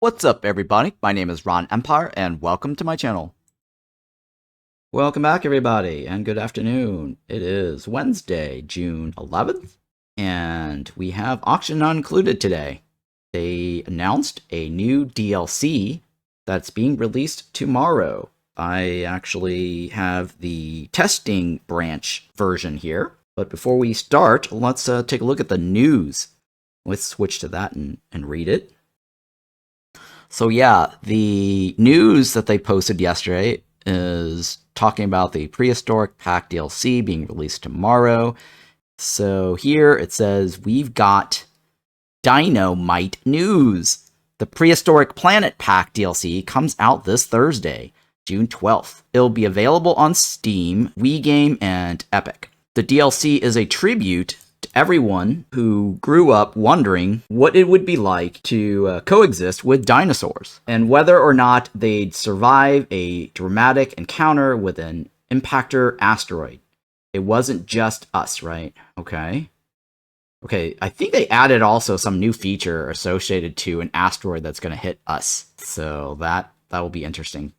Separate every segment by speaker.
Speaker 1: What's up, everybody? My name is Ron Empire, and welcome to my channel. Welcome back, everybody, and good afternoon. It is Wednesday, June 11th, and we have Auction Not Included today. They announced a new DLC that's being released tomorrow. I actually have the testing branch version here, but before we start, let's take a look at the news. Let's switch to that and read it. So yeah, the news that they posted yesterday is talking about the Prehistoric Pack DLC being released tomorrow. So here it says, we've got Dynamite news. The Prehistoric Planet Pack DLC comes out this Thursday, June 12th. It'll be available on Steam, Wii Game, and Epic. The DLC is a tribute to everyone who grew up wondering what it would be like to coexist with dinosaurs, and whether or not they'd survive a dramatic encounter with an Impactor Asteroid. It wasn't just us, right? Okay, I think they added also some new feature associated to an asteroid that's going to hit us, so that will be interesting.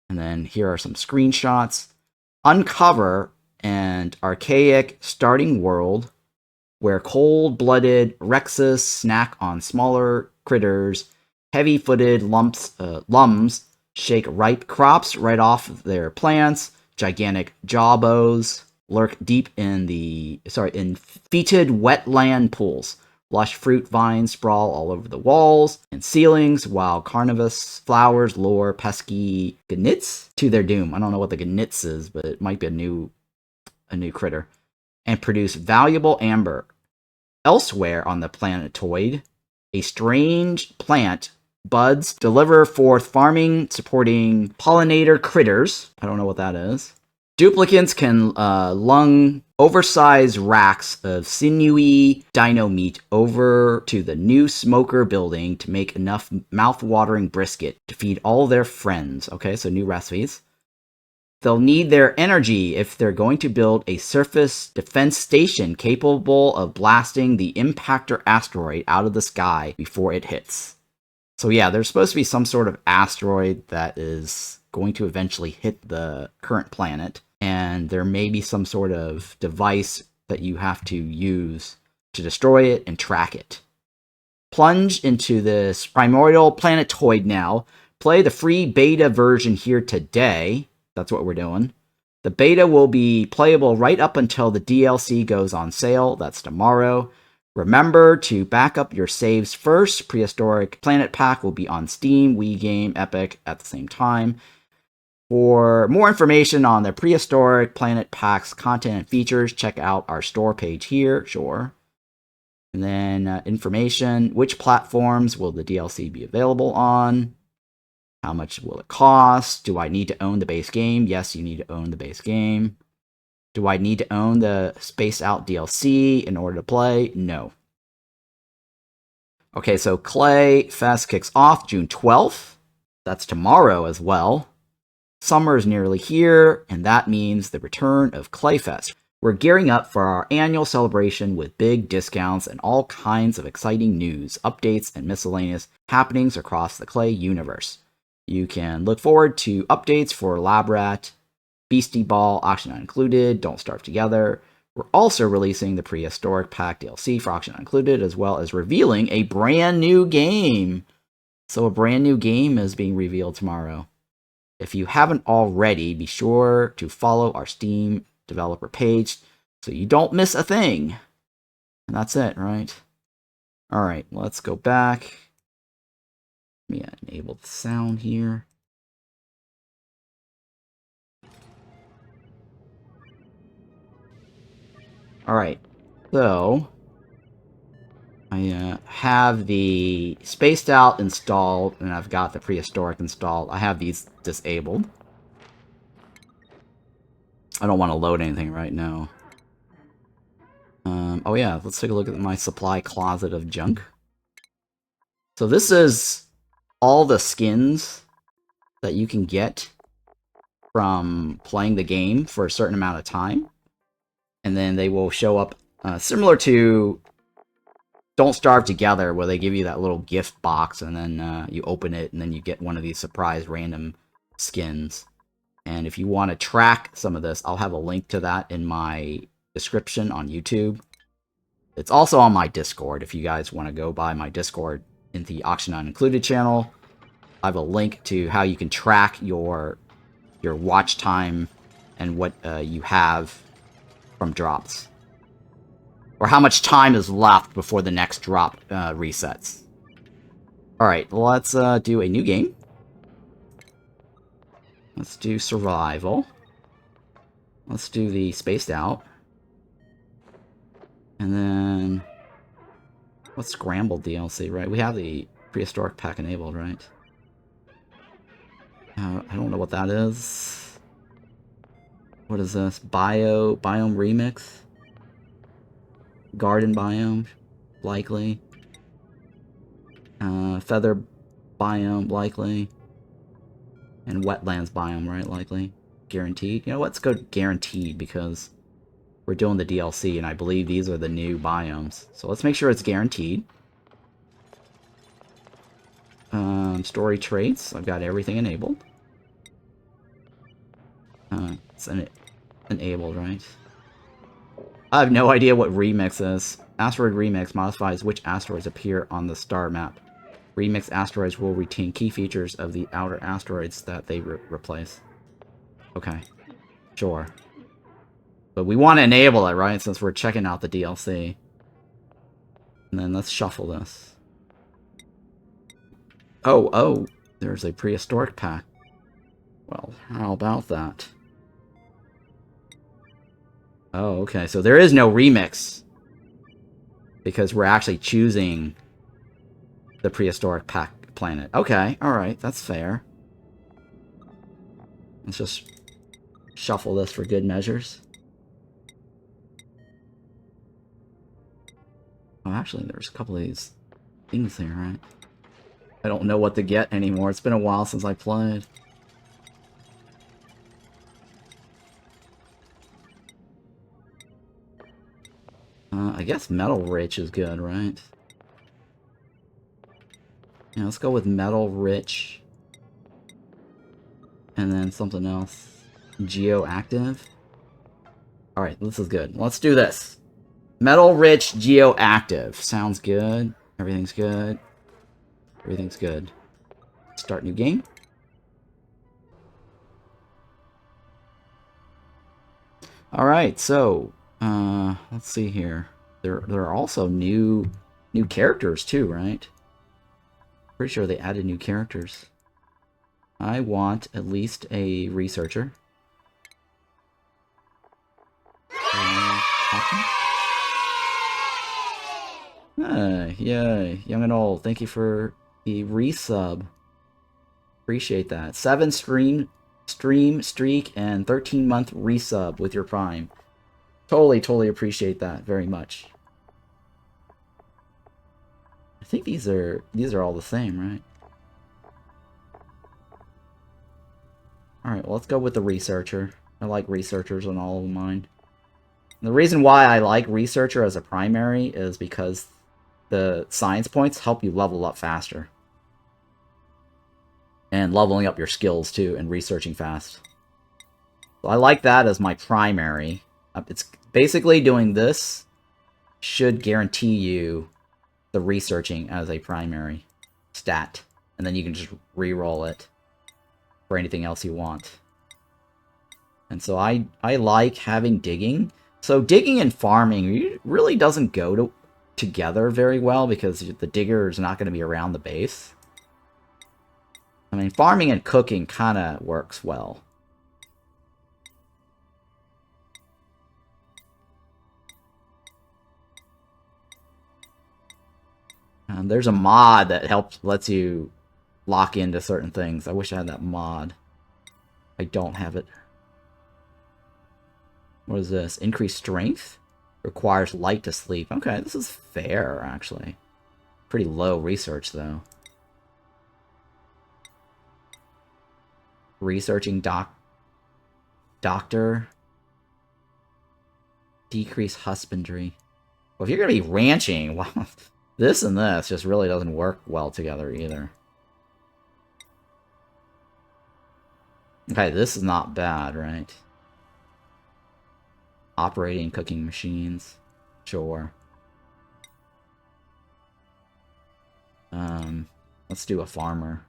Speaker 1: And then here are some screenshots. Uncover an archaic starting world where cold-blooded Rexes snack on smaller critters, heavy-footed lums shake ripe crops right off their plants, gigantic jawbows lurk deep in fetid wetland pools. Lush fruit vines sprawl all over the walls and ceilings, while carnivorous flowers lure pesky gnits to their doom. I don't know what the gnits is, but it might be a new critter. And produce valuable amber. Elsewhere on the planetoid, a strange plant buds deliver forth farming, supporting pollinator critters. I don't know what that is. Duplicants can lung oversized racks of sinewy dino meat over to the new smoker building to make enough mouth-watering brisket to feed all their friends. Okay, so new recipes. They'll need their energy if they're going to build a surface defense station capable of blasting the Impactor Asteroid out of the sky before it hits. So yeah, there's supposed to be some sort of asteroid that is going to eventually hit the current planet, and there may be some sort of device that you have to use to destroy it and track it. Plunge into this primordial planetoid now. Play the free beta version here today. That's what we're doing. The beta will be playable right up until the DLC goes on sale. That's tomorrow. Remember to back up your saves first. Prehistoric Planet Pack will be on Steam, Wii Game, Epic at the same time. For more information on the Prehistoric Planet Pack's content and features, check out our store page here. Sure. And then information. Which platforms will the DLC be available on? How much will it cost? Do I need to own the base game? Yes, you need to own the base game. Do I need to own the Space Out DLC in order to play? No. Okay, so Clay Fest kicks off June 12th. That's tomorrow as well. Summer is nearly here, and that means the return of Clay Fest. We're gearing up for our annual celebration with big discounts and all kinds of exciting news, updates, and miscellaneous happenings across the Clay universe. You can look forward to updates for Lab Rat, Beastie Ball, Auction Not Included, Don't Starve Together. We're also releasing the Prehistoric Pack DLC for Auction Not Included, as well as revealing a brand new game. So a brand new game is being revealed tomorrow. If you haven't already, be sure to follow our Steam developer page so you don't miss a thing. And that's it, right? Alright, let's go back. Let me enable the sound here. Alright, so I have the Spaced Out installed, and I've got the Prehistoric installed. I have these disabled. I don't want to load anything right now. Oh yeah, let's take a look at my supply closet of junk. So this is all the skins that you can get from playing the game for a certain amount of time. And then they will show up similar to Don't Starve Together, where they give you that little gift box, and then you open it, and then you get one of these surprise random skins. And if you want to track some of this, I'll have a link to that in my description on YouTube. It's also on my Discord, if you guys want to go by my Discord in the Auction Not Included channel. I have a link to how you can track your watch time and what you have from drops. Or how much time is left before the next drop resets. Alright, let's do a new game. Let's do survival. Let's do the spaced out. And then... what's Scrambled DLC, right? We have the Prehistoric pack enabled, right? I don't know what that is. What is this? Biome Remix? Garden biome, likely. Feather biome, likely. And wetlands biome, right? Likely. Guaranteed. You know, let's go guaranteed because we're doing the DLC and I believe these are the new biomes. So let's make sure it's guaranteed. Story traits. I've got everything enabled. It's enabled, right? I have no idea what Remix is. Asteroid Remix modifies which asteroids appear on the star map. Remix asteroids will retain key features of the outer asteroids that they replace. Okay. Sure. But we want to enable it, right? Since we're checking out the DLC. And then let's shuffle this. Oh, there's a Prehistoric pack. Well, how about that? Oh, okay. So there is no remix. Because we're actually choosing the Prehistoric pack planet. Okay, alright. That's fair. Let's just shuffle this for good measures. Oh, actually, there's a couple of these things there, right? I don't know what to get anymore. It's been a while since I played. I guess Metal Rich is good, right? Yeah, let's go with Metal Rich. And then something else. Geoactive. Alright, this is good. Let's do this. Metal Rich Geoactive. Sounds good. Everything's good. Everything's good. Start new game. Alright, so let's see here. There are also new characters too, right? Pretty sure they added new characters. I want at least a researcher. Yay, young and old. Thank you for the resub. Appreciate that. 7 stream streak and 13-month resub with your Prime. Totally appreciate that very much. I think these are all the same, right? Alright, well, let's go with the researcher. I like researchers on all of mine. And the reason why I like researcher as a primary is because the science points help you level up faster. And leveling up your skills too, and researching fast. So I like that as my primary. It's basically doing this should guarantee you the researching as a primary stat. And then you can just re-roll it for anything else you want. And so I like having digging. So digging and farming really doesn't go together very well because the digger is not going to be around the base. I mean, farming and cooking kind of works well. There's a mod that lets you lock into certain things. I wish I had that mod. I don't have it. What is this? Increased strength? Requires light to sleep. Okay, this is fair, actually. Pretty low research, though. Researching doctor. Decrease husbandry. Well, if you're going to be ranching, well, This and this just really doesn't work well together either. Okay, this is not bad, right? Operating cooking machines. Sure. Let's do a farmer.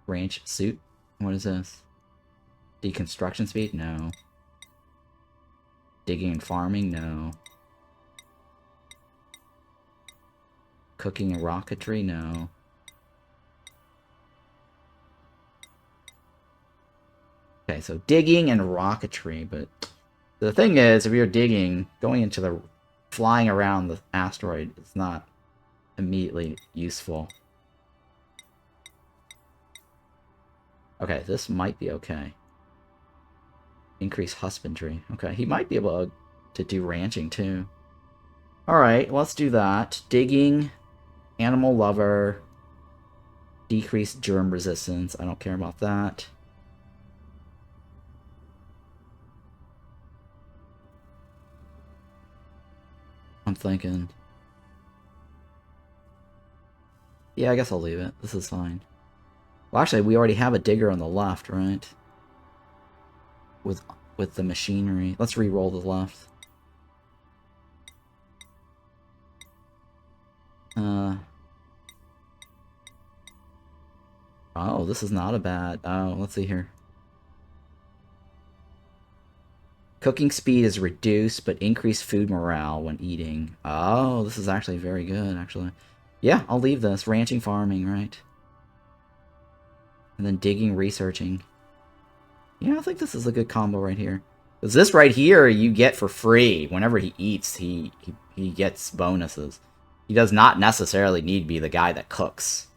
Speaker 1: Ranch suit? What is this? Deconstruction speed? No. Digging and farming? No. Cooking and rocketry? No. Okay, so digging and rocketry, but the thing is, if you're digging, going into the flying around the asteroid is not immediately useful. Okay, this might be okay. Increase husbandry. Okay, he might be able to do ranching too. Alright, let's do that. Digging, animal lover, decrease germ resistance. I don't care about that. I'm thinking. Yeah, I guess I'll leave it. This is fine. Well, actually, we already have a digger on the left, right? With the machinery. Let's re-roll the left. Oh, this is not a bad... Oh, let's see here. Cooking speed is reduced, but increased food morale when eating. Oh, this is actually very good, actually. Yeah, I'll leave this. Ranching, farming, right? And then digging, researching. Yeah, I think this is a good combo right here. Because this right here, you get for free. Whenever he eats, he gets bonuses. He does not necessarily need to be the guy that cooks.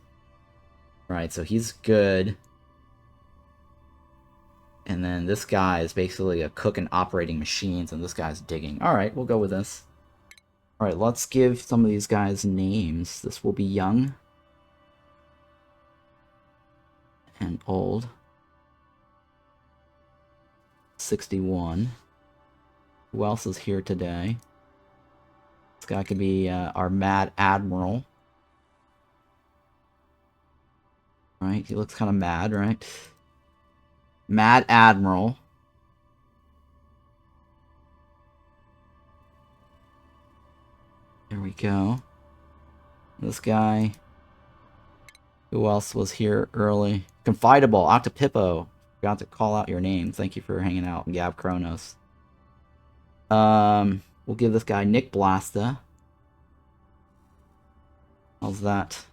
Speaker 1: Right, so he's good. And then this guy is basically a cook and operating machines, and this guy's digging. Alright, we'll go with this. Alright, let's give some of these guys names. This will be young. And old. 61. Who else is here today? This guy could be our Mad Admiral. Right, he looks kind of mad, right? Mad Admiral. There we go. This guy. Who else was here early? Confidable, Octopippo. Forgot to call out your name. Thank you for hanging out. Gab Kronos. We'll give this guy Nick Blasta. How's that?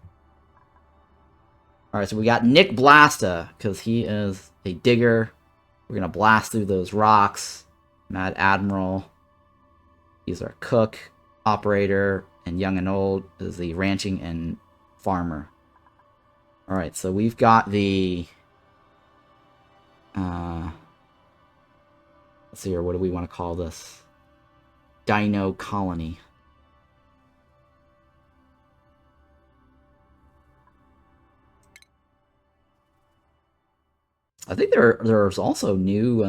Speaker 1: Alright, so we got Nick Blasta, because he is a digger. We're gonna blast through those rocks. Mad Admiral. He's our cook, operator, and young and old is the ranching and farmer. Alright, so we've got the... let's see here, what do we want to call this? Dino Colony. I think there's also new...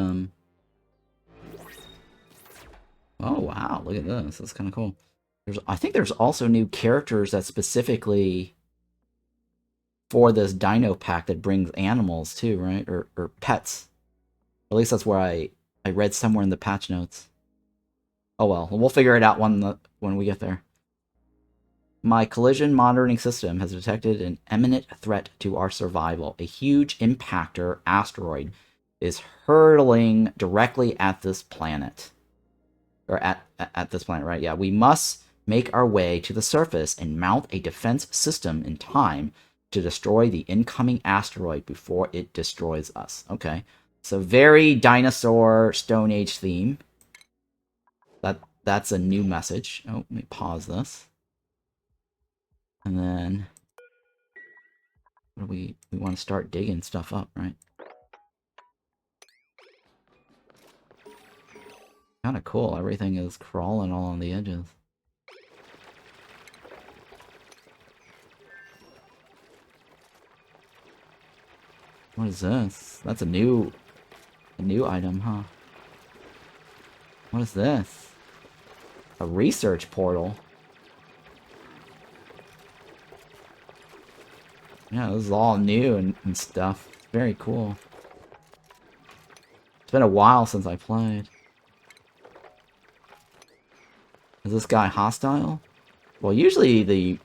Speaker 1: Oh, wow, look at this. That's kind of cool. I think there's also new characters that specifically... for this dino pack that brings animals too, right? Or pets. At least that's where I read somewhere in the patch notes. Oh well, we'll figure it out when we get there. My collision monitoring system has detected an imminent threat to our survival. A huge impactor asteroid is hurtling directly at this planet. Or at this planet, right? Yeah, we must make our way to the surface and mount a defense system in time to destroy the incoming asteroid before it destroys us. Okay. So very dinosaur Stone Age theme. That's a new message. Oh, let me pause this. And then we want to start digging stuff up, right? Kind of cool. Everything is crawling all on the edges. What is this? That's a new A new item, huh? What is this? A research portal. Yeah, this is all new and stuff. Very cool. It's been a while since I played. Is this guy hostile? Well, usually the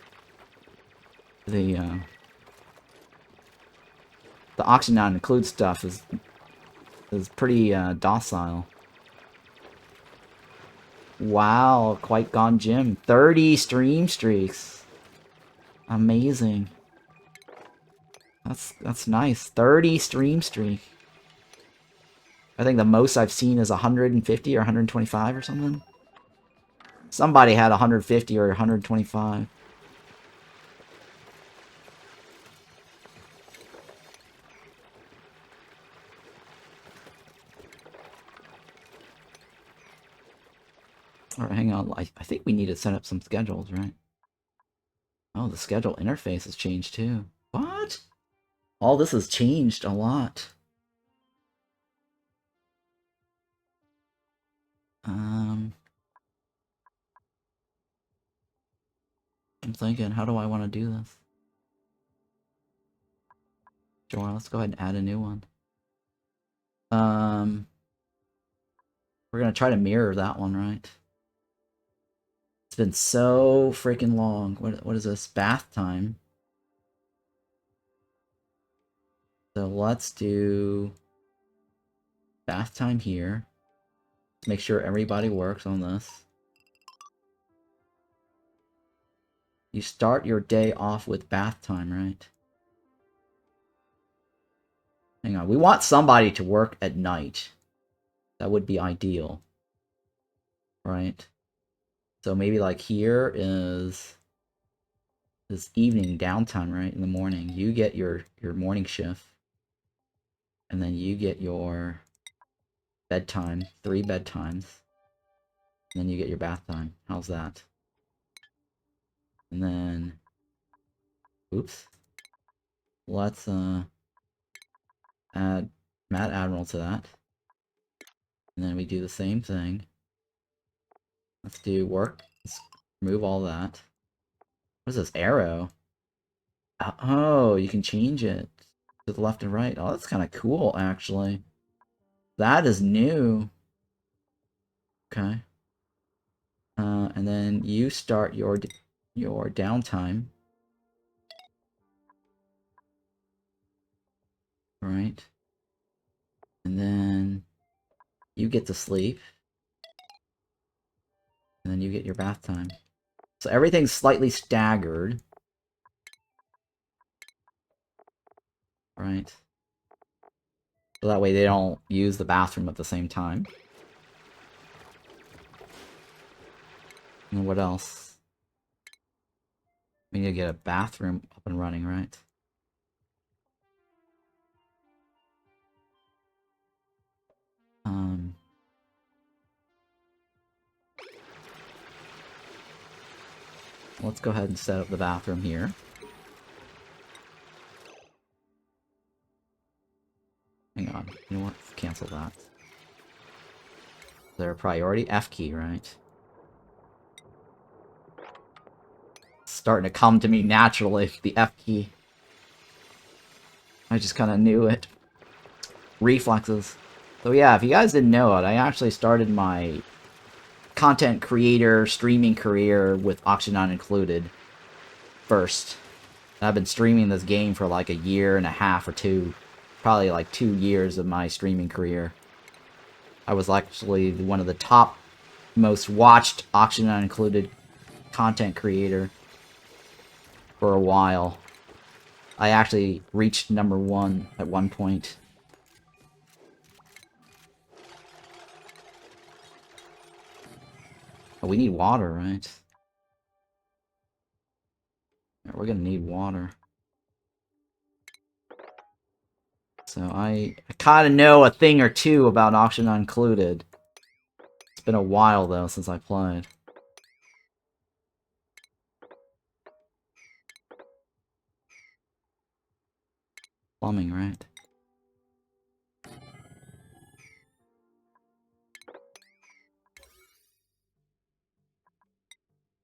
Speaker 1: auction not include stuff is pretty docile. Wow, quite gone Jim. 30 stream streaks. Amazing. That's nice. 30 stream streak. I think the most I've seen is 150 or 125 or something. Somebody had 150 or 125. Alright, hang on. I think we need to set up some schedules, right? Oh, the schedule interface has changed too. What? All this has changed a lot. I'm thinking, how do I want to do this? Sure, let's go ahead and add a new one. We're gonna try to mirror that one, right? It's been so freaking long. What is this? Bath time. So let's do bath time here. Make sure everybody works on this. You start your day off with bath time, right? Hang on, we want somebody to work at night. That would be ideal. Right? So maybe like here is this evening downtime, right? In the morning. You get your morning shift. And then you get your bedtime, 3 bedtimes. And then you get your bath time. How's that? And then, oops. Let's add Matt Admiral to that. And then we do the same thing. Let's do work. Let's remove all that. What is this? Arrow? Oh, you can change it to the left and right. Oh, that's kind of cool, actually. That is new. Okay. And then you start your downtime. Right. And then you get to sleep. And then you get your bath time. So everything's slightly staggered. Right. So that way they don't use the bathroom at the same time. And then what else? We need to get a bathroom up and running, right? Let's go ahead and set up the bathroom here. Hang on. You know what? Cancel that. Is there a priority? F key, right? It's starting to come to me naturally, the F key. I just kind of knew it. Reflexes. So yeah, if you guys didn't know it, I actually started my content creator streaming career with Auction Not Included first. I've been streaming this game for like a year and a half or two. Probably like 2 years of my streaming career. I was actually one of the top most watched Auction Not Included content creator for a while. I actually reached #1 at one point. Oh, we need water, right? Yeah, we're gonna need water. So I kind of know a thing or two about Auction Not Included. It's been a while, though, since I played. Plumbing, right?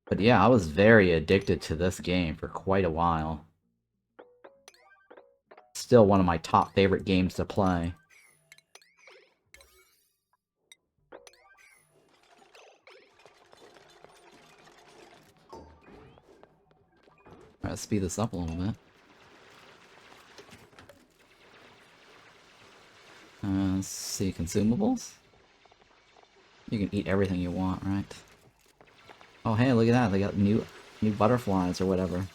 Speaker 1: But yeah, I was very addicted to this game for quite a while. Still one of my top favorite games to play. Alright, let's speed this up a little bit. Let's see, consumables? You can eat everything you want, right? Oh, hey, look at that. They got new butterflies or whatever.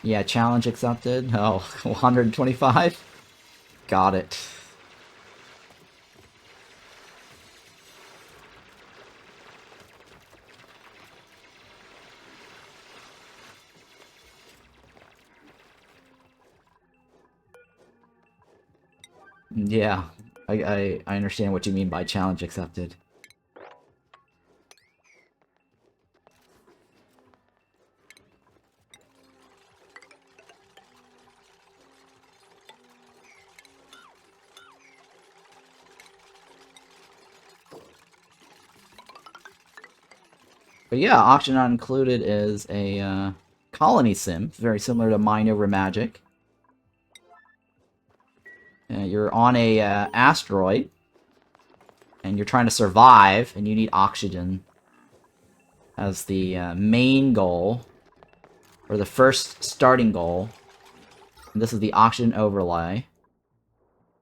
Speaker 1: Yeah, challenge accepted. Oh, 125? Got it. Yeah, I understand what you mean by challenge accepted. But yeah, Auction Not Included is a colony sim, very similar to Mind Over Magic. You're on a asteroid, and you're trying to survive, and you need oxygen as the main goal, or the first starting goal. And this is the oxygen overlay.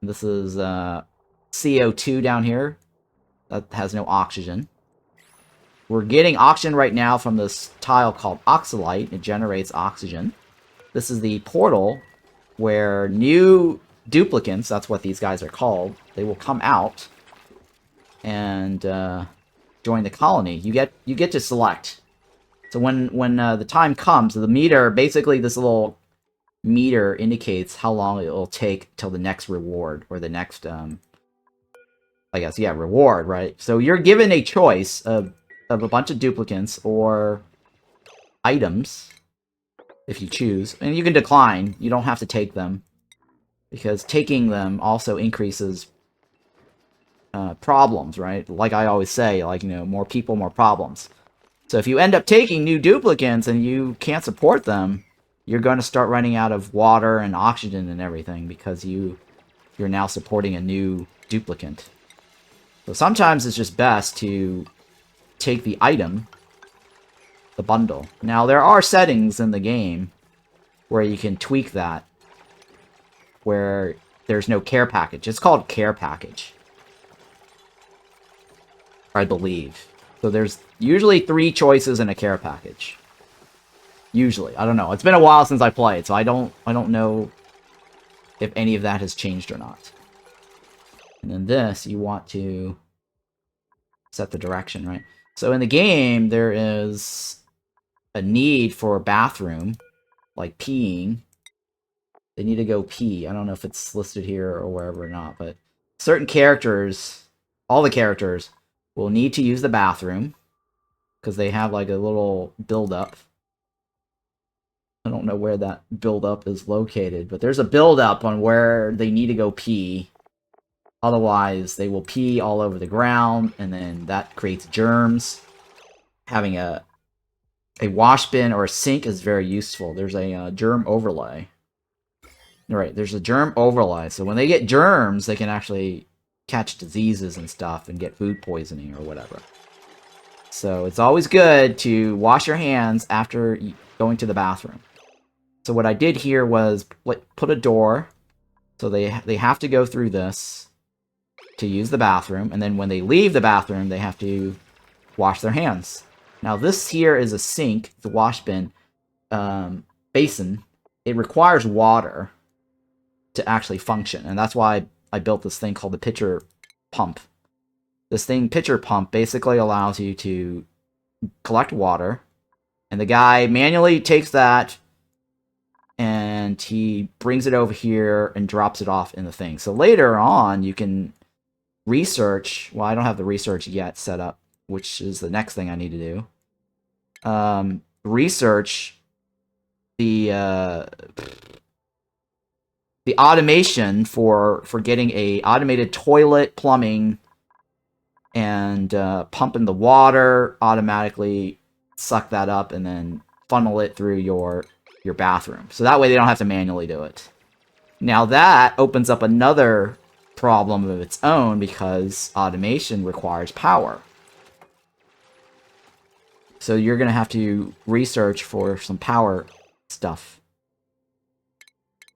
Speaker 1: And this is CO2 down here that has no oxygen. We're getting oxygen right now from this tile called Oxalite. It generates oxygen. This is the portal where new duplicants, that's what these guys are called, they will come out and join the colony. You get to select. So when the time comes, the meter, basically this little meter indicates how long it will take till the next reward, or the next, I guess, yeah, reward, right? So you're given a choice of a bunch of duplicants or items, if you choose. And you can decline. You don't have to take them, because taking them also increases problems, right? Like I always say, like, you know, more people, more problems. So if you end up taking new duplicants and you can't support them, you're going to start running out of water and oxygen and everything, because you're now supporting a new duplicant. So sometimes it's just best to take the item, the bundle. Now, there are settings in the game where you can tweak that, where there's no care package. It's called care package, I believe. So there's usually 3 choices in a care package. Usually. I don't know. It's been a while since I played, so I don't know if any of that has changed or not. And then this, you want to set the direction, right? So in the game, there is a need for a bathroom, like peeing. They need to go pee. I don't know if it's listed here or wherever or not, but certain characters, all the characters, will need to use the bathroom, because they have like a little build-up. I don't know where that build-up is located, but there's a build-up on where they need to go pee. Otherwise, they will pee all over the ground, and then that creates germs. Having a wash bin or a sink is very useful. There's a germ overlay. Right, there's a germ overlay. So when they get germs, they can actually catch diseases and stuff and get food poisoning or whatever. So it's always good to wash your hands after going to the bathroom. So what I did here was put a door, so they have to go through this to use the bathroom, and then when they leave the bathroom, they have to wash their hands. Now this here is a sink, the wash bin, basin. It requires water to actually function, and that's why I built this thing called the pitcher pump. This pitcher pump, basically allows you to collect water, and the guy manually takes that and he brings it over here and drops it off in the thing. So later on, you can research. Well, I don't have the research yet set up, which is the next thing I need to do. Research the automation for getting a automated toilet, plumbing, and pumping the water automatically suck that up and then funnel it through your bathroom. So that way they don't have to manually do it. Now that opens up another problem of its own because automation requires power. So you're going to have to research for some power stuff.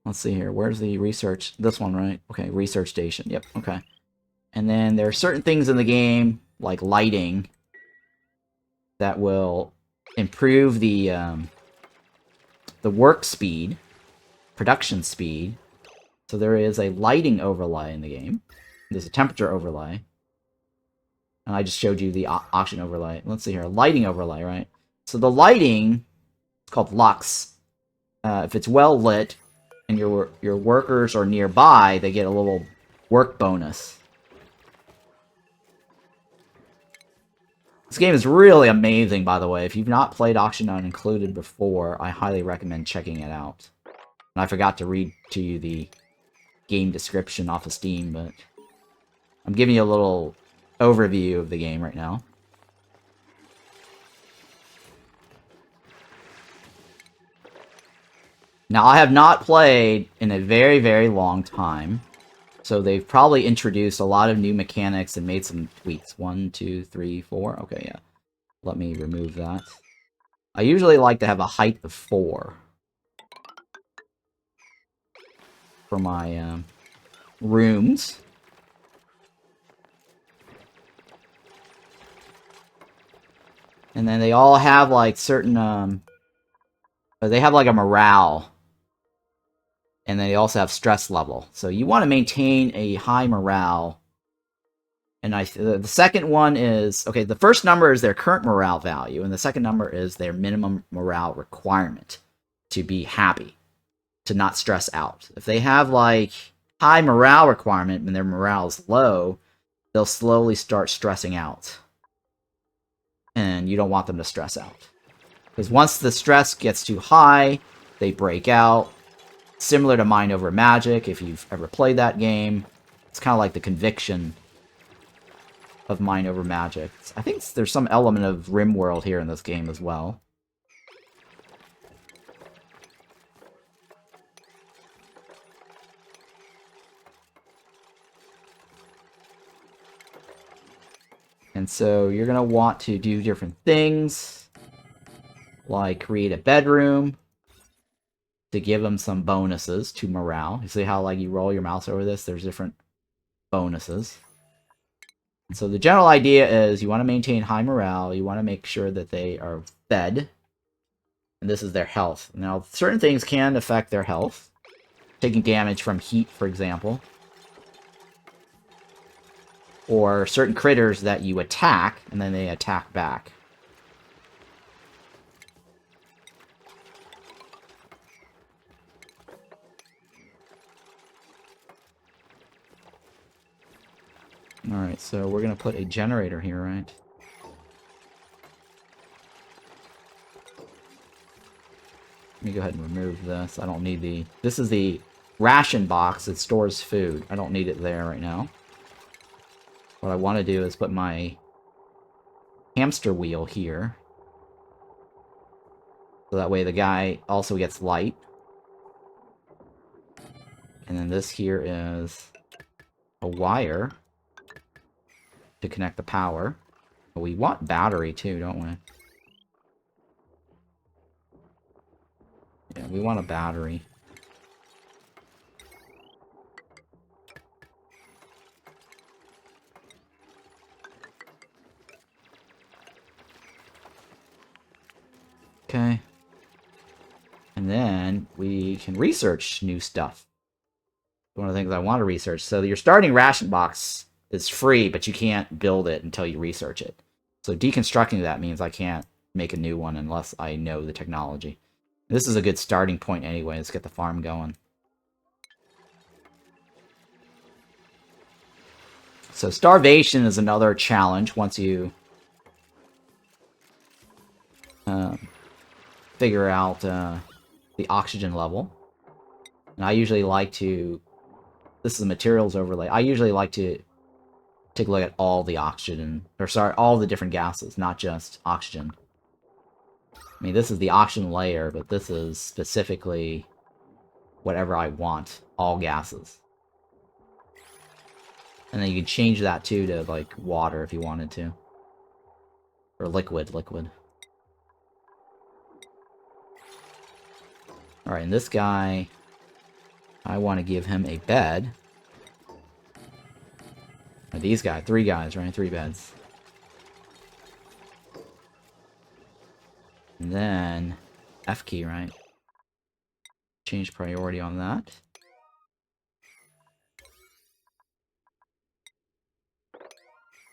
Speaker 1: Let's see here. Where's the research? This one, right? Okay, research station. Yep, okay. And then there are certain things in the game, like lighting, that will improve the work speed, production speed. So there is a lighting overlay in the game. There's a temperature overlay. And I just showed you the oxygen overlay. Let's see here, lighting overlay, right? So the lighting, it's called lux. If it's well lit and your workers are nearby, they get a little work bonus. This game is really amazing, by the way. If you've not played Oxygen Not Included before, I highly recommend checking it out. And I forgot to read to you the game description off of Steam, but I'm giving you a little overview of the game right now. Now, I have not played in a very, very long time, so they've probably introduced a lot of new mechanics and made some tweaks. 1, 2, 3, 4. Okay, yeah. Let me remove that. I usually like to have a height of 4 for my rooms. And then they all have, like, certain, they have, like, a morale. And they also have stress level. So you want to maintain a high morale. And the second one is, okay, the first number is their current morale value, and the second number is their minimum morale requirement to be happy, to not stress out. If they have, like, high morale requirement and their morale is low, they'll slowly start stressing out. And you don't want them to stress out. Because once the stress gets too high, they break out. Similar to Mind Over Magic, if you've ever played that game. It's kind of like the conviction of Mind Over Magic. I think there's some element of RimWorld here in this game as well. And so you're going to want to do different things, like create a bedroom, to give them some bonuses to morale. You see how, like, you roll your mouse over this? There's different bonuses. And so the general idea is you want to maintain high morale. You want to make sure that they are fed. And this is their health. Now, certain things can affect their health. Taking damage from heat, for example. Or certain critters that you attack, and then they attack back. Alright, so we're going to put a generator here, right? Let me go ahead and remove this. I don't need the... This is the ration box that stores food. I don't need it there right now. What I want to do is put my hamster wheel here. So that way the guy also gets light. And then this here is a wire to connect the power. But we want battery too, don't we? Yeah, we want a battery. Okay. And then we can research new stuff. One of the things I want to research. So your starting ration box is free, but you can't build it until you research it. So deconstructing that means I can't make a new one unless I know the technology. This is a good starting point anyway. Let's get the farm going. So starvation is another challenge once you figure out the oxygen level. And I usually like to... This is a materials overlay. I usually like to take a look at all the oxygen, or sorry, all the different gases, not just oxygen. I mean, this is the auction layer, but this is specifically whatever I want. All gases. And then you can change that too to, like, water if you wanted to. Or liquid. Alright, and this guy, I want to give him a bed. Or these guys, 3 guys, right? 3 beds. And then, F key, right? Change priority on that.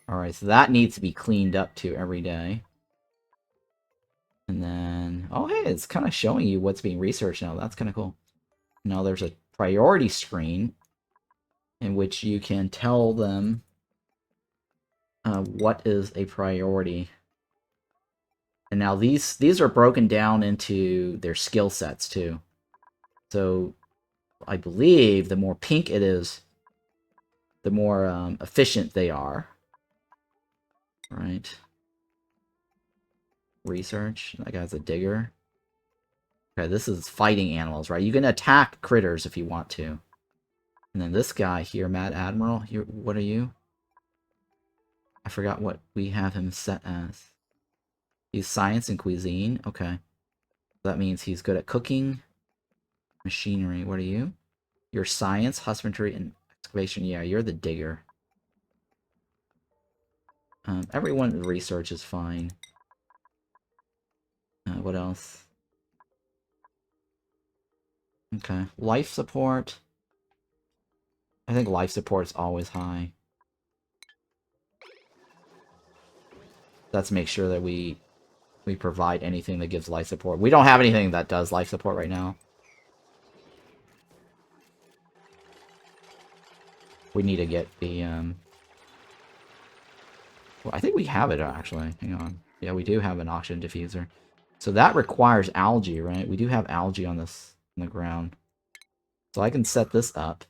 Speaker 1: Alright, so that needs to be cleaned up too every day. And then, oh hey, it's kind of showing you what's being researched now. That's kind of cool. Now there's a priority screen in which you can tell them what is a priority. And now these are broken down into their skill sets too. So I believe the more pink it is, the more efficient they are. Right. Research. That guy's a digger. Okay, this is fighting animals, right? You can attack critters if you want to. And then this guy here, Mad Admiral, what are you? I forgot what we have him set as. He's science and cuisine. Okay. That means he's good at cooking. Machinery. What are you? You're science, husbandry, and excavation. Yeah, you're the digger. Everyone research is fine. What else? Okay. Life support. I think life support is always high. Let's make sure that we provide anything that gives life support. We don't have anything that does life support right now. We need to get the, well, I think we have it, actually. Hang on. Yeah, we do have an oxygen diffuser. So that requires algae, right? We do have algae on this, on the ground. So I can set this up.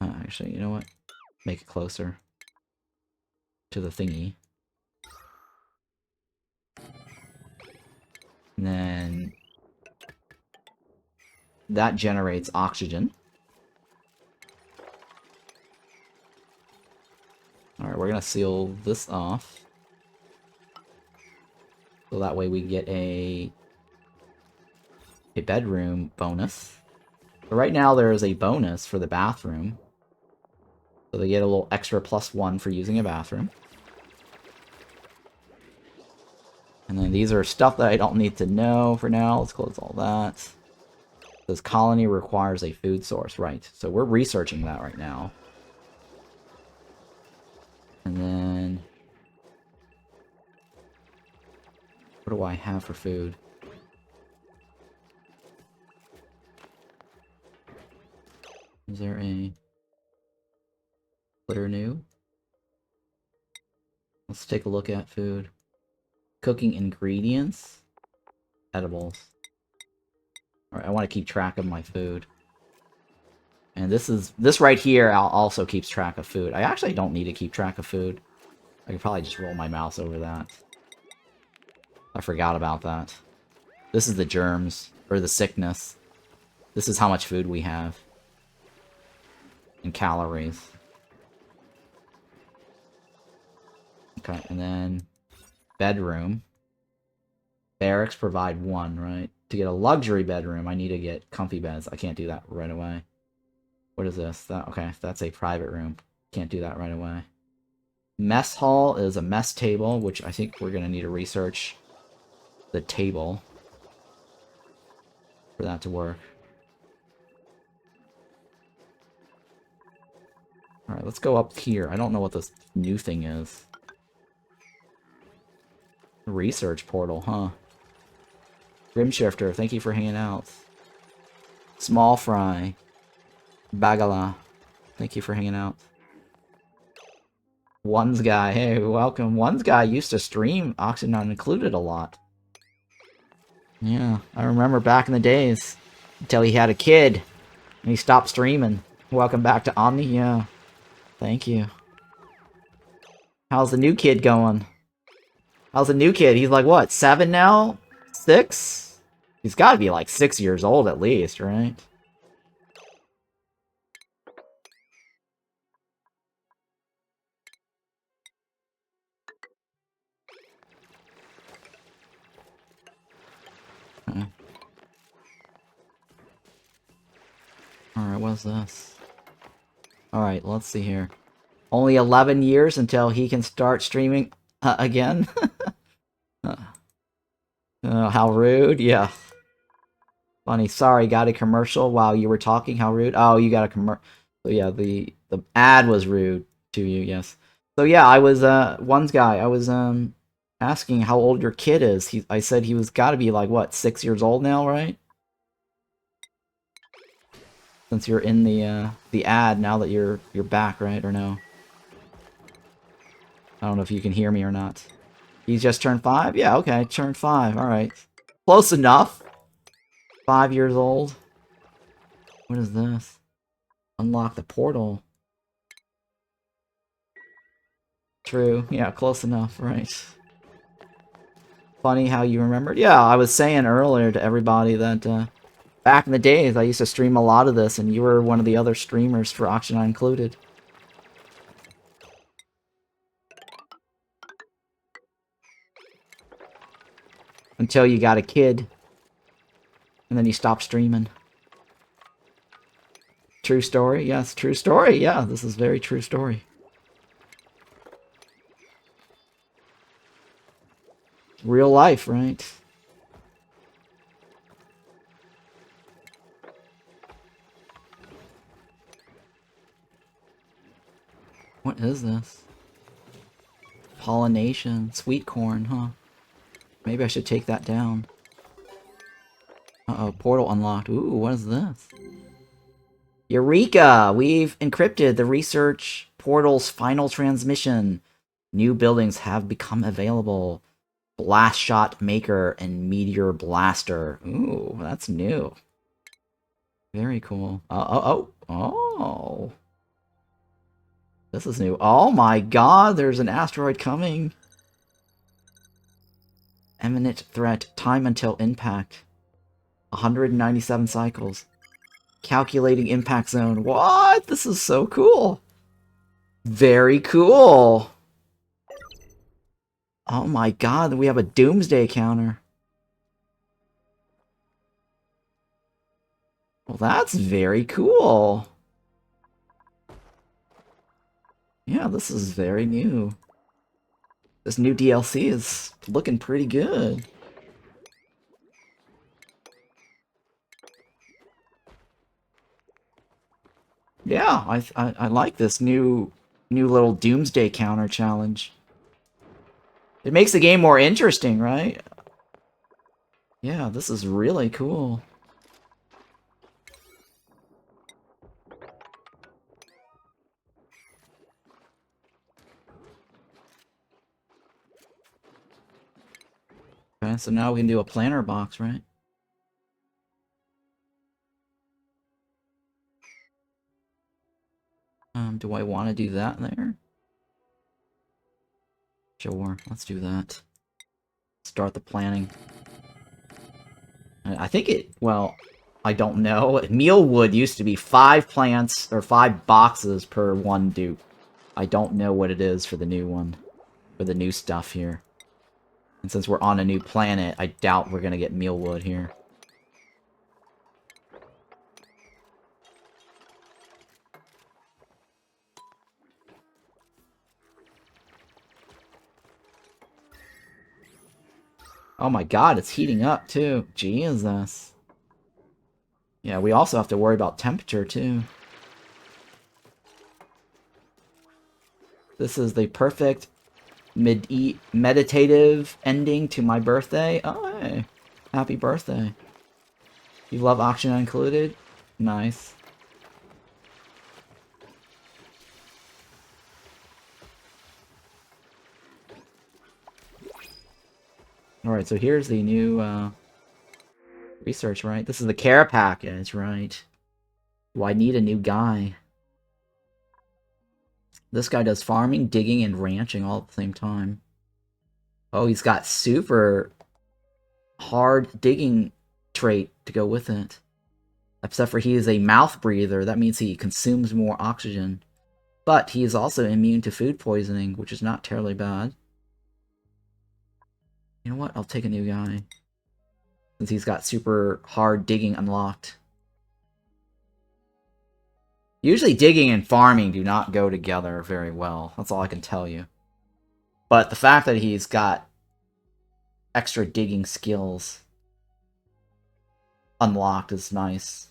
Speaker 1: Actually, you know what? Make it closer to the thingy. And then that generates oxygen. Alright, we're gonna seal this off. So that way we get a bedroom bonus. But right now there is a bonus for the bathroom. So they get a little extra +1 for using a bathroom. And then these are stuff that I don't need to know for now. Let's close all that. This colony requires a food source, right? So we're researching that right now. And then what do I have for food? Is there a clear new? Let's take a look at food. Cooking ingredients. Edibles. Alright, I want to keep track of my food. And this right here also keeps track of food. I actually don't need to keep track of food. I could probably just roll my mouse over that. I forgot about that. This is the germs, or the sickness. This is how much food we have. In calories. Okay, and then bedroom. Barracks provide 1, right? To get a luxury bedroom, I need to get comfy beds. I can't do that right away. What is this? Okay, that's a private room. Can't do that right away. Mess hall is a mess table, which I think we're going to need to research the table for that to work. Alright, let's go up here. I don't know what this new thing is. Research portal, huh? Grimshifter, thank you for hanging out. Small Fry. Bagala, thank you for hanging out. One's Guy, hey, welcome. One's Guy used to stream Oxygen Not Included a lot. Yeah, I remember back in the days. Until he had a kid. And he stopped streaming. Welcome back to Omni, yeah. Thank you. How's the new kid going? How's the new kid? He's like, what, 7 now? 6? He's got to be like 6 years old at least, right? Alright, what's this? Alright, let's see here. Only 11 years until he can start streaming again? How rude. Yeah. Funny. Sorry, got a commercial while you were talking. How rude. Oh, you got a commercial. So yeah, the ad was rude to you, yes. So yeah, I was, one guy, I was, asking how old your kid is. I said he was gotta be like, what, 6 years old now, right? Since you're in the ad now that you're back, right? Or no? I don't know if you can hear me or not. He's just turned 5? Yeah, okay, turned 5. Alright. Close enough. 5 years old. What is this? Unlock the portal. True. Yeah, close enough, right. Funny how you remembered. Yeah, I was saying earlier to everybody that back in the days I used to stream a lot of this and you were one of the other streamers for Auction Not Included. Until you got a kid. And then you stopped streaming. True story? Yes, true story. Yeah, this is very true story. Real life, right? What is this? Pollination. Sweet corn, huh? Maybe I should take that down. Uh-oh, portal unlocked. Ooh, what is this? Eureka! We've encrypted the research portal's final transmission. New buildings have become available. Blast Shot Maker and Meteor Blaster. Ooh, that's new. Very cool. Oh. This is new. Oh my god, there's an asteroid coming. Imminent threat. Time until impact. 197 cycles. Calculating impact zone. What? This is so cool. Very cool. Oh my god, we have a doomsday counter. Well, that's very cool. Yeah, this is very new. This new DLC is looking pretty good. Yeah, I like this new little doomsday counter challenge. It makes the game more interesting, right? Yeah, this is really cool. Okay, so now we can do a planter box, right? Do I want to do that there? Sure, let's do that. Start the planning. I think it, well, I don't know. Mealwood used to be 5 plants, or 5 boxes per 1 dupe. I don't know what it is for the new one. For the new stuff here. And since we're on a new planet, I doubt we're gonna get mealwood here. Oh my god, it's heating up too. Jesus. Yeah, we also have to worry about temperature too. This is the perfect meditative ending to my birthday. Oh, hey. Happy birthday. You love Auction Not Included? Nice. Alright, so here's the new, research, right? This is the care package, right? Do I need a new guy? This guy does farming, digging, and ranching all at the same time. Oh, he's got super hard digging trait to go with it. Except for he is a mouth breather. That means he consumes more oxygen. But he is also immune to food poisoning, which is not terribly bad. You know what? I'll take a new guy. Since he's got super hard digging unlocked. Usually digging and farming do not go together very well. That's all I can tell you. But the fact that he's got extra digging skills unlocked is nice.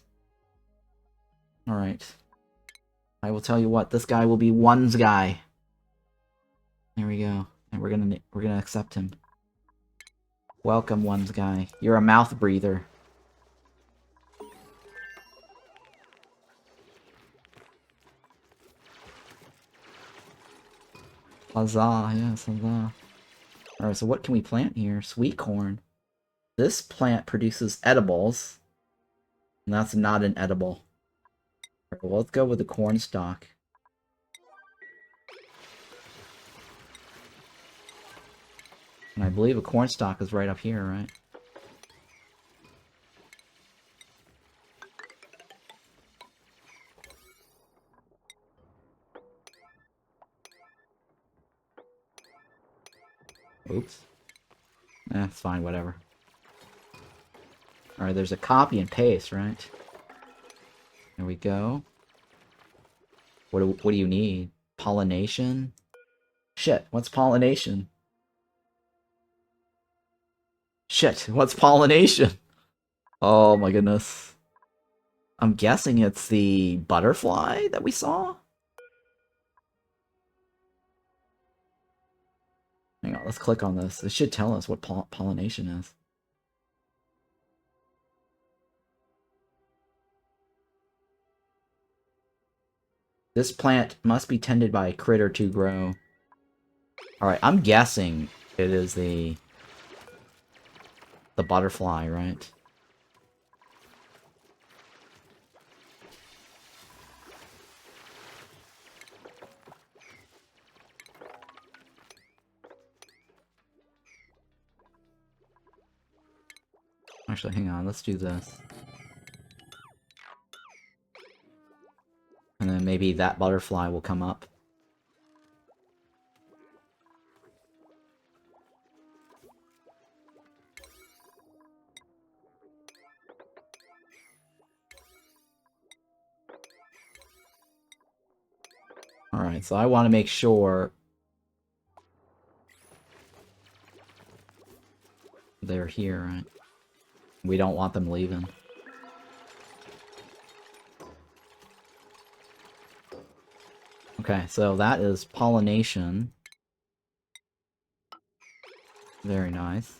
Speaker 1: Alright. I will tell you what, this guy will be one's guy. There we go. And we're gonna accept him. Welcome, one's guy. You're a mouth breather. Huzzah, yes, huzzah. Alright, so what can we plant here? Sweet corn. This plant produces edibles. And that's not an edible. Right, well, let's go with the corn stalk. And I believe a corn stalk is right up here, right? Oops. It's fine, whatever. Alright, there's a copy and paste, right? There we go. What do you need? Pollination? Shit, what's pollination? Shit, what's pollination? Oh my goodness. I'm guessing it's the butterfly that we saw? Hang on, let's click on this. It should tell us what pollination is. This plant must be tended by a critter to grow. Alright, I'm guessing it is the butterfly, right? Actually, hang on, let's do this. And then maybe that butterfly will come up. Alright, so I want to make sure they're here, right? We don't want them leaving. Okay, so that is pollination. Very nice.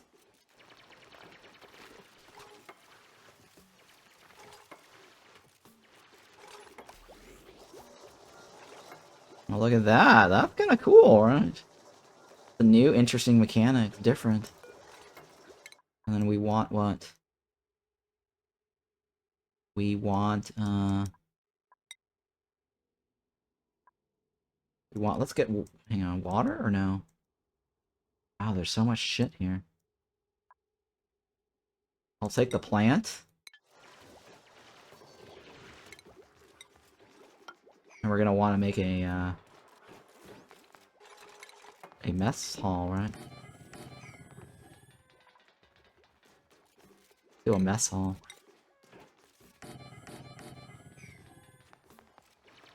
Speaker 1: Oh, look at that. That's kind of cool, right? A new interesting mechanic. Different. And then we want what? We want, let's get, hang on, water or no? Wow, there's so much shit here. I'll take the plant. And we're gonna want to make a mess hall, right? Do a mess hall.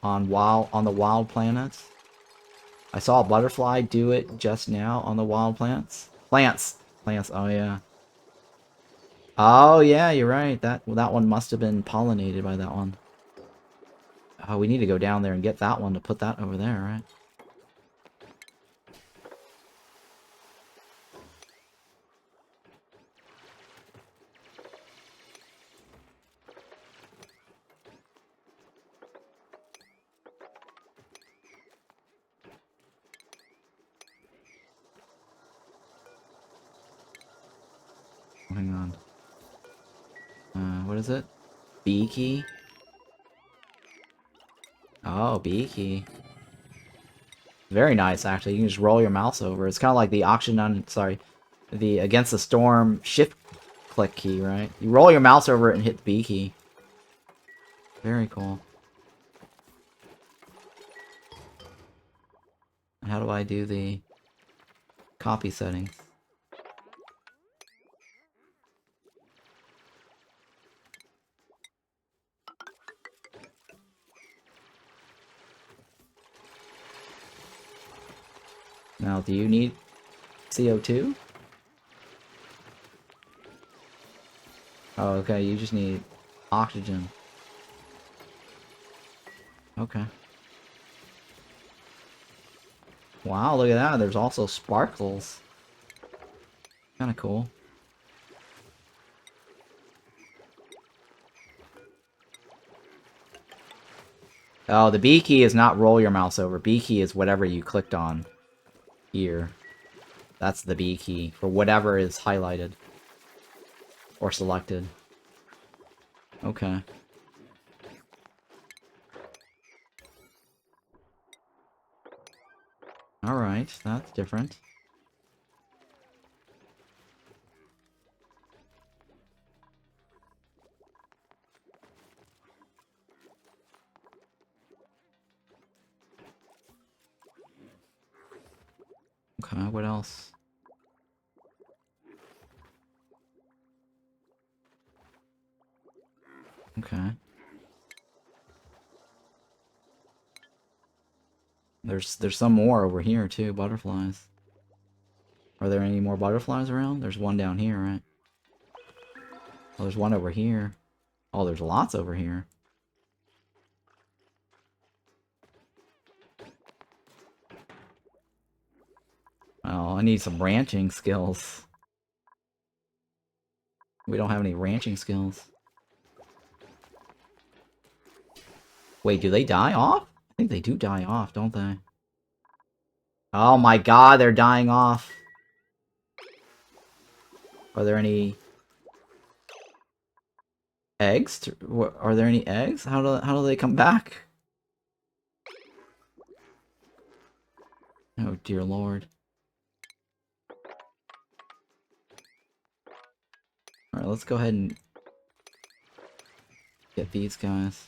Speaker 1: On the wild planets. I saw a butterfly do it just now on the wild plants. Plants! Plants, oh yeah. Oh yeah, you're right. That one must have been pollinated by that one. Oh, we need to go down there and get that one to put that over there, right? Hang on. What is it? B key? Oh, B key. Very nice, actually. You can just roll your mouse over. It's kind of like the auction on, sorry, the Against the Storm shift click key, right? You roll your mouse over it and hit the B key. Very cool. How do I do the copy settings? Now, do you need CO2? Oh, okay, you just need oxygen. Okay. Wow, look at that. There's also sparkles. Kind of cool. Oh, the B key is not roll your mouse over. B key is whatever you clicked on here. That's the B key for whatever is highlighted or selected. Okay. Alright, that's different. Okay, what else? Okay. There's some more over here too, butterflies. Are there any more butterflies around? There's one down here, right? Oh, there's one over here. Oh, there's lots over here. Oh, I need some ranching skills. We don't have any ranching skills. Wait, do they die off? I think they do die off, don't they? Oh my god, they're dying off. Are there any eggs? Are there any eggs? How do they come back? Oh dear lord. Alright, let's go ahead and get these guys.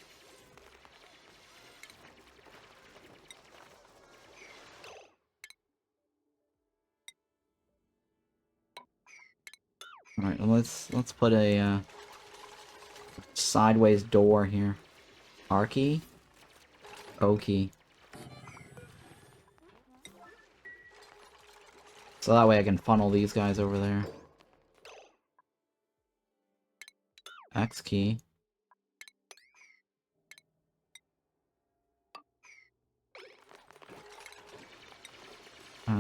Speaker 1: Alright, let's put a sideways door here. R key? O key. So that way I can funnel these guys over there. X key.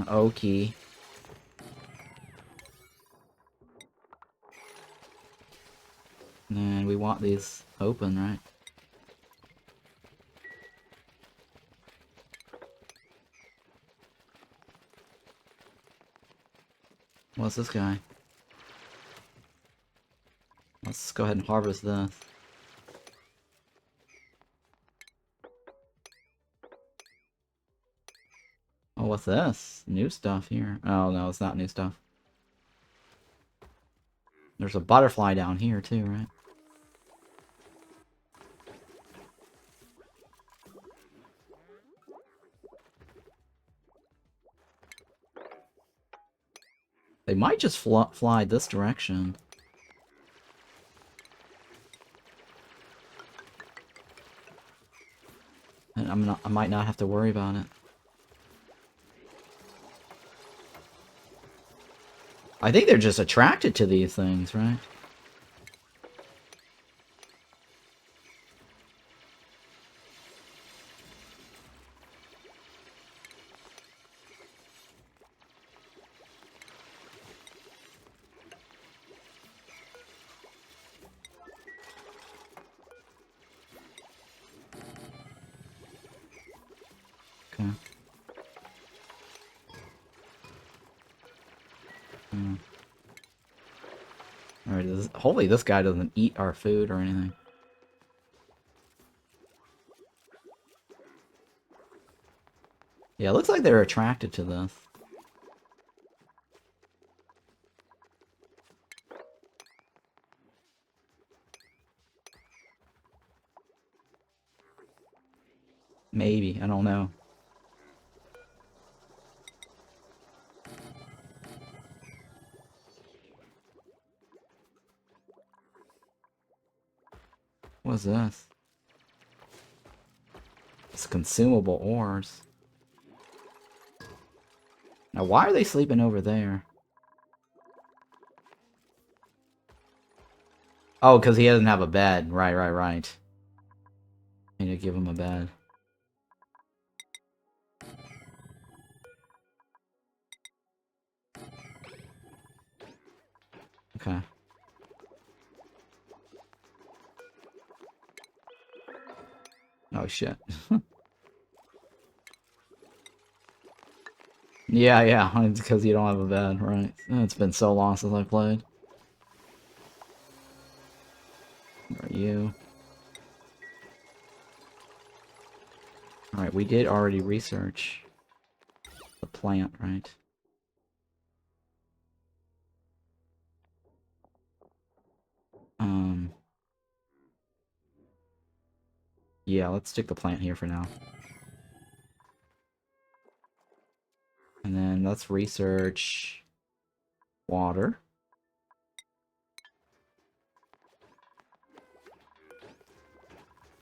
Speaker 1: O key. And we want these open, right? What's this guy? Let's go ahead and harvest this. Oh, what's this? New stuff here. Oh, no, it's not new stuff. There's a butterfly down here, too, right? They might just fly this direction. And I might not have to worry about it. I think they're just attracted to these things, right? Okay. Alright, hopefully this guy doesn't eat our food or anything. Yeah, it looks like they're attracted to this. Maybe, I don't know. What's this? It's consumable ores. Now, why are they sleeping over there? Oh, because he doesn't have a bed. Right. I need to give him a bed. Okay. Oh, shit. Yeah, it's because you don't have a bed, right? It's been so long since I played. Where are you? Alright, we did already research the plant, right? Yeah, let's stick the plant here for now. And then let's research water.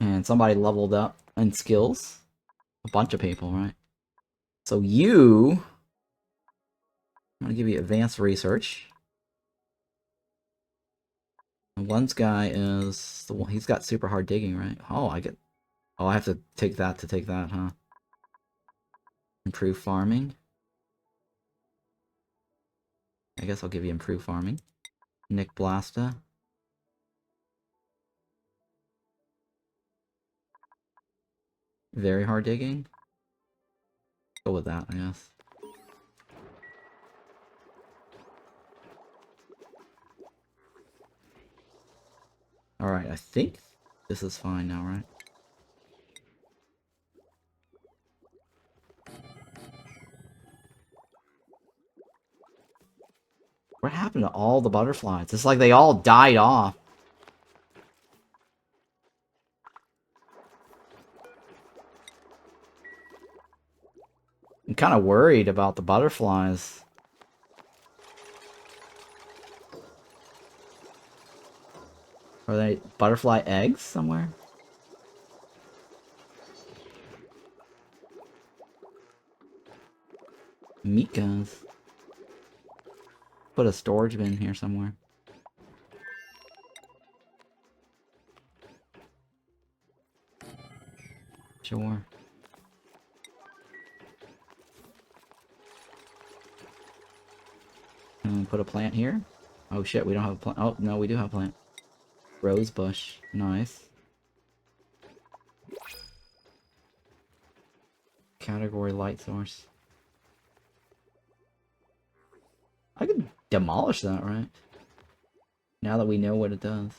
Speaker 1: And somebody leveled up in skills. A bunch of people, right? So you... I'm gonna give you advanced research. And one guy is... the one, he's got super hard digging, right? Oh, I get... Oh, I have to take that, huh? Improve farming. I guess I'll give you improved farming. Nick Blasta. Very hard digging. Go with that, I guess. Alright, I think this is fine now, right? What happened to all the butterflies? It's like they all died off. I'm kind of worried about the butterflies. Are they butterfly eggs somewhere? Mikas. Put a storage bin here somewhere. Sure. And put a plant here. Oh shit, we don't have a plant. Oh, no, we do have a plant. Rose bush. Nice. Category light source. I could demolish that, right? Now that we know what it does.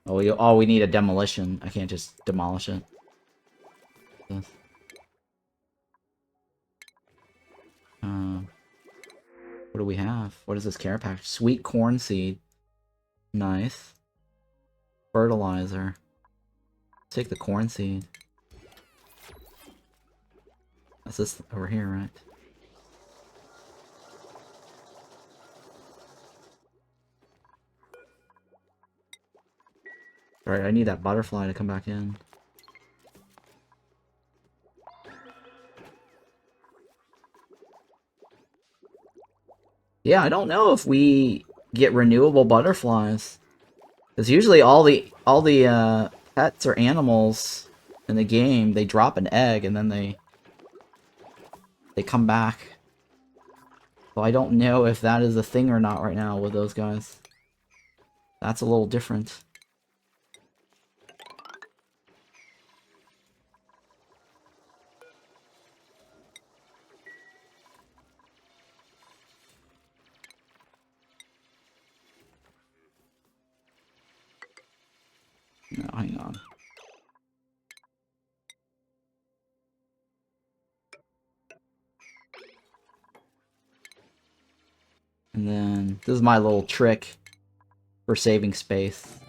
Speaker 1: Oh, we need a demolition. I can't just demolish it. Yes. What do we have? What is this care package? Sweet corn seed. Nice. Fertilizer. Take the corn seed. That's this over here, right? Alright, I need that butterfly to come back in. Yeah, I don't know if we get renewable butterflies. Because usually all the pets or animals in the game, they drop an egg and then they come back. So I don't know if that is a thing or not right now with those guys. That's a little different. No, hang on. And then this is my little trick for saving space.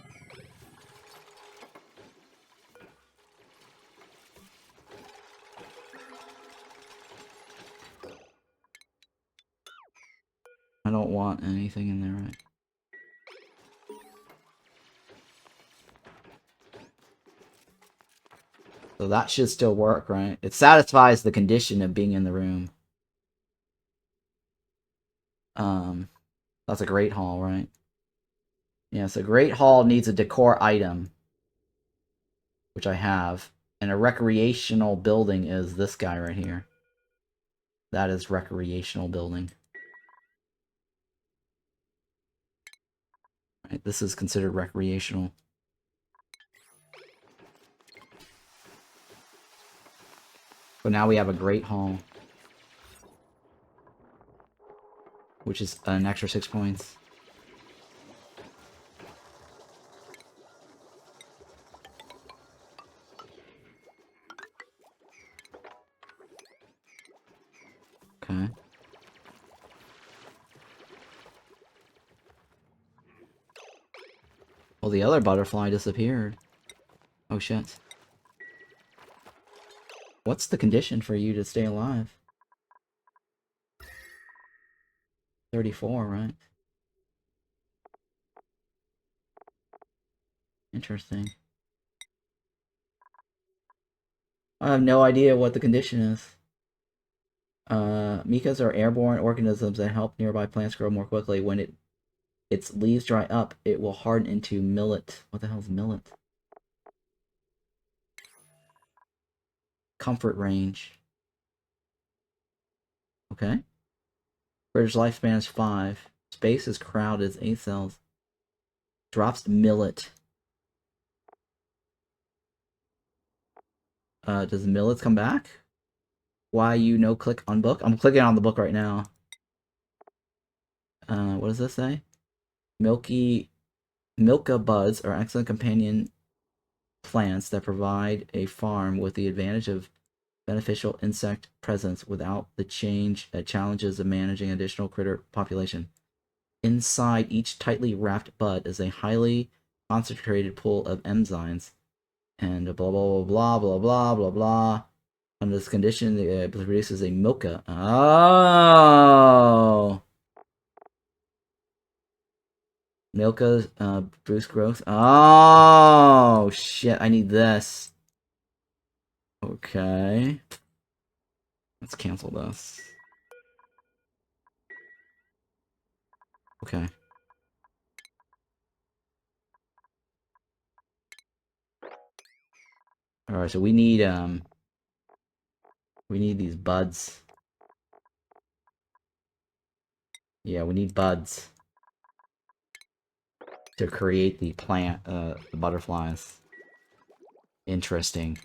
Speaker 1: I don't want anything in there, right? So that should still work, right? It satisfies the condition of being in the room. That's a great hall, right? Yeah, so Great Hall needs a decor item, which I have. And a recreational building is this guy right here. That is recreational building. Right, this is considered recreational. But now we have a Great Hall, which is an extra 6 points. Okay. Well, the other butterfly disappeared. Oh shit. What's the condition for you to stay alive? 34, right? Interesting. I have no idea what the condition is. Mikas are airborne organisms that help nearby plants grow more quickly. When its leaves dry up, it will harden into millet. What the hell is millet? Comfort range. Okay. British lifespan is 5. Space is crowded as 8 cells. Drops millet. Does millets come back? Why you no click on book? I'm clicking on the book right now. What does this say? Milka buds are excellent companion plants that provide a farm with the advantage of beneficial insect presence without the challenges of managing additional critter population. Inside each tightly wrapped bud is a highly concentrated pool of enzymes, and blah blah blah blah blah blah blah. Under this condition, it produces a milka. Oh, milka boost growth. Oh shit! I need this. Okay, let's cancel this. Okay. All right, so we need these buds. Yeah, we need buds to create the plant, the butterflies. Interesting.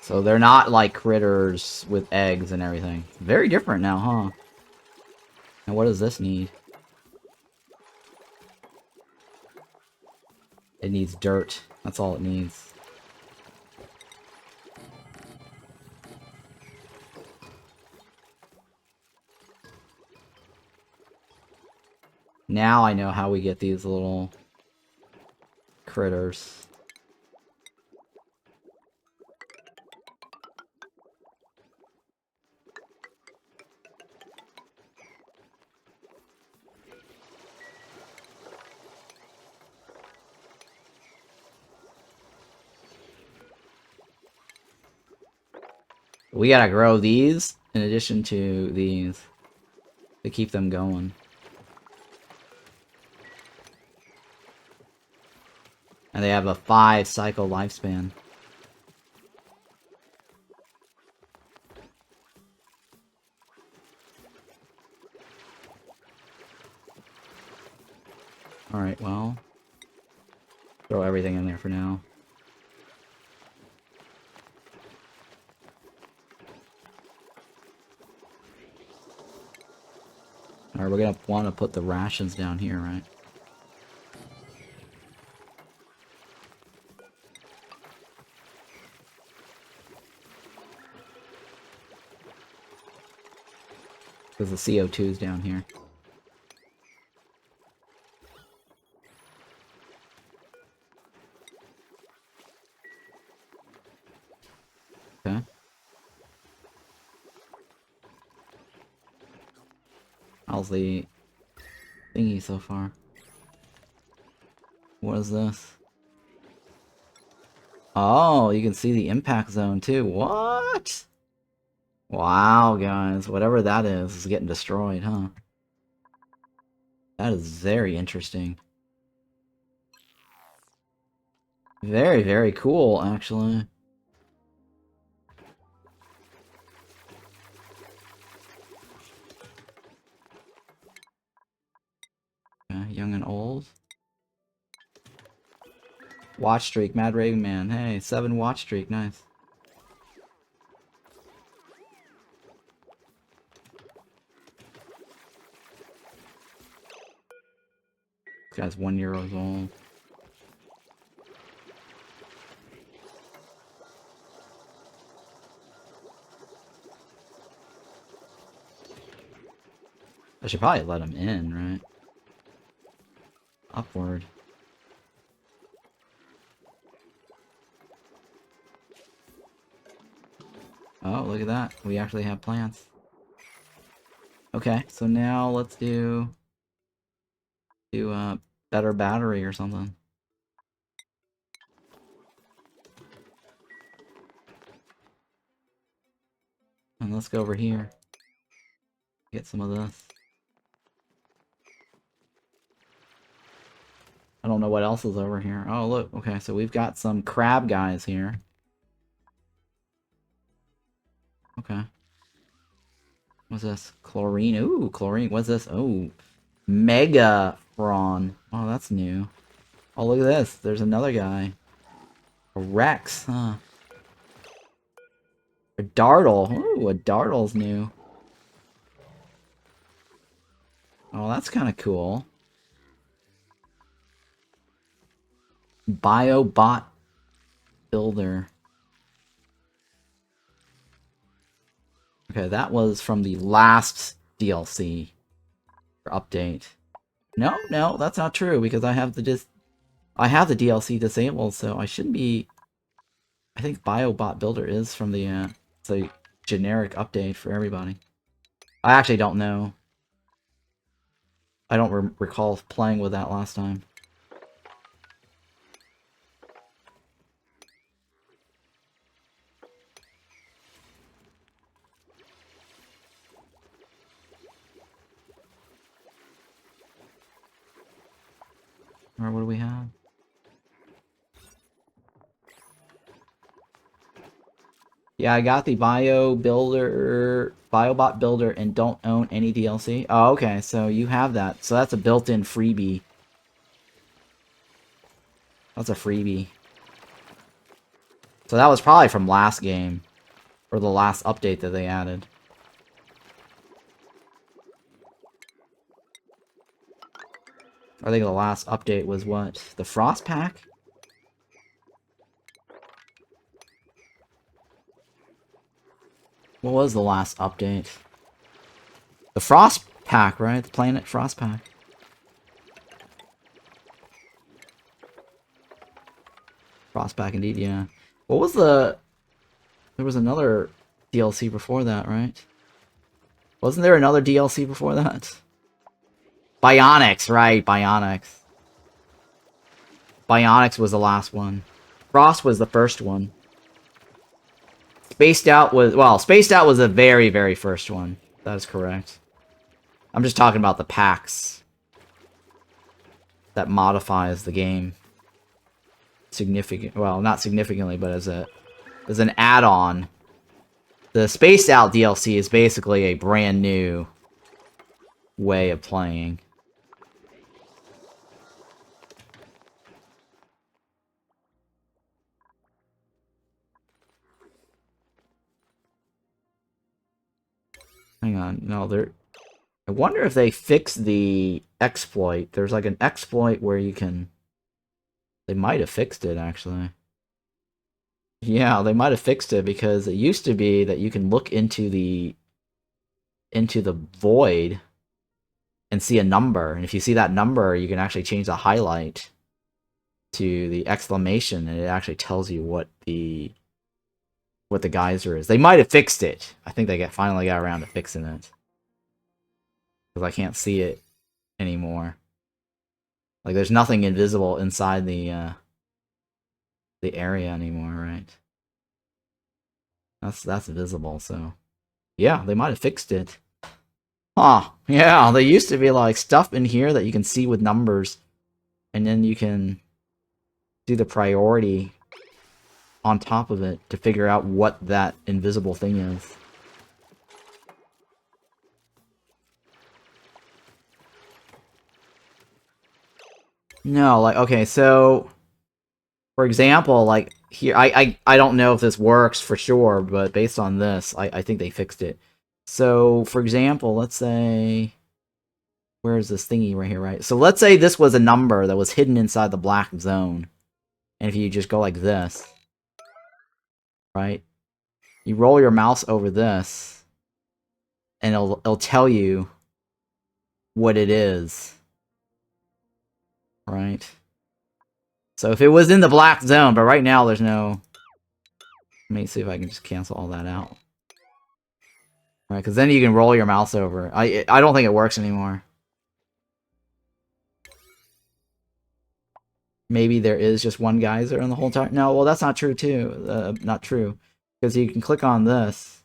Speaker 1: So they're not like critters with eggs and everything. Very different now, huh? And what does this need? It needs dirt. That's all it needs. Now I know how we get these little critters. We gotta grow these in addition to these to keep them going. And they have a 5-cycle lifespan. Alright, well. Throw everything in there for now. Alright, we're gonna want to put the rations down here, right? Because the CO2 is down here. Okay. How's the thingy so far? What is this? Oh, you can see the impact zone too. What? Wow, guys. Whatever that is getting destroyed, huh? That is very interesting. Very, very cool, actually. Okay, young and old. Watch streak, Mad Raving Man. Hey, 7 watch streak, nice. This guy's 1 year old. I should probably let him in, right? Upward. Oh, look at that. We actually have plants. Okay, so now let's do a better battery or something. And let's go over here. Get some of this. I don't know what else is over here. Oh, look. Okay, so we've got some crab guys here. Okay. What's this? Chlorine. Ooh, chlorine. What's this? Oh, mega prawn. Oh, that's new. Oh, look at this. There's another guy. A Rex, huh? A Dartle. Ooh, a Dartle's new. Oh, that's kind of cool. Biobot Builder. Okay, that was from the last DLC or update. No, no, that's not true because I have the DLC disabled, so I shouldn't be. I think Biobot Builder is from the it's a generic update for everybody. I actually don't know. I don't recall playing with that last time. Or what do we have? Yeah, I got the Biobot Builder, and don't own any DLC. Oh, okay, so you have that. So that's a built-in freebie. That's a freebie. So that was probably from last game. Or the last update that they added. I think the last update was what? The Frost Pack? What was the last update? The Frost Pack, right? The Planet Frost Pack. Frost Pack indeed, yeah. What was the... There was another DLC before that, right? Wasn't there another DLC before that? Bionics, right, Bionics. Bionics was the last one. Frost was the first one. Spaced Out was... Well, Spaced Out was the very, very first one. That is correct. I'm just talking about the packs. That modifies the game. Significant... Well, not significantly, but as an add-on. The Spaced Out DLC is basically a brand new way of playing. Hang on, no, there... I wonder if they fixed the exploit. There's like an exploit where you can... They might have fixed it, actually. Yeah, they might have fixed it because it used to be that you can look into the void and see a number. And if you see that number, you can actually change the highlight to the exclamation, and it actually tells you what the geyser is. They might have fixed it. I think they finally got around to fixing it. Because I can't see it anymore. Like, there's nothing invisible inside the area anymore, right? That's visible, so... Yeah, they might have fixed it. Huh. Yeah, there used to be, like, stuff in here that you can see with numbers. And then you can do the priority on top of it to figure out what that invisible thing is. No, like, okay, so... For example, like, here, I don't know if this works for sure, but based on this, I think they fixed it. So, for example, let's say... Where is this thingy right here, right? So let's say this was a number that was hidden inside the black zone. And if you just go like this, right? You roll your mouse over this, and it'll tell you what it is. Right? So if it was in the black zone, but right now there's no... Let me see if I can just cancel all that out. Right, because then you can roll your mouse over. I don't think it works anymore. Maybe there is just one geyser in the whole time. No, well, that's not true, too. Not true. Because you can click on this.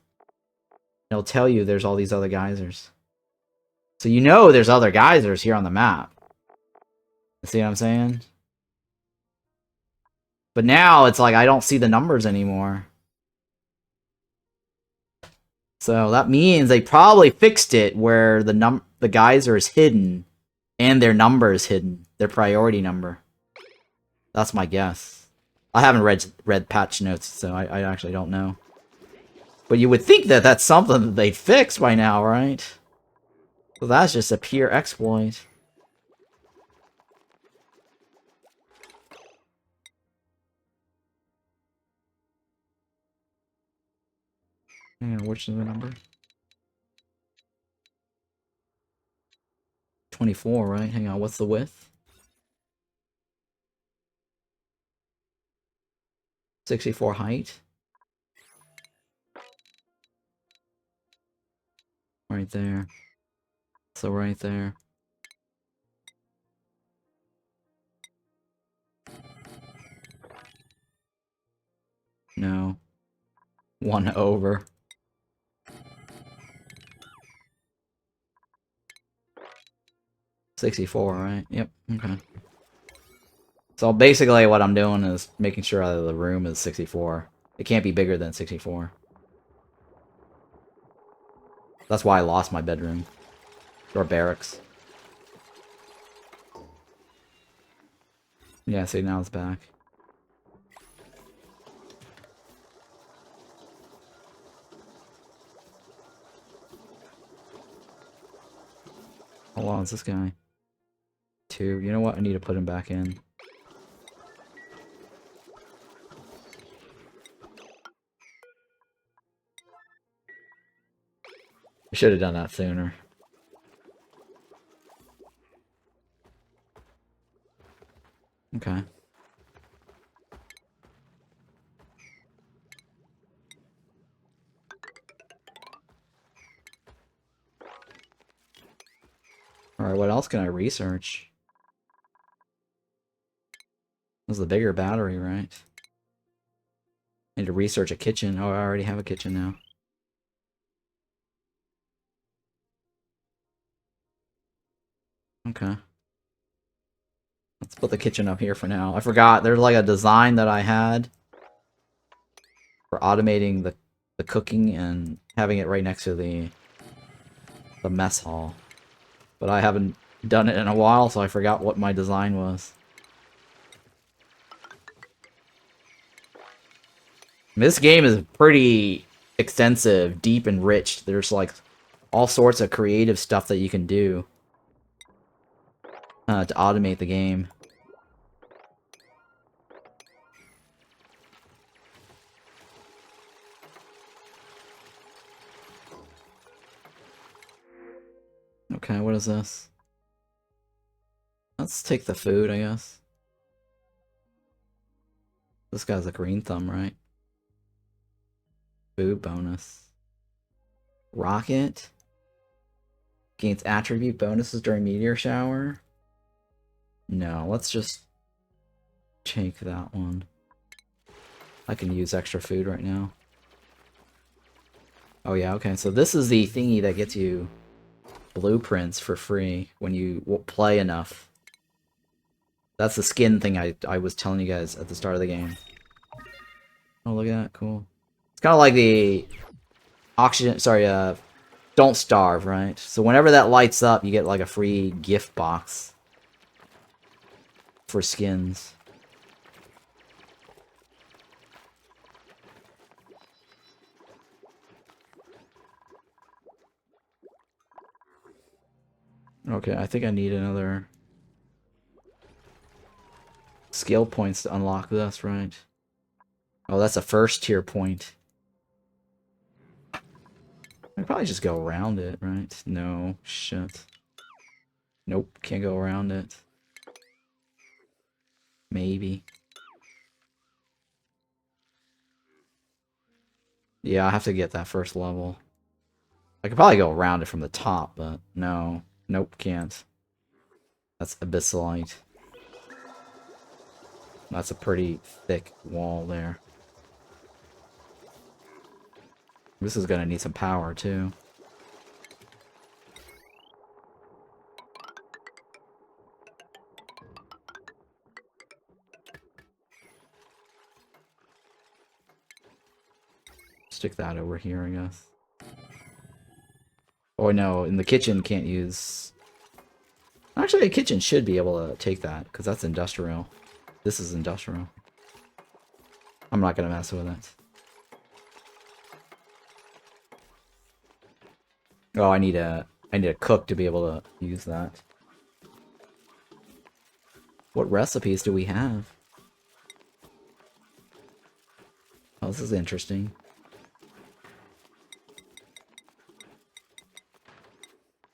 Speaker 1: It'll tell you there's all these other geysers. So you know there's other geysers here on the map. See what I'm saying? But now it's like I don't see the numbers anymore. So that means they probably fixed it where the geyser is hidden and their number is hidden. Their priority number. That's my guess. I haven't read patch notes, so I actually don't know. But you would think that that's something that they'd fix by now, right? So that's just a pure exploit. Hang on, which is the number? 24, right? Hang on, what's the width? 64 height. Right there. So right there. No. 1 over. $64, right? Yep, okay. So basically what I'm doing is making sure that the room is 64. It can't be bigger than 64. That's why I lost my bedroom. Or barracks. Yeah, see, now it's back. How long is this guy? 2. You know what? I need to put him back in. I should have done that sooner. Okay. Alright, what else can I research? This is the bigger battery, right? I need to research a kitchen. Oh, I already have a kitchen now. Okay. Let's put the kitchen up here for now. I forgot, there's like a design that I had for automating the cooking and having it right next to the mess hall. But I haven't done it in a while, so I forgot what my design was. This game is pretty extensive, deep, and rich. There's like all sorts of creative stuff that you can do to automate the game. Okay, what is this? Let's take the food, I guess. This guy's a green thumb, right? Food bonus. Rocket. Gains attribute bonuses during meteor shower. No, let's just take that one. I can use extra food right now. Oh yeah, okay. So this is the thingy that gets you blueprints for free when you play enough. That's the skin thing I was telling you guys at the start of the game. Oh, look at that. Cool. It's kind of like the oxygen... Sorry, Don't Starve, right? So whenever that lights up, you get like a free gift box for skins. Okay, I think I need another skill points to unlock this, right? Oh, that's a first tier point. I'd probably just go around it, right? No, shit. Nope, can't go around it. Maybe. Yeah, I have to get that first level. I could probably go around it from the top, but no. Nope, can't. That's abyssalite. That's a pretty thick wall there. This is gonna need some power, too. Stick that over here, I guess. Oh, no, in the kitchen can't use... Actually, a kitchen should be able to take that, because that's industrial. This is industrial. I'm not gonna mess with it. Oh, I need a cook to be able to use that. What recipes do we have? Oh, this is interesting.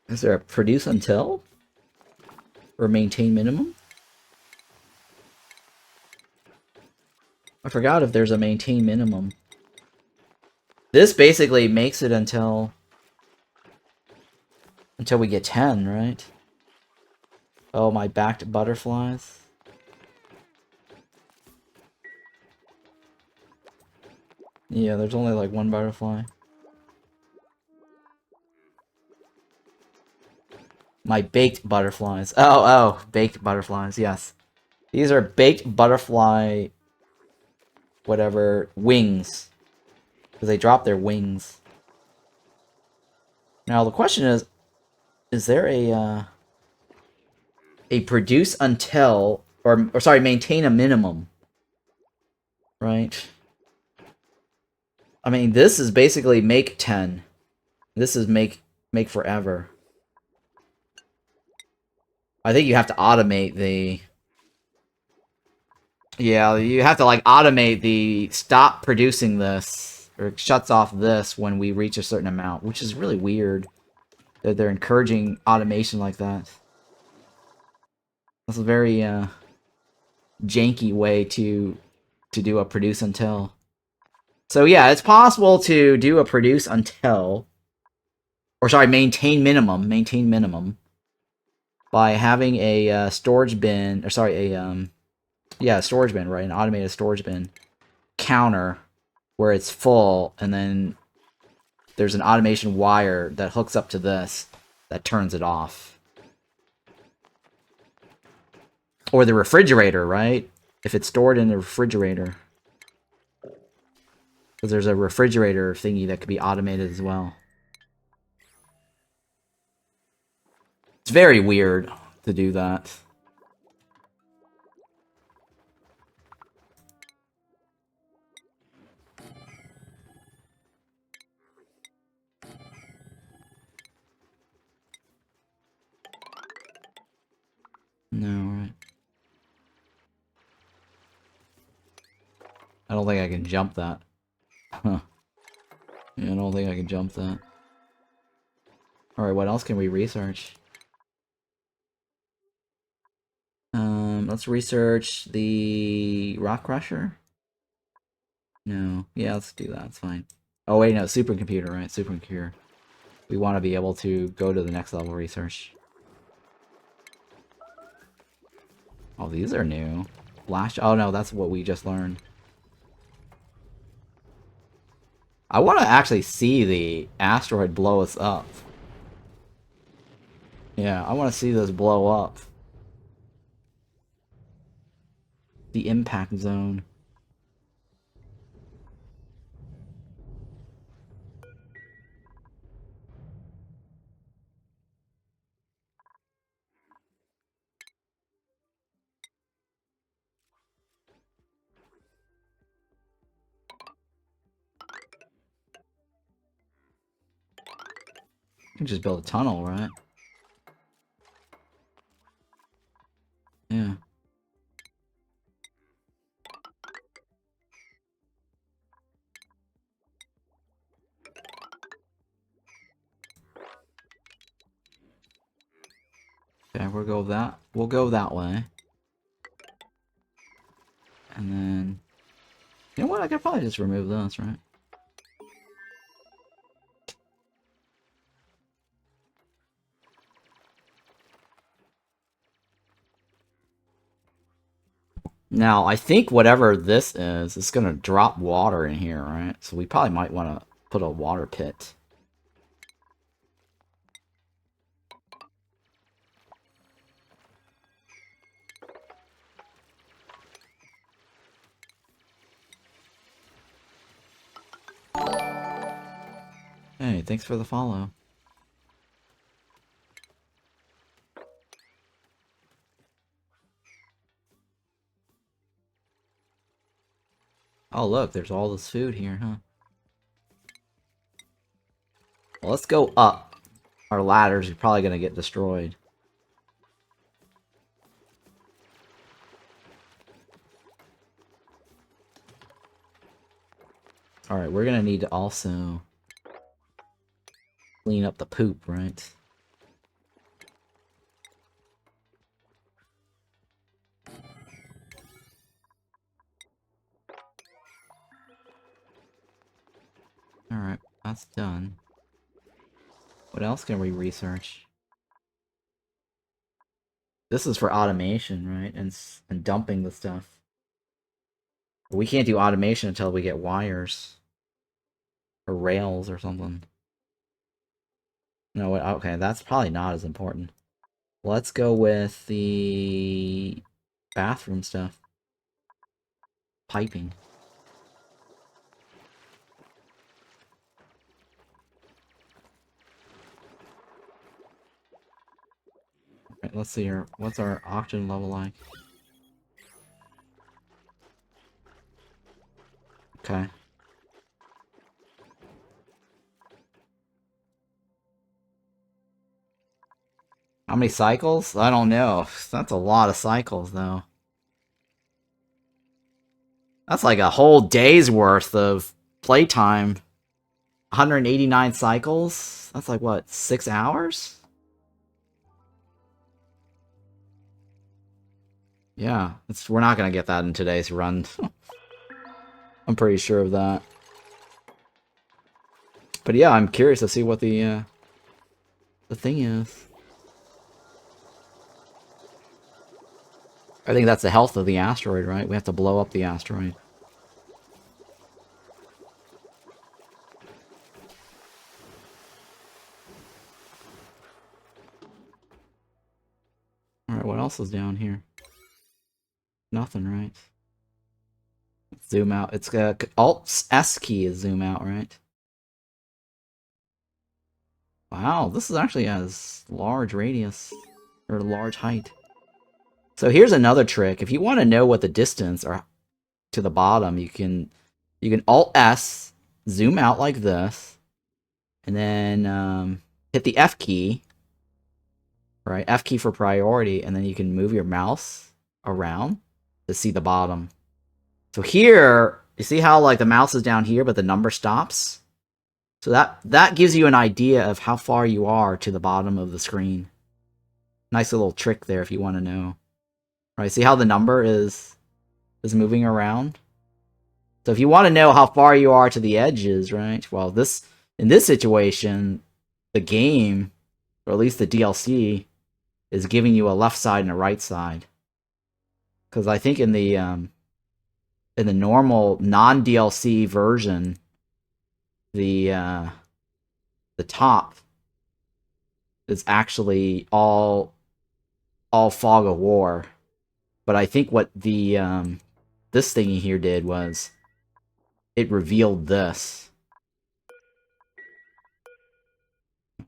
Speaker 1: Is there a produce until? Or maintain minimum? I forgot if there's a maintain minimum. This basically makes it until we get 10, right? Oh, my backed butterflies. Yeah, there's only like one butterfly. My baked butterflies. Oh, baked butterflies, yes. These are baked butterfly... whatever, wings. Because they drop their wings. Now, the question is there a produce until... Or sorry, maintain a minimum. Right? I mean, this is basically make 10. This is make forever. I think you have to automate the... Yeah, you have to, like, automate the stop producing this, or it shuts off this when we reach a certain amount, which is really weird that they're encouraging automation like that. That's a very, janky way to do a produce until. So yeah, it's possible to do a produce until, or sorry, maintain minimum, by having a storage bin, or sorry, a storage bin, right? An automated storage bin counter where it's full, and then there's an automation wire that hooks up to this that turns it off. Or the refrigerator, right? If it's stored in the refrigerator. Because there's a refrigerator thingy that could be automated as well. It's very weird to do that. don't think I can jump that. Huh. Yeah, I don't think I can jump that. Alright, what else can we research? Let's research the Rock Crusher. No. Yeah, let's do that. It's fine. Oh, wait, no. Supercomputer, right? Supercomputer. We want to be able to go to the next level research. Oh, these are new. Flash. Oh, no, that's what we just learned. I want to actually see the asteroid blow us up. Yeah, I want to see this blow up. The impact zone. You can just build a tunnel, right? Yeah. Okay, we'll go that way. And then, you know what? I could probably just remove this, right? Now, I think whatever this is, it's gonna drop water in here, right? So we probably might want to put a water pit. Hey, thanks for the follow. Oh, look, there's all this food here, huh? Well, let's go up. Our ladders are probably gonna get destroyed. Alright, we're gonna need to also clean up the poop, right? Alright, that's done. What else can we research? This is for automation, right? And dumping the stuff. We can't do automation until we get wires. Or rails or something. No, okay, that's probably not as important. Let's go with the bathroom stuff. Piping. Right, let's see here. What's our oxygen level like? Okay. How many cycles? I don't know. That's a lot of cycles, though. That's like a whole day's worth of playtime. 189 cycles? That's like, what, 6 hours? Yeah, we're not going to get that in today's run. I'm pretty sure of that. But yeah, I'm curious to see what the thing is. I think that's the health of the asteroid, right? We have to blow up the asteroid. Alright, what else is down here? Nothing, right? Zoom out. It's Alt-S key is zoom out, right? Wow, this is actually has large radius. Or large height. So here's another trick. If you want to know what the distance or to the bottom, you can Alt-S, zoom out like this, and then hit the F key, right? F key for priority, and then you can move your mouse around to see the bottom. So here, You see how, like, the mouse is down here, but the number stops? So that gives you an idea of how far you are to the bottom of the screen. Nice little trick there if you want to know. Right, see how the number is moving around? So if you want to know how far you are to the edges, right? Well, in this situation, the game, or at least the DLC, is giving you a left side and a right side. Because I think in the normal non-DLC version, the top is actually all fog of war. But I think what the this thingy here did was it revealed this.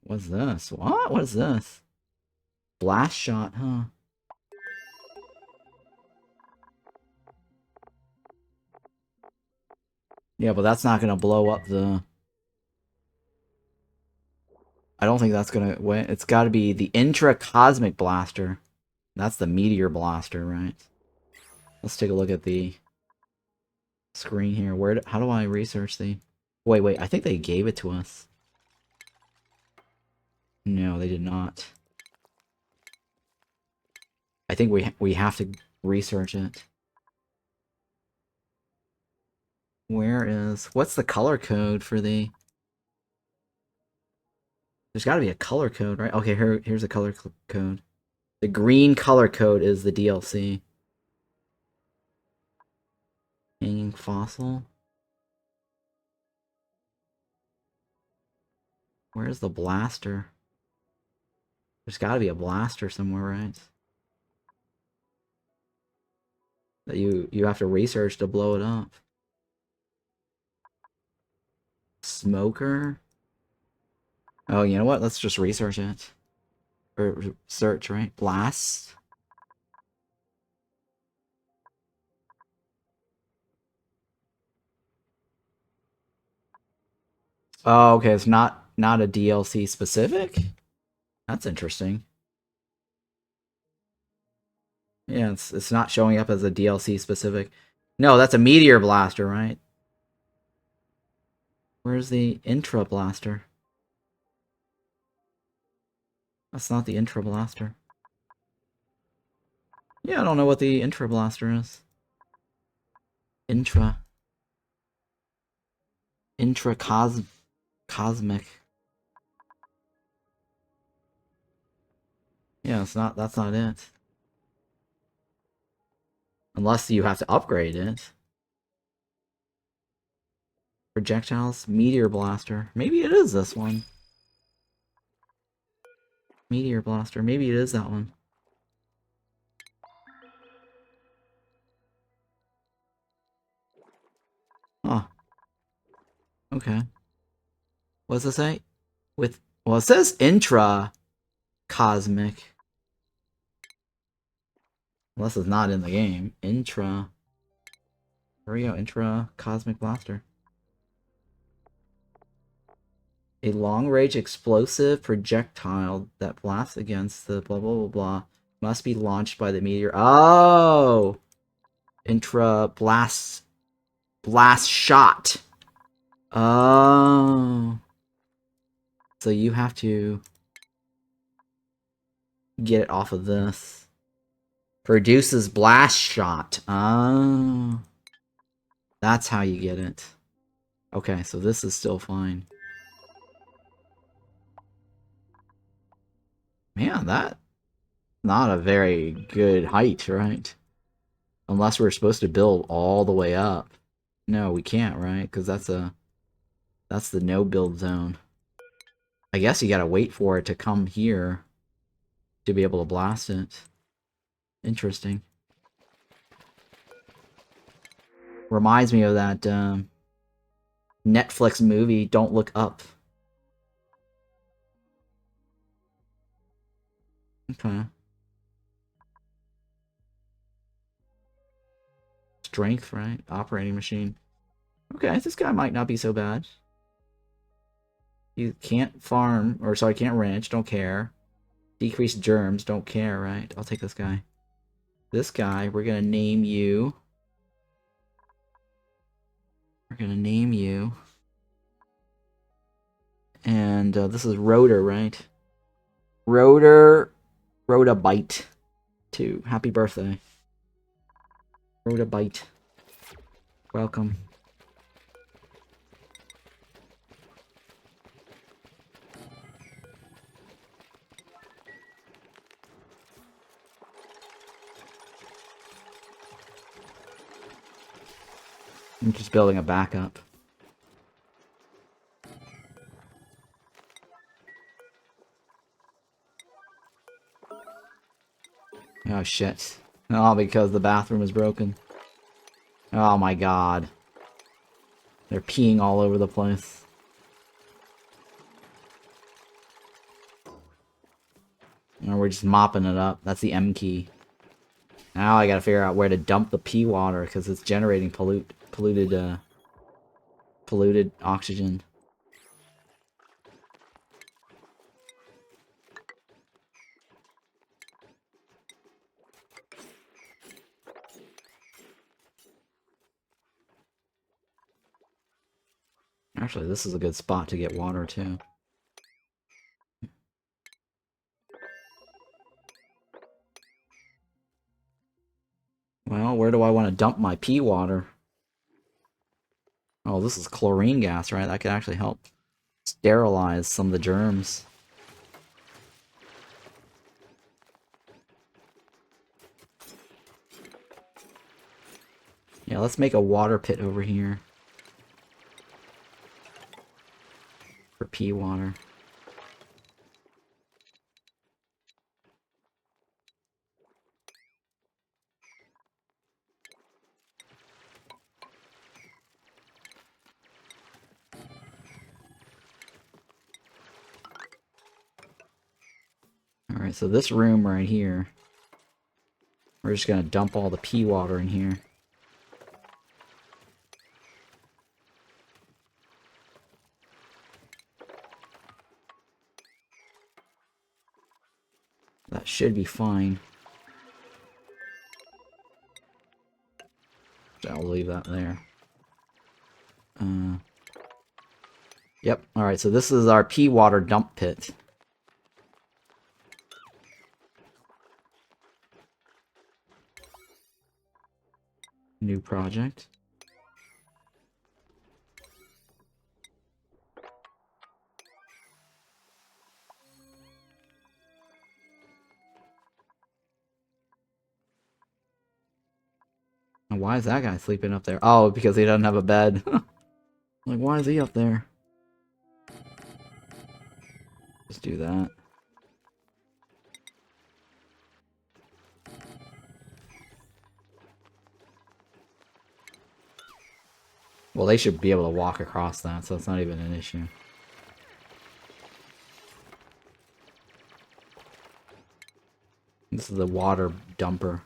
Speaker 1: What's this? What? What is this? Blast shot, huh? Yeah, but that's not gonna blow up the... I don't think that's gonna win. It's gotta be the intra-cosmic blaster. That's the meteor blaster, right? Let's take a look at the screen here. How do I research the... Wait, I think they gave it to us. No, they did not. I think we have to research it. What's the color code for the... There's gotta be a color code, right? Okay, here's the color code. The green color code is the DLC. Hanging fossil. Where's the blaster? There's gotta be a blaster somewhere, right? That you have to research to blow it up. Smoker? Oh, you know what? Let's just research it. Or search, right? Blast? Oh, okay, it's not a DLC specific? That's interesting. Yeah, it's not showing up as a DLC specific. No, that's a meteor blaster, right? Where's the intra blaster? That's not the intra blaster. Yeah, I don't know what the intra blaster is. Cosmic. Yeah, that's not it. Unless you have to upgrade it. Projectiles, meteor blaster. Maybe it is this one. Meteor blaster. Maybe it is that one. Huh. Okay. What does it say? Well, it says intra cosmic. Unless it's not in the game. Intra. There we go. Intra cosmic blaster. A long-range explosive projectile that blasts against the blah blah blah blah must be launched by the meteor. Oh! Intra blast shot. Oh. So you have to get it off of this. Produces blast shot. Oh. That's how you get it. Okay, so this is still fine. Man, that's not a very good height, right? Unless we're supposed to build all the way up. No, we can't, right? Because that's the no build zone. I guess you gotta wait for it to come here to be able to blast it. Interesting. Reminds me of that Netflix movie, Don't Look Up. Okay. Strength, right? Operating machine. Okay, this guy might not be so bad. You can't farm, or sorry, can't ranch, don't care. Decrease germs, don't care, right? I'll take this guy. This guy, we're gonna name you... We're gonna name you. And this is Rotor, right? Rotor Bite 2. Happy birthday. Bite. Welcome. I'm just building a backup. Oh shit. Oh, because the bathroom is broken. Oh my god. They're peeing all over the place. And we're just mopping it up. That's the M key. Now I gotta figure out where to dump the pee water, because it's generating polluted oxygen. Actually, this is a good spot to get water, too. Well, where do I want to dump my pee water? Oh, this is chlorine gas, right? That could actually help sterilize some of the germs. Yeah, let's make a water pit over here. For pee water. Alright, so this room right here, we're just gonna dump all the pee water in here. That should be fine. I'll leave that there. Yep, alright, so this is our pee water dump pit. New project. And why is that guy sleeping up there? Oh, because he doesn't have a bed. Like, why is he up there? Just do that. Well, they should be able to walk across that, so it's not even an issue. This is the water dumper.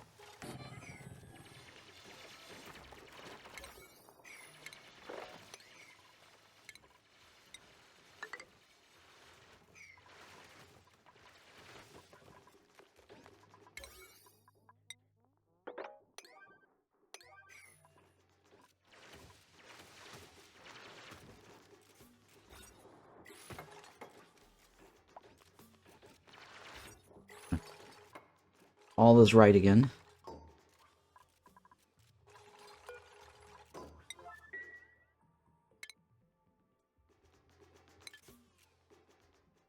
Speaker 1: All is right again.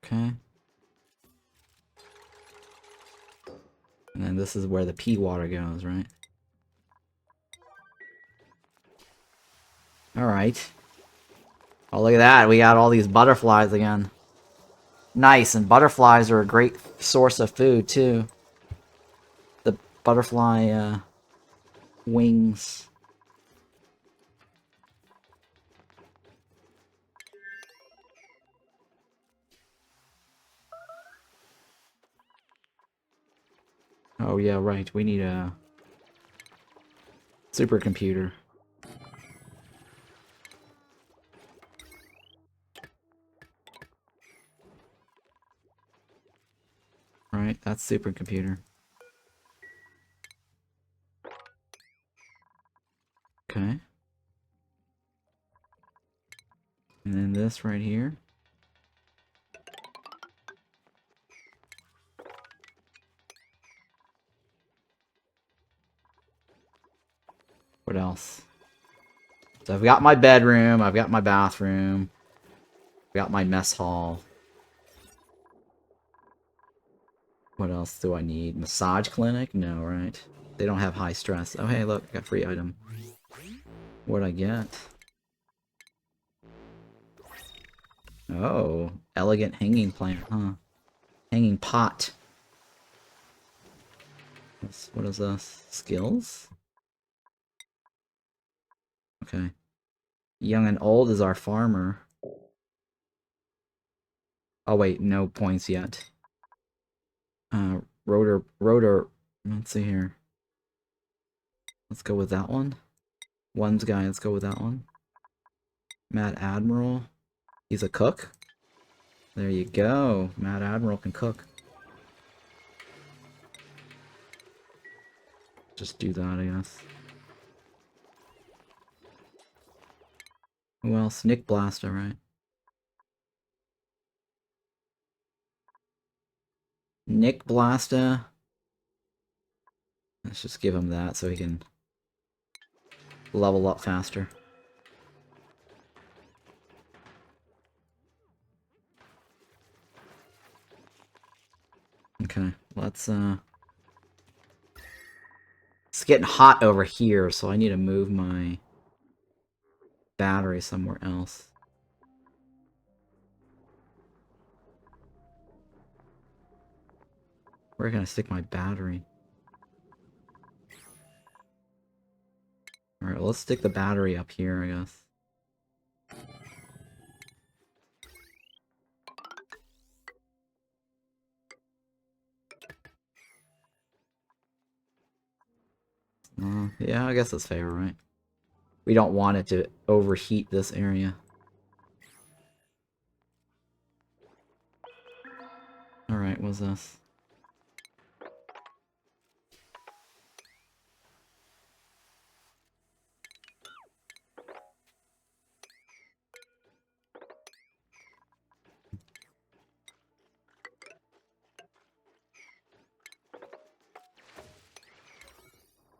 Speaker 1: Okay. And then this is where the pee water goes, right? Alright. Oh, look at that. We got all these butterflies again. Nice, and butterflies are a great source of food, too. The butterfly, wings. Oh, yeah, right. We need a supercomputer. Right, that's supercomputer. Okay. this right here. What else? So I've got my bedroom, I've got my bathroom, I've got my mess hall. What else do I need? Massage clinic? No, right? They don't have high stress. Oh, hey, look, I got free item. What'd I get? Oh, elegant hanging plant, huh? Hanging pot. What is this? Skills? Okay. Young and old is our farmer. Oh wait, no points yet. Rotor, let's see here. Let's go with that one. One's guy, let's go with that one. Mad Admiral. He's a cook. There you go. Mad Admiral can cook. Just do that, I guess. Who else? Nick Blaster, right? Nick Blaster. Let's just give him that so he can level up faster. Okay, let's it's getting hot over here, so I need to move my battery somewhere else. Where can I stick my battery? Alright, let's stick the battery up here, I guess. Yeah, I guess that's fair, right? We don't want it to overheat this area. Alright, what's this?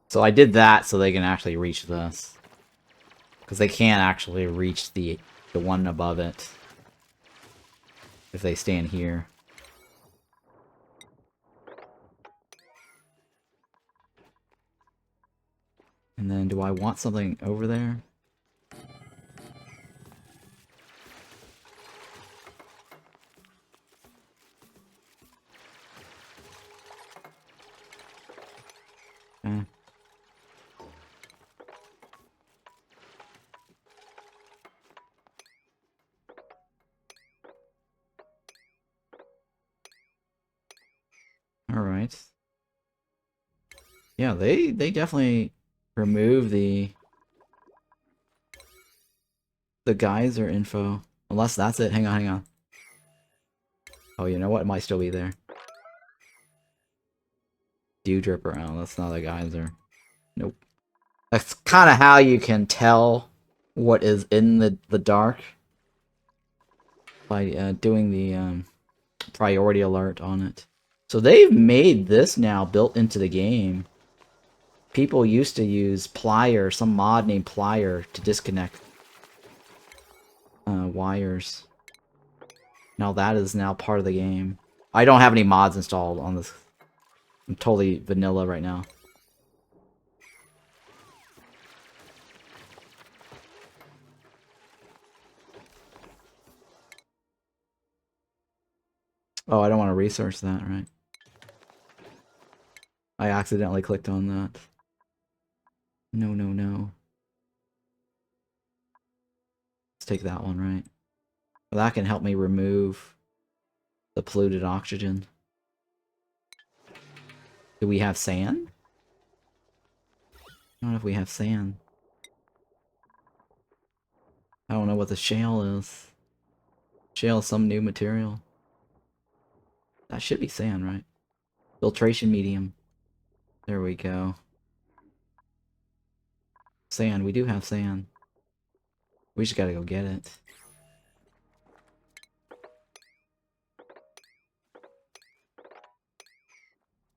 Speaker 1: So I did that so they can actually reach this. Because they can't actually reach the one above it. If they stand here. And then do I want something over there? Okay. Alright. Yeah, they definitely remove the geyser info. Unless that's it. Hang on, hang on. Oh, you know what? It might still be there. Dew dripper. Oh, that's not a geyser. Nope. That's kind of how you can tell what is in the dark. By doing the priority alert on it. So they've made this now built into the game. People used to use Plier, some mod named Plier, to disconnect wires. Now that is now part of the game. I don't have any mods installed on this. I'm totally vanilla right now. Oh, I don't want to research that, right? I accidentally clicked on that. No, no, no. Let's take that one, right? Well, that can help me remove the polluted oxygen. Do we have sand? I don't know if we have sand. I don't know what the shale is. Shale is some new material. That should be sand, right? Filtration medium. There we go. Sand. We do have sand. We just gotta go get it.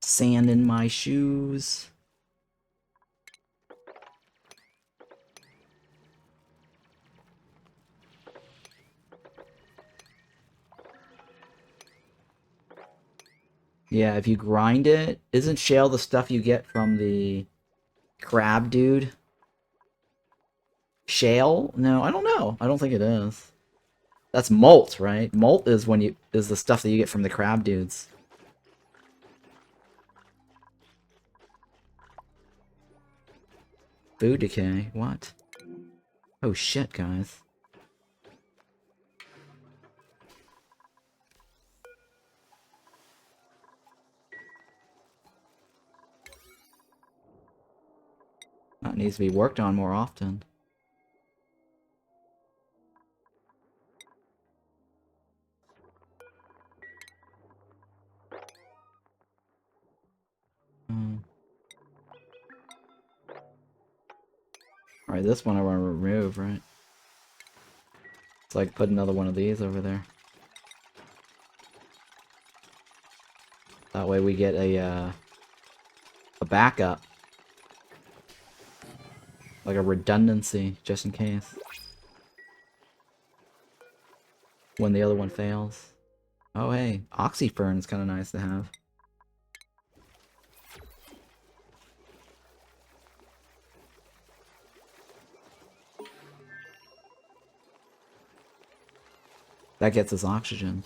Speaker 1: Sand in my shoes. Yeah, if you grind it, isn't shale the stuff you get from the crab dude? Shale? No, I don't know. I don't think it is. That's molt, right? Molt is the stuff that you get from the crab dudes. Food decay. What? Oh shit, guys. That needs to be worked on more often. Alright, this one I want to remove, right? It's like put another one of these over there. That way we get a backup. Like a redundancy, just in case. When the other one fails. Oh hey, oxyfern is kind of nice to have. That gets us oxygen.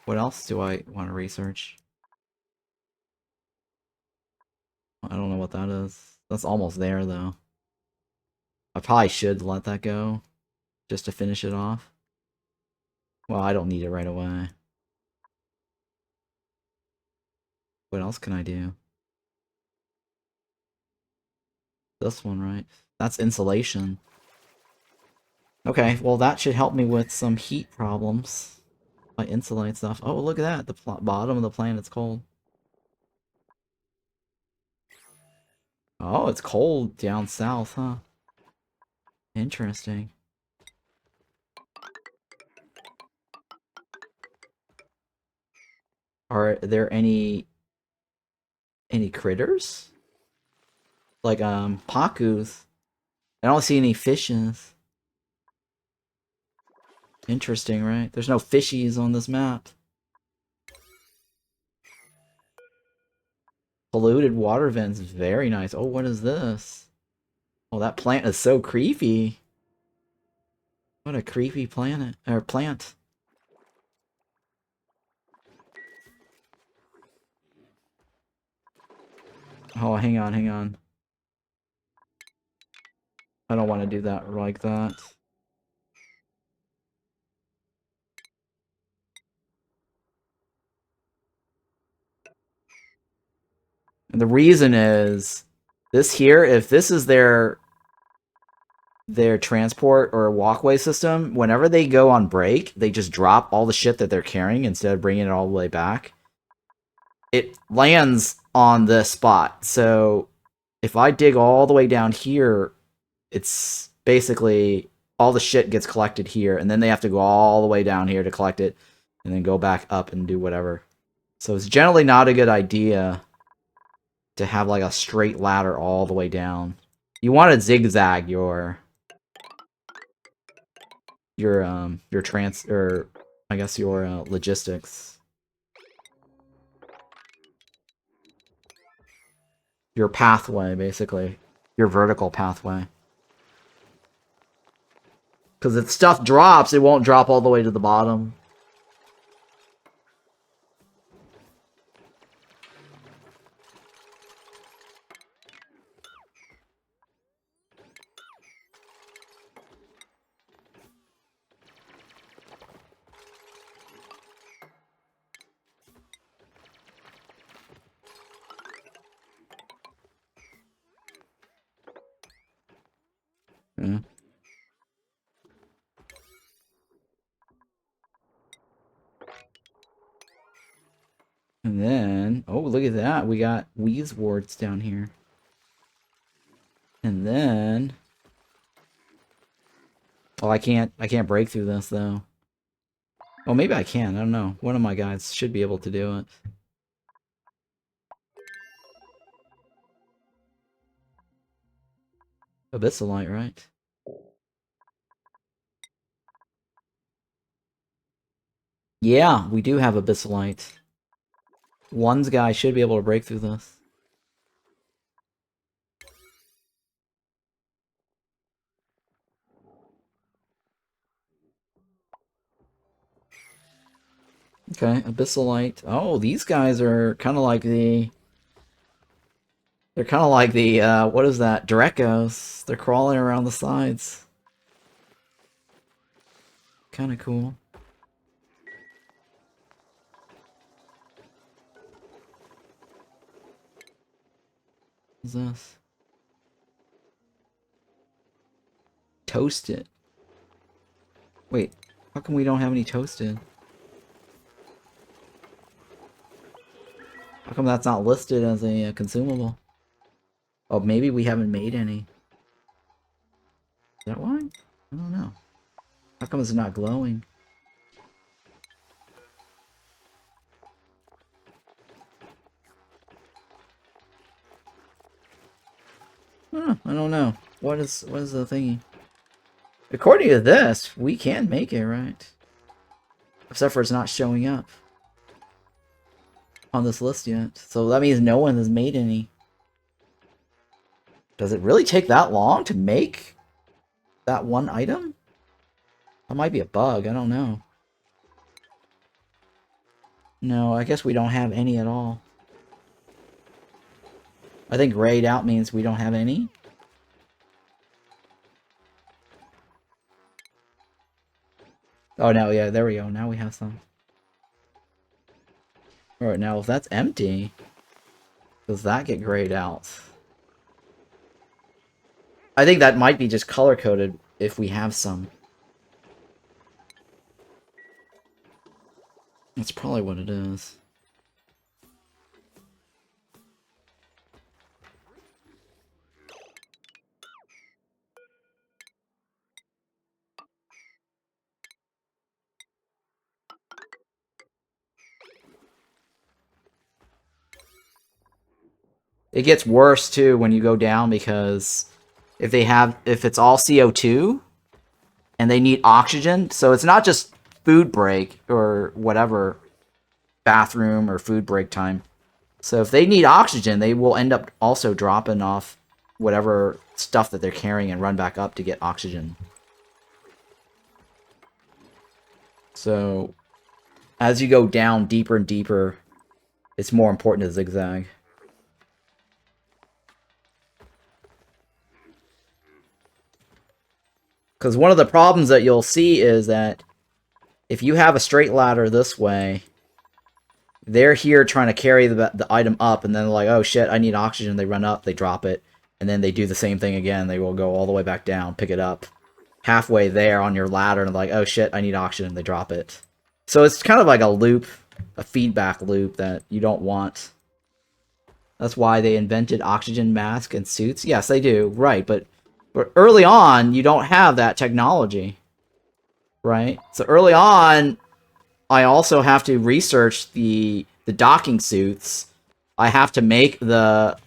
Speaker 1: What else do I want to research? I don't know what that is. That's almost there, though. I probably should let that go, just to finish it off. Well, I don't need it right away. What else can I do? This one, right? That's insulation. Okay, well that should help me with some heat problems. I insulate stuff. Oh, look at that. The bottom of the planet's cold. Oh, it's cold down south, huh? Interesting. Are there any critters? Like, Pakus. I don't see any fishes. Interesting, right? There's no fishies on this map. Polluted water vents, very nice. Oh, what is this? Oh, that plant is so creepy. What a creepy planet, or plant. Oh, hang on, hang on. I don't want to do that like that. And the reason is, this here, if this is their transport or walkway system, whenever they go on break, they just drop all the shit that they're carrying instead of bringing it all the way back. It lands on this spot. So if I dig all the way down here, it's basically all the shit gets collected here, and then they have to go all the way down here to collect it, and then go back up and do whatever. So it's generally not a good idea to have like a straight ladder all the way down. You want to zigzag your I guess your logistics. Your pathway, basically. Your vertical pathway. Because if stuff drops, it won't drop all the way to the bottom. Yeah. And then, oh, look at that. We got Wheezeworts down here. And then, oh, I can't break through this though. Well, maybe I can. I don't know. One of my guys should be able to do it. Abyssalite, right? Yeah, we do have Abyssalite. One's guy should be able to break through this. Okay, Abyssalite. Oh, these guys are kind of like the... They're kind of like the, what is that? Drekos. They're crawling around the sides. Kind of cool. What's this? Toasted. Wait, how come we don't have any toasted? How come that's not listed as a consumable? Oh, maybe we haven't made any. Is that why? I don't know. How come it's not glowing? Huh, I don't know. What is the thingy? According to this, we can make it, right? Except for it's not showing up on this list yet. So that means no one has made any. Does it really take that long to make that one item? That might be a bug, I don't know. No, I guess we don't have any at all. I think grayed out means we don't have any. Oh, no, yeah, there we go. Now we have some. Alright, now if that's empty, does that get grayed out? I think that might be just color-coded if we have some. That's probably what it is. It gets worse too when you go down because if it's all CO2 and they need oxygen, so it's not just food break or whatever, bathroom or food break time. So if they need oxygen, they will end up also dropping off whatever stuff that they're carrying and run back up to get oxygen. So as you go down deeper and deeper, it's more important to zigzag. Because one of the problems that you'll see is that if you have a straight ladder this way, they're here trying to carry the item up, and then they're like, oh shit, I need oxygen. They run up, they drop it, and then they do the same thing again. They will go all the way back down, pick it up, halfway there on your ladder, and like, oh shit, I need oxygen. They drop it. So it's kind of like a loop, a feedback loop that you don't want. That's why they invented oxygen mask and suits. Yes, they do, right, but early on, you don't have that technology, right? So early on, I also have to research the docking suits. I have to make the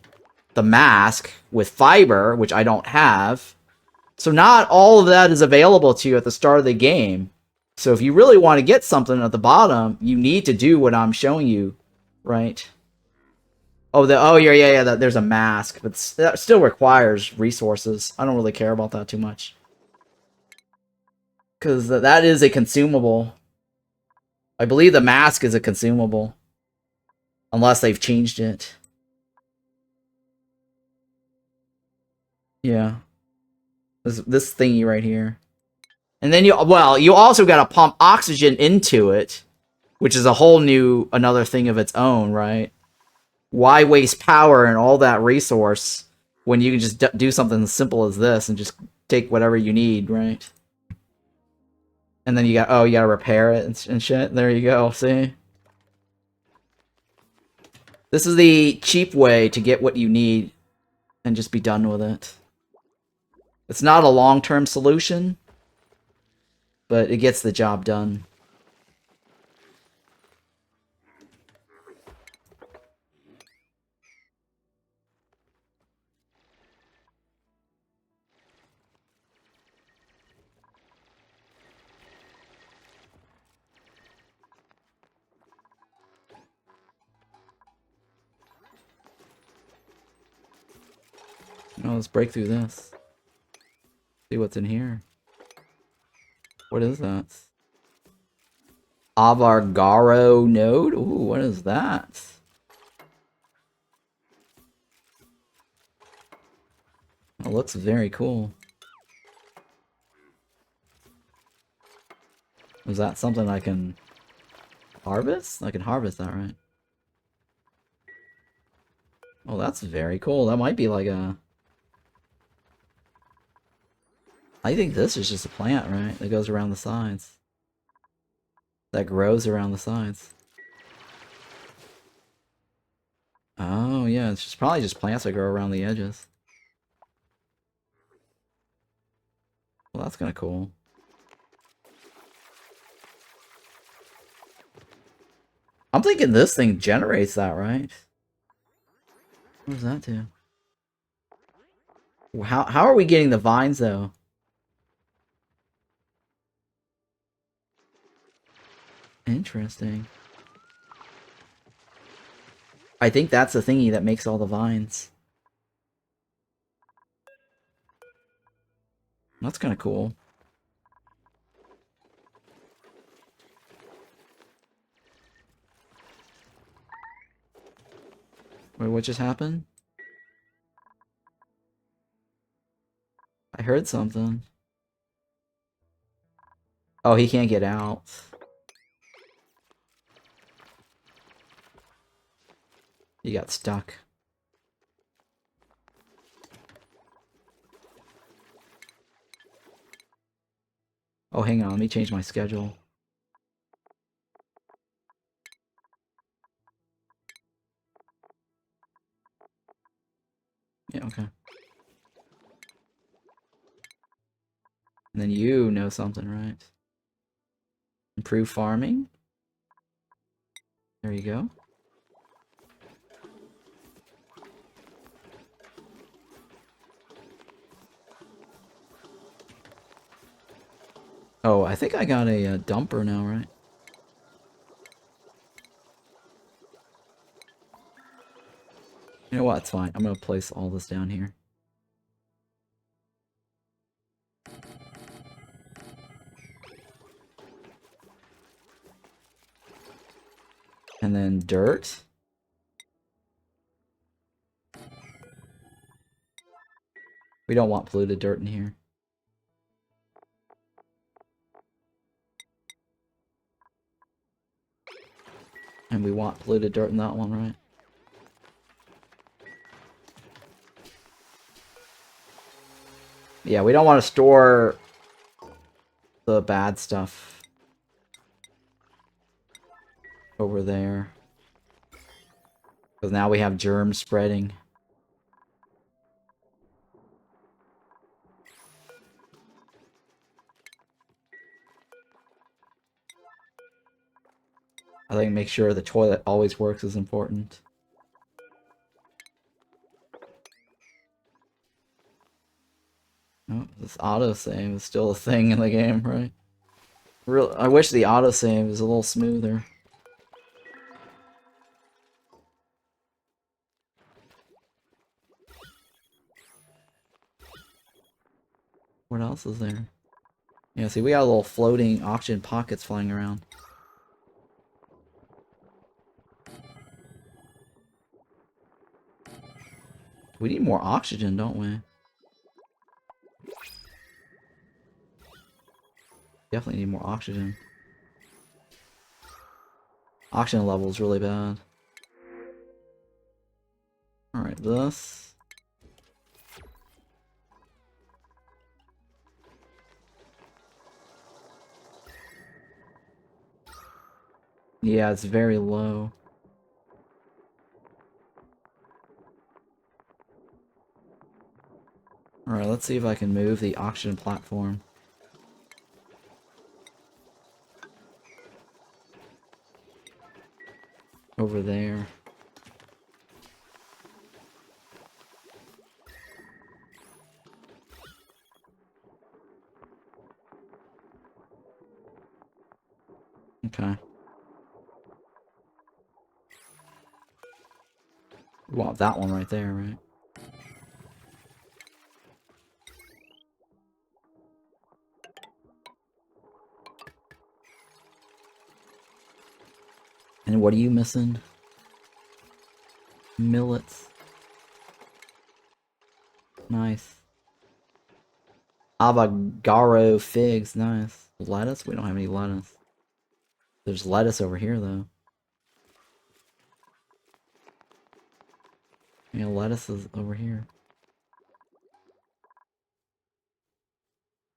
Speaker 1: mask with fiber, which I don't have. So not all of that is available to you at the start of the game. So if you really want to get something at the bottom, you need to do what I'm showing you, right? Oh, yeah, there's a mask, but that still requires resources. I don't really care about that too much. Because that is a consumable. I believe the mask is a consumable. Unless they've changed it. Yeah. This thingy right here. And then you also gotta pump oxygen into it, which is a whole new, another thing of its own, right? Why waste power and all that resource when you can just do something as simple as this and just take whatever you need, right? And then you gotta repair it and shit. There you go, see? This is the cheap way to get what you need and just be done with it. It's not a long-term solution, but it gets the job done. Oh, let's break through this. See what's in here. What is that? Avargaro node? Ooh, what is that? It looks very cool. Is that something I can harvest? I can harvest that, right? Oh, that's very cool. That might be like a... I think this is just a plant, right? That goes around the sides. That grows around the sides. Oh, yeah, it's just probably just plants that grow around the edges. Well, that's kind of cool. I'm thinking this thing generates that, right? What does that do? How are we getting the vines, though? Interesting. I think that's the thingy that makes all the vines. That's kind of cool. Wait, what just happened? I heard something. Oh, he can't get out. He got stuck. Oh, hang on, let me change my schedule. Yeah, okay. And then you know something, right? Improve farming. There you go. Oh, I think I got a dumper now, right? You know what? It's fine. I'm gonna place all this down here. And then dirt. We don't want polluted dirt in here. And we want polluted dirt in that one, right? Yeah, we don't want to store the bad stuff over there. Because now we have germs spreading. I think make sure the toilet always works is important. Oh, this autosave is still a thing in the game, right? I wish the autosave was a little smoother. What else is there? Yeah, see, we got little floating oxygen pockets flying around. We need more oxygen, don't we? Definitely need more oxygen. Oxygen level is really bad. Alright, this. Yeah, it's very low. Alright, let's see if I can move the oxygen platform. Over there. Okay. We want that one right there, right? what are you missing? Millets. Nice. Avogaro figs, nice. Lettuce? We don't have any lettuce. There's lettuce over here, though. Yeah, lettuce is over here.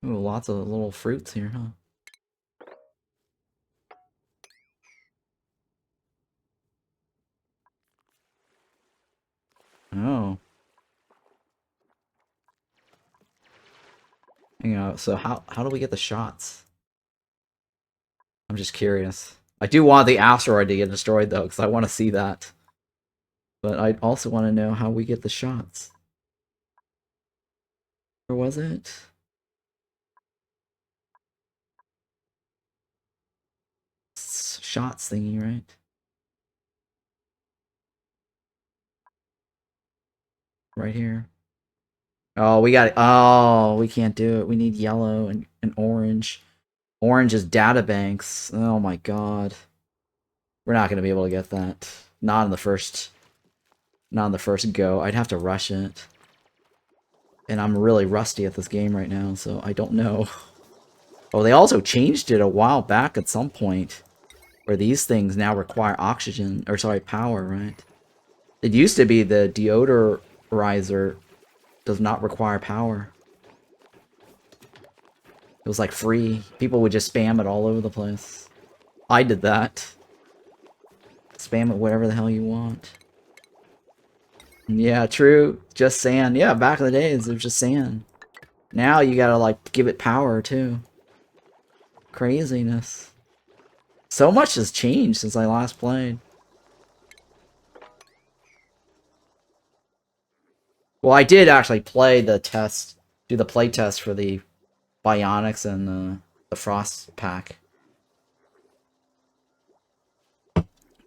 Speaker 1: Ooh, lots of little fruits here, huh? Oh. You know, so how do we get the shots? I'm just curious. I do want the asteroid to get destroyed, though, because I want to see that. But I also want to know how we get the shots. Or was it? Shots thingy, right? Right here. Oh, we got it. Oh, we can't do it. We need yellow and orange. Orange is data banks. Oh my god. We're not gonna be able to get that. Not in the first go. I'd have to rush it. And I'm really rusty at this game right now, so I don't know. Oh, they also changed it a while back at some point. Where these things now require oxygen, or sorry, power, right? It used to be the deodorizer does not require power. It was like free. People would just spam it all over the place. I did that. Spam it whatever the hell you want. Yeah, true. Just sand. Yeah, back in the days, it was just sand. Now you gotta, like, give it power, too. Craziness. So much has changed since I last played. Well, I did actually play the test, do the play test for the Bionics and the Frost pack.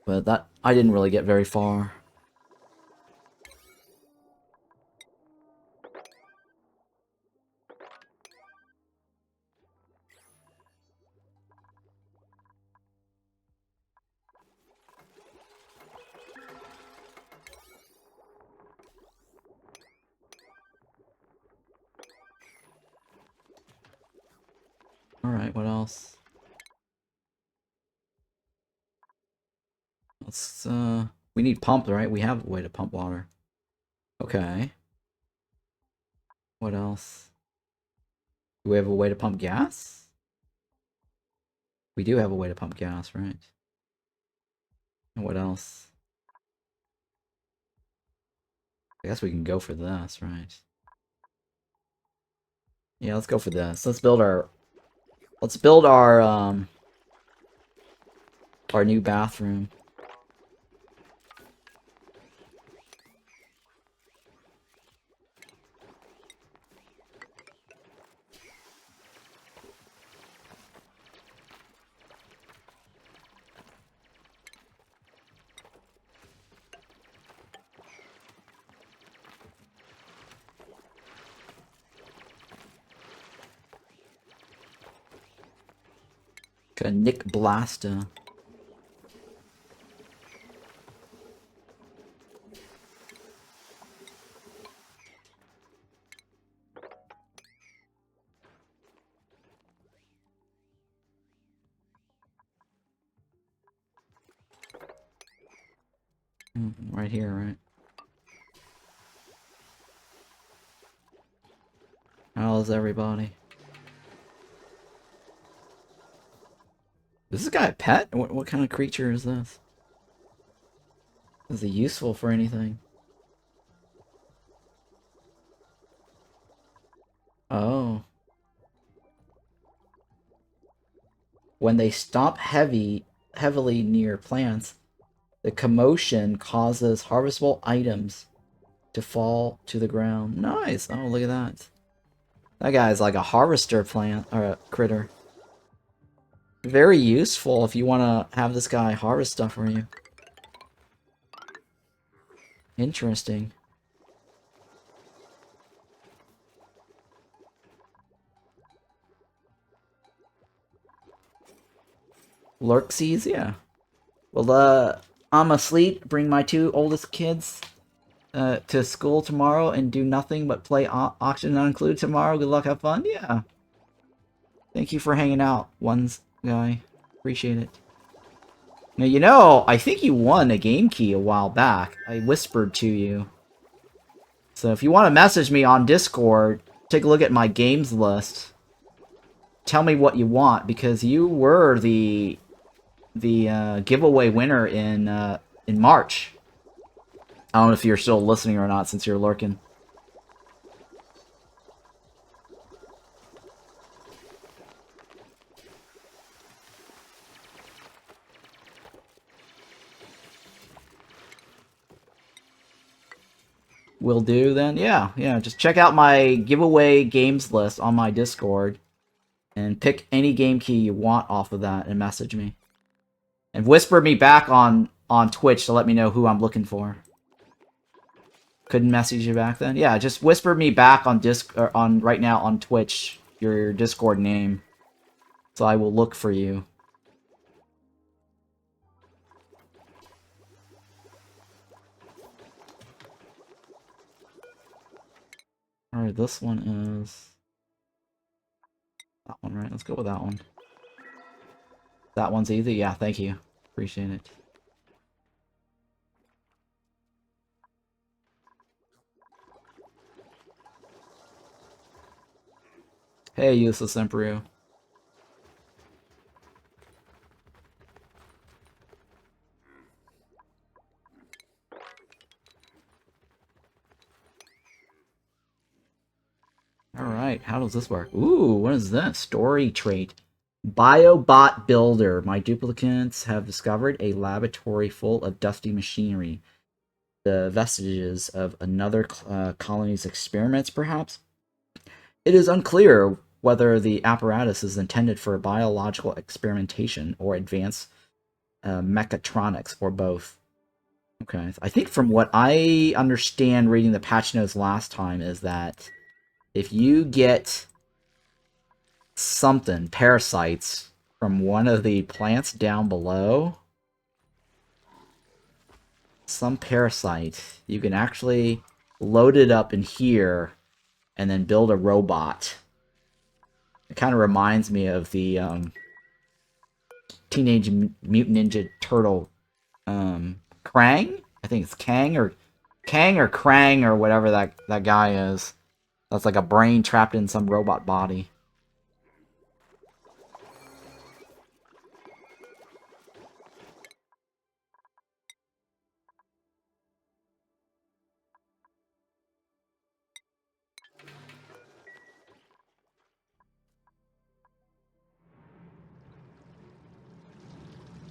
Speaker 1: But that, I didn't really get very far. Alright, what else? Let's, we need pump, right? We have a way to pump water. Okay. What else? Do we have a way to pump gas? We do have a way to pump gas, right? And what else? I guess we can go for this, right? Yeah, let's go for this. Let's build our new bathroom. Got a Nick Blasta. Right here, right? How's everybody? Is this guy a pet? What kind of creature is this? Is he useful for anything? Oh. When they stop heavily near plants, the commotion causes harvestable items to fall to the ground. Nice. Oh, look at that. That guy's like a harvester plant, or a critter. Very useful if you want to have this guy harvest stuff for you. Interesting. Lurksies, yeah. Well, I'm asleep. Bring my 2 oldest kids to school tomorrow and do nothing but play Auction Not Included tomorrow. Good luck, have fun. Yeah. Thank you for hanging out, Ones guy. Appreciate it. Now, you know, I think you won a game key a while back. I whispered to you. So if you want to message me on Discord, take a look at my games list. Tell me what you want, because you were the giveaway winner in March. I don't know if you're still listening or not since you're lurking. Will do then. Yeah. Just check out my giveaway games list on my Discord and pick any game key you want off of that and message me. And whisper me back on Twitch to let me know who I'm looking for. Couldn't message you back then? Yeah, just whisper me back on right now on Twitch your Discord name, so I will look for you. All right, this one is that one, right? Let's go with that one. That one's easy. Yeah, thank you. Appreciate it. Hey, useless Emperor. Alright, how does this work? Ooh, what is this? Story trait. Biobot Builder. My duplicants have discovered a laboratory full of dusty machinery. The vestiges of another colony's experiments, perhaps? It is unclear whether the apparatus is intended for biological experimentation or advanced mechatronics, or both. Okay, I think from what I understand reading the patch notes last time is that if you get something, parasites, from one of the plants down below, some parasite, you can actually load it up in here and then build a robot. It kind of reminds me of the Teenage Mutant Ninja Turtle Krang? I think it's Kang or Krang or whatever that guy is. That's like a brain trapped in some robot body.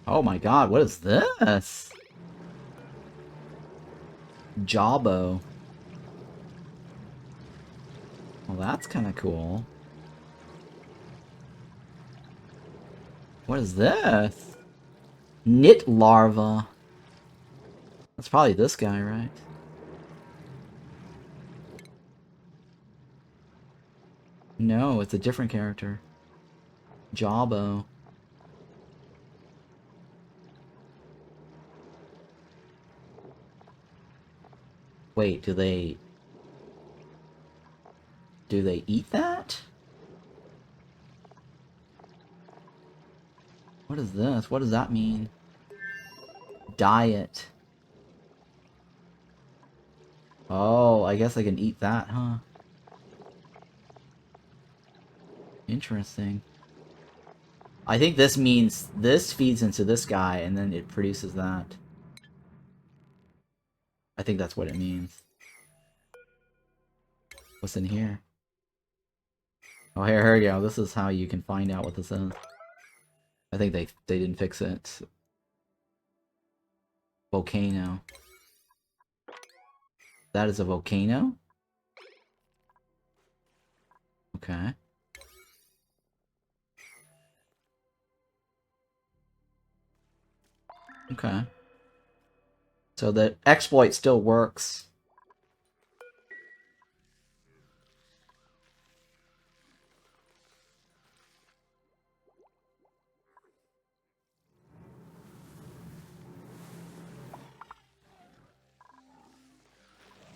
Speaker 1: Oh my god, what is this? Jawbo. Well, that's kind of cool. What is this? Knit larva. That's probably this guy, right? No, it's a different character. Jawbo. Wait, do they eat that? What is this? What does that mean? Diet. Oh, I guess I can eat that, huh? Interesting. I think this means this feeds into this guy and then it produces that. I think that's what it means. What's in here? Oh, here we go. This is how you can find out what this is. I think they didn't fix it. Volcano. That is a volcano? Okay. Okay. So the exploit still works.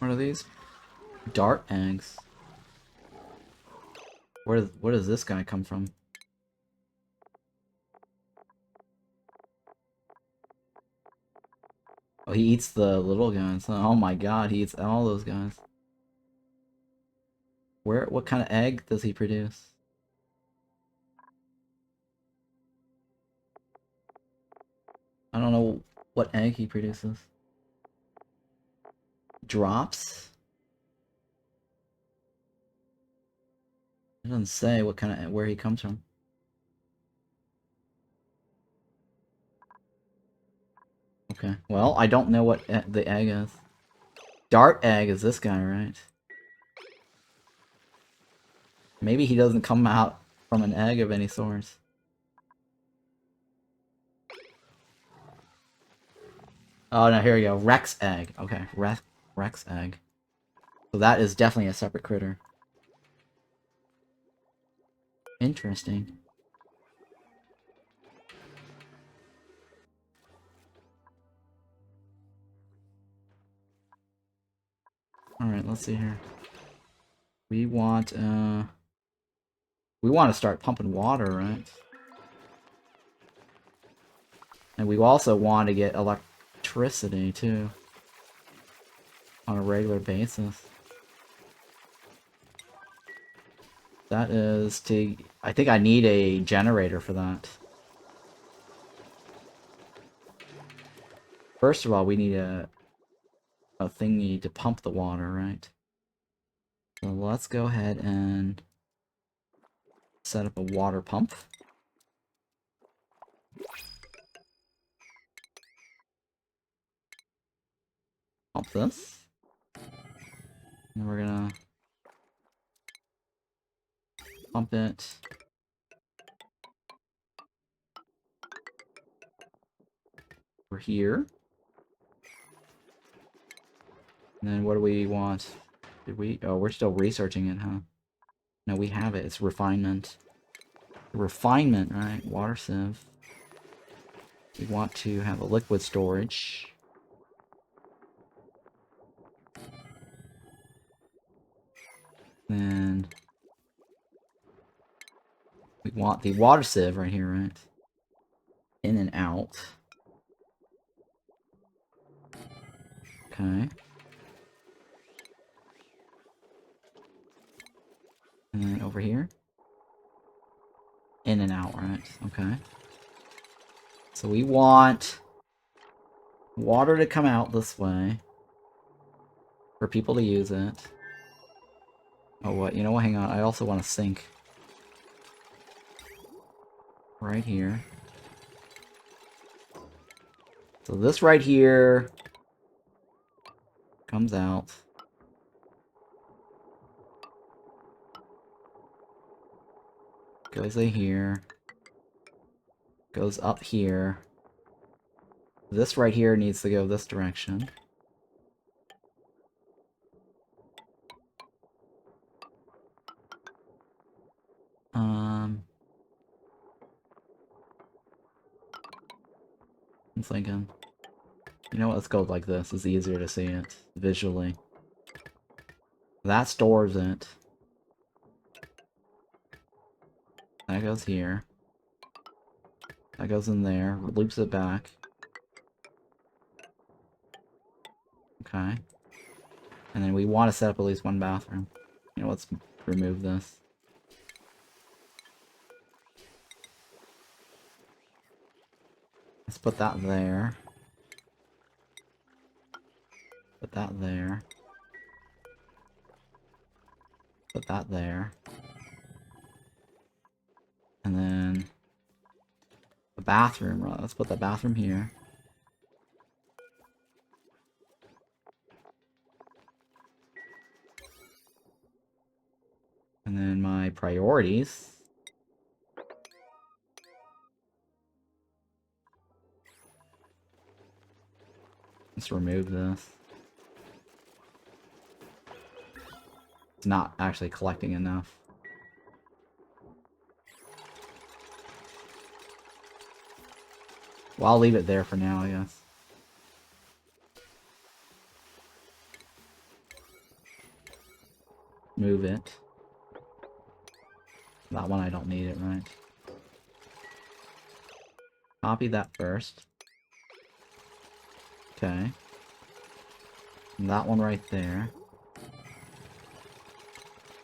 Speaker 1: What are these? Dart eggs. Where does this guy come from? Oh, he eats the little guys. Oh my god, he eats all those guys. What kind of egg does he produce? I don't know what egg he produces. Drops? It doesn't say what kind of where he comes from. Okay. Well, I don't know what the egg is. Dart egg is this guy, right? Maybe he doesn't come out from an egg of any sort. Oh no, here we go. Rex egg. Okay, Rex egg. So that is definitely a separate critter. Interesting. Alright, let's see here. We want to start pumping water, right? And we also want to get electricity, too. On a regular basis. That is to... I think I need a generator for that. First of all, we need a thingy to pump the water, right? So let's go ahead and set up a water pump. Pump this. And we're gonna pump it. We're here. And then what do we want? Did we? Oh, we're still researching it, huh? No, we have it. It's refinement. Refinement, right? Water sieve. We want to have a liquid storage. Then we want the water sieve right here, right? In and out. Okay. And then over here. In and out, right? Okay. So we want water to come out this way. For people to use it. Oh, what? You know what? Hang on. I also want a sink. Right here. So this right here comes out. Goes in here. Goes up here. This right here needs to go this direction. I'm thinking. You know what? Let's go like this. It's easier to see it visually. That stores it. That goes here. That goes in there. Loops it back. Okay. And then we want to set up at least one bathroom. You know, let's remove this. Let's put that there. Put that there. Put that there. And then the bathroom. Right, let's put the bathroom here. And then my priorities. Let's remove this. It's not actually collecting enough. Well, I'll leave it there for now, I guess. Move it. That one I don't need it, right? Copy that first. Okay. And that one right there.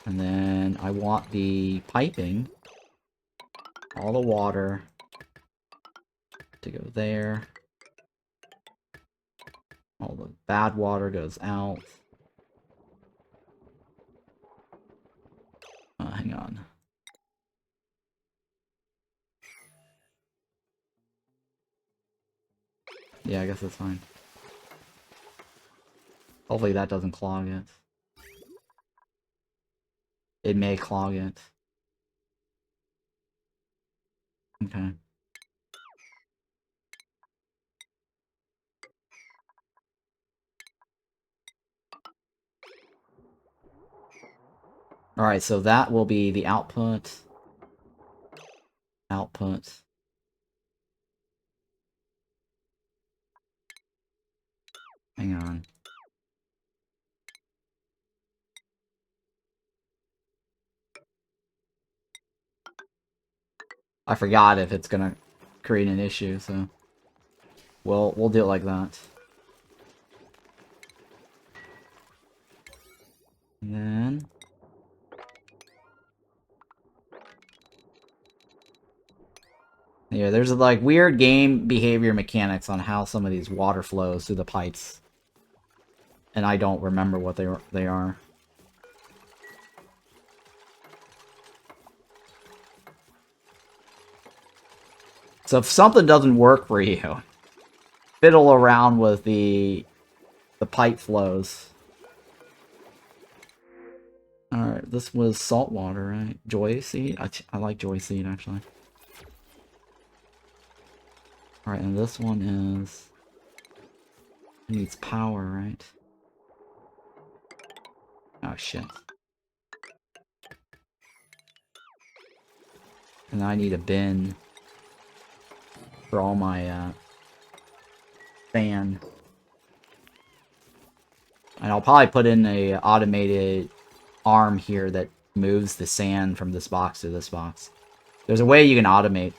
Speaker 1: And then I want the piping, all the water, to go there. All the bad water goes out. Hang on. Yeah, I guess that's fine. Hopefully that doesn't clog it. It may clog it. Okay. Alright, so that will be the output. Output. Hang on. I forgot if it's gonna create an issue, so we'll do it like that. And then yeah, there's like weird game behavior mechanics on how some of these water flows through the pipes, and I don't remember what they are. So if something doesn't work for you, fiddle around with the pipe flows. Alright, this was salt water, right? Joy seed? I like joy seed, actually. Alright, and this one is... It needs power, right? Oh, shit. And I need a bin for all my, sand. And I'll probably put in a automated arm here that moves the sand from this box to this box. There's a way you can automate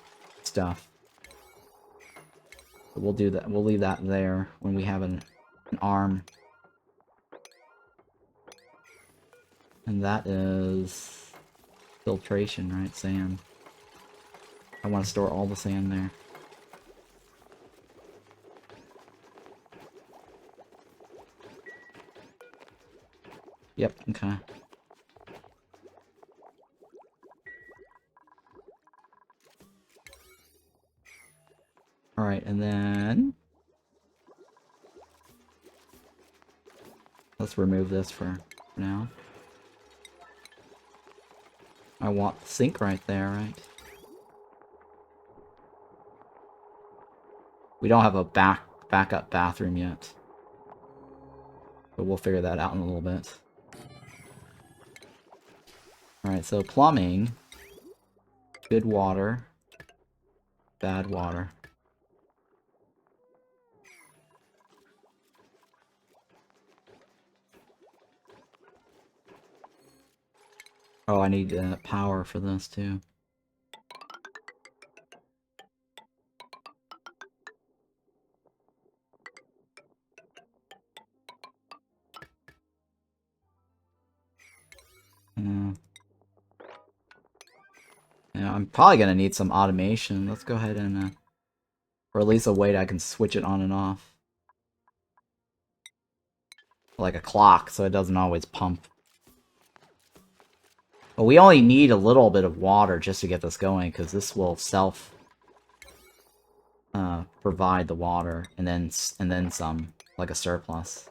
Speaker 1: stuff. But we'll do that. We'll leave that there when we have an arm. And that is filtration, right? Sand. I want to store all the sand there. Yep, okay. Alright, and then... Let's remove this for now. I want the sink right there, right? We don't have a backup bathroom yet. But we'll figure that out in a little bit. Alright, so plumbing. Good water. Bad water. Oh, I need power for this too. Yeah, I'm probably gonna need some automation. Let's go ahead and or at least a way that I can switch it on and off. Like a clock, so it doesn't always pump. But we only need a little bit of water just to get this going, because this will self provide the water, and then some, like a surplus.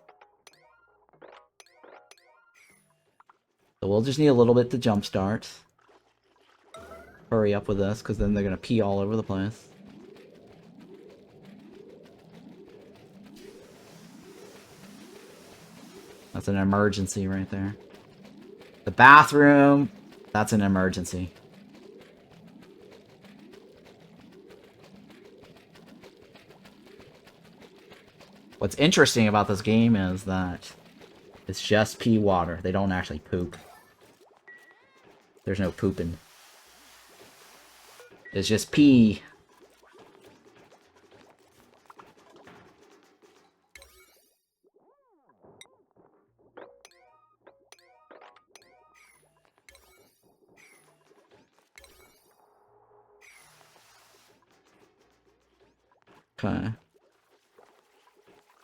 Speaker 1: So we'll just need a little bit to jumpstart. Hurry up with this, because then they're gonna pee all over the place. That's an emergency right there. The bathroom, that's an emergency. What's interesting about this game is that it's just pee water. They don't actually poop. There's no pooping. It's just pee. Okay.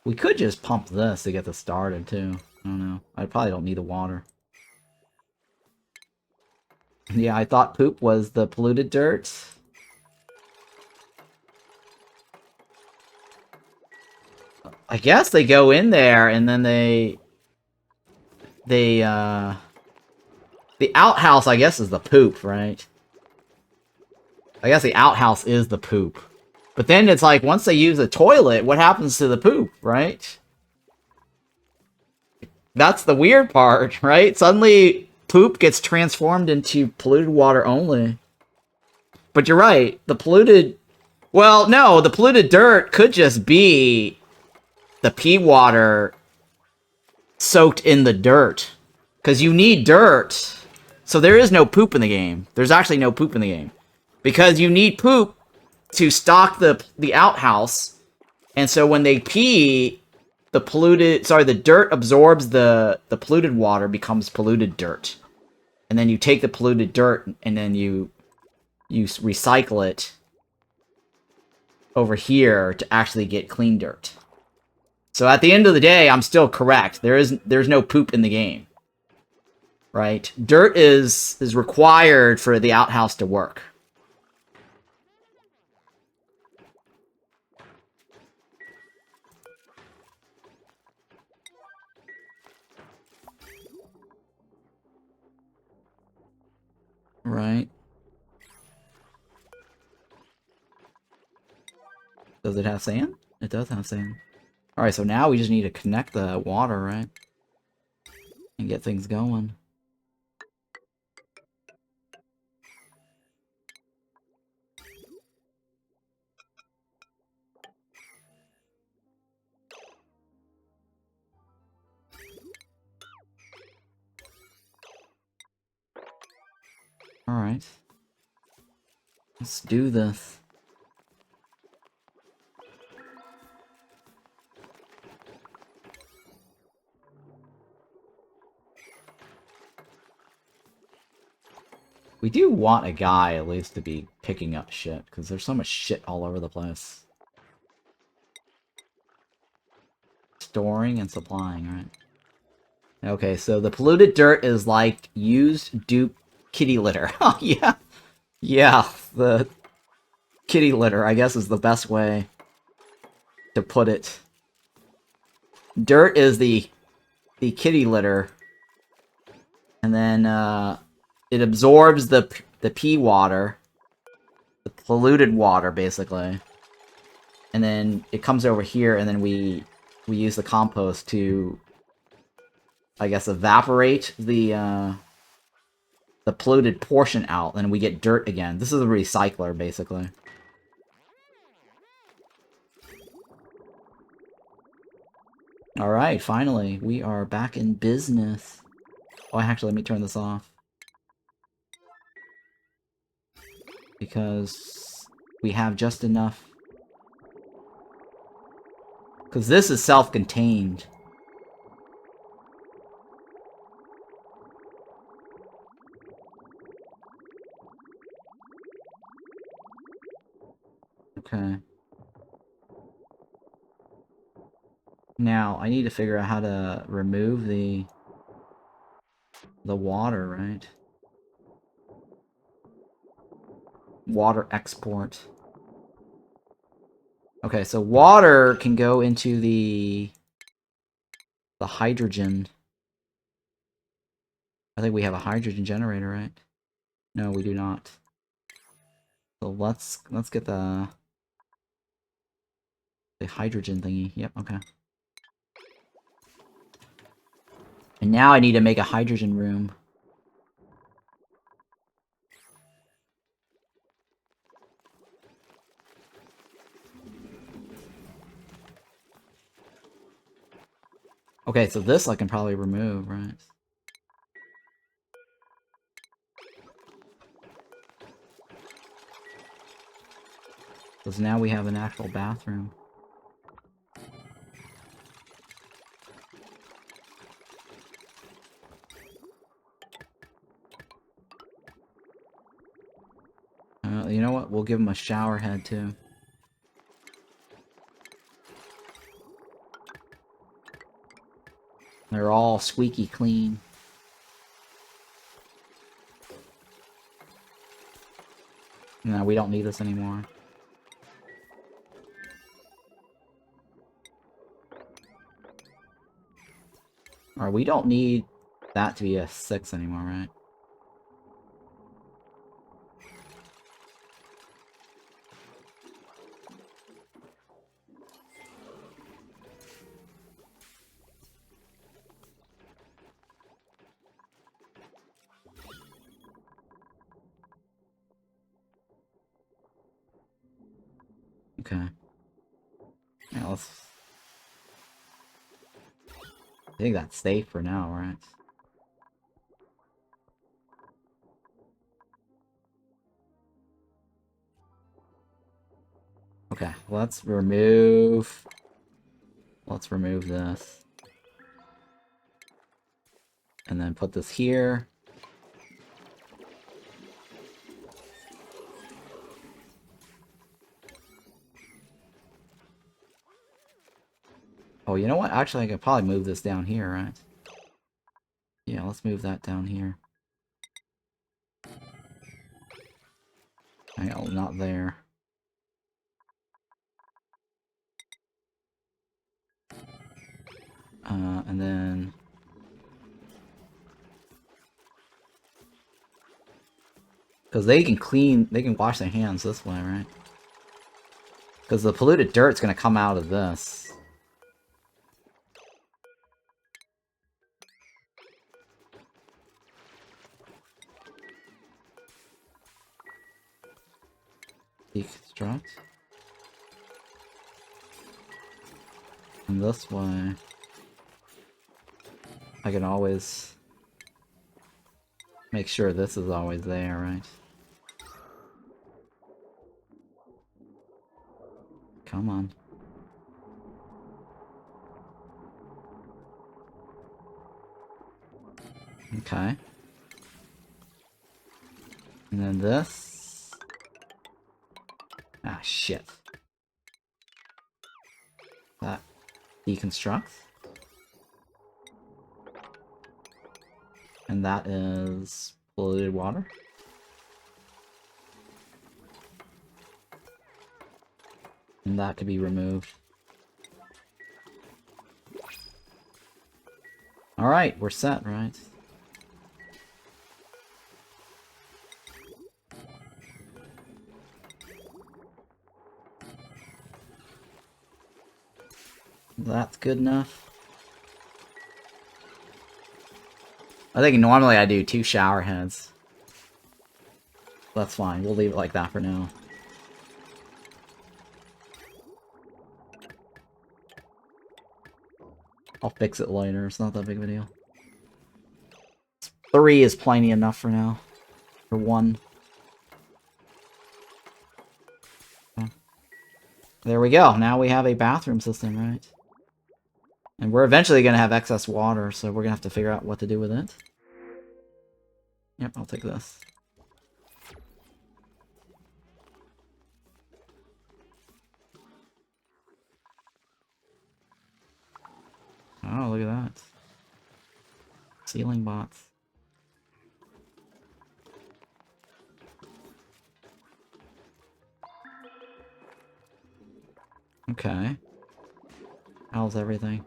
Speaker 1: We could just pump this to get this started, too. I don't know. I probably don't need the water. Yeah, I thought poop was the polluted dirt. I guess they go in there and then the outhouse, I guess, is the poop, right? I guess the outhouse is the poop. But then it's like, once they use the toilet, what happens to the poop, right? That's the weird part, right? Suddenly, poop gets transformed into polluted water only. But you're right, the polluted... Well, no, the polluted dirt could just be the pea water soaked in the dirt. Because you need dirt. So there is no poop in the game. There's actually no poop in the game. Because you need poop to stock the outhouse. And so when they pee, the dirt absorbs the polluted water, becomes polluted dirt. And then you take the polluted dirt and then you recycle it over here to actually get clean dirt. So at the end of the day, I'm still correct. There's no poop in the game. Right? Dirt is required for the outhouse to work. Right. Does it have sand? It does have sand. Alright, so now we just need to connect the water, right? And get things going. Alright. Let's do this. We do want a guy, at least, to be picking up shit, because there's so much shit all over the place. Storing and supplying, right? Okay, so the polluted dirt is like used dupe kitty litter. Oh, yeah. Yeah, the kitty litter, I guess, is the best way to put it. Dirt is the kitty litter. And then, it absorbs the pea water. The polluted water, basically. And then it comes over here, and then we use the compost to, I guess, evaporate the polluted portion out, and we get dirt again. This is a recycler, basically. Alright, finally, we are back in business. Oh, actually, let me turn this off. Because we have just enough. Because this is self-contained. Okay. Now, I need to figure out how to remove the water, right? Water export. Okay, so water can go into the hydrogen. I think we have a hydrogen generator, right? No, we do not. So let's get the hydrogen thingy. Yep, okay. And now I need to make a hydrogen room. Okay, so this I can probably remove, right? Because now we have an actual bathroom. You know what? We'll give him a shower head too. They're all squeaky clean. No, we don't need this anymore. Or we don't need that to be a 6 anymore, right? Okay. Yeah, let's... I think that's safe for now, right? Okay, let's remove this. And then put this here. Oh, you know what? Actually, I could probably move this down here, right? Yeah, let's move that down here. Hang on, not there. And then... Because they can wash their hands this way, right? Because the polluted dirt's gonna come out of this. Deconstruct. And this way... I can always... make sure this is always there, right? Come on. Okay. And then this... Ah, shit. That deconstructs. And that is polluted water. And that could be removed. Alright, we're set, right? That's good enough. I think normally I do 2 shower heads. That's fine, we'll leave it like that for now. I'll fix it later, it's not that big of a deal. 3 is plenty enough for now. For 1. Okay. There we go, now we have a bathroom system, right? And we're eventually going to have excess water, so we're going to have to figure out what to do with it. Yep, I'll take this. Oh, look at that. Ceiling bots. Okay. How's everything?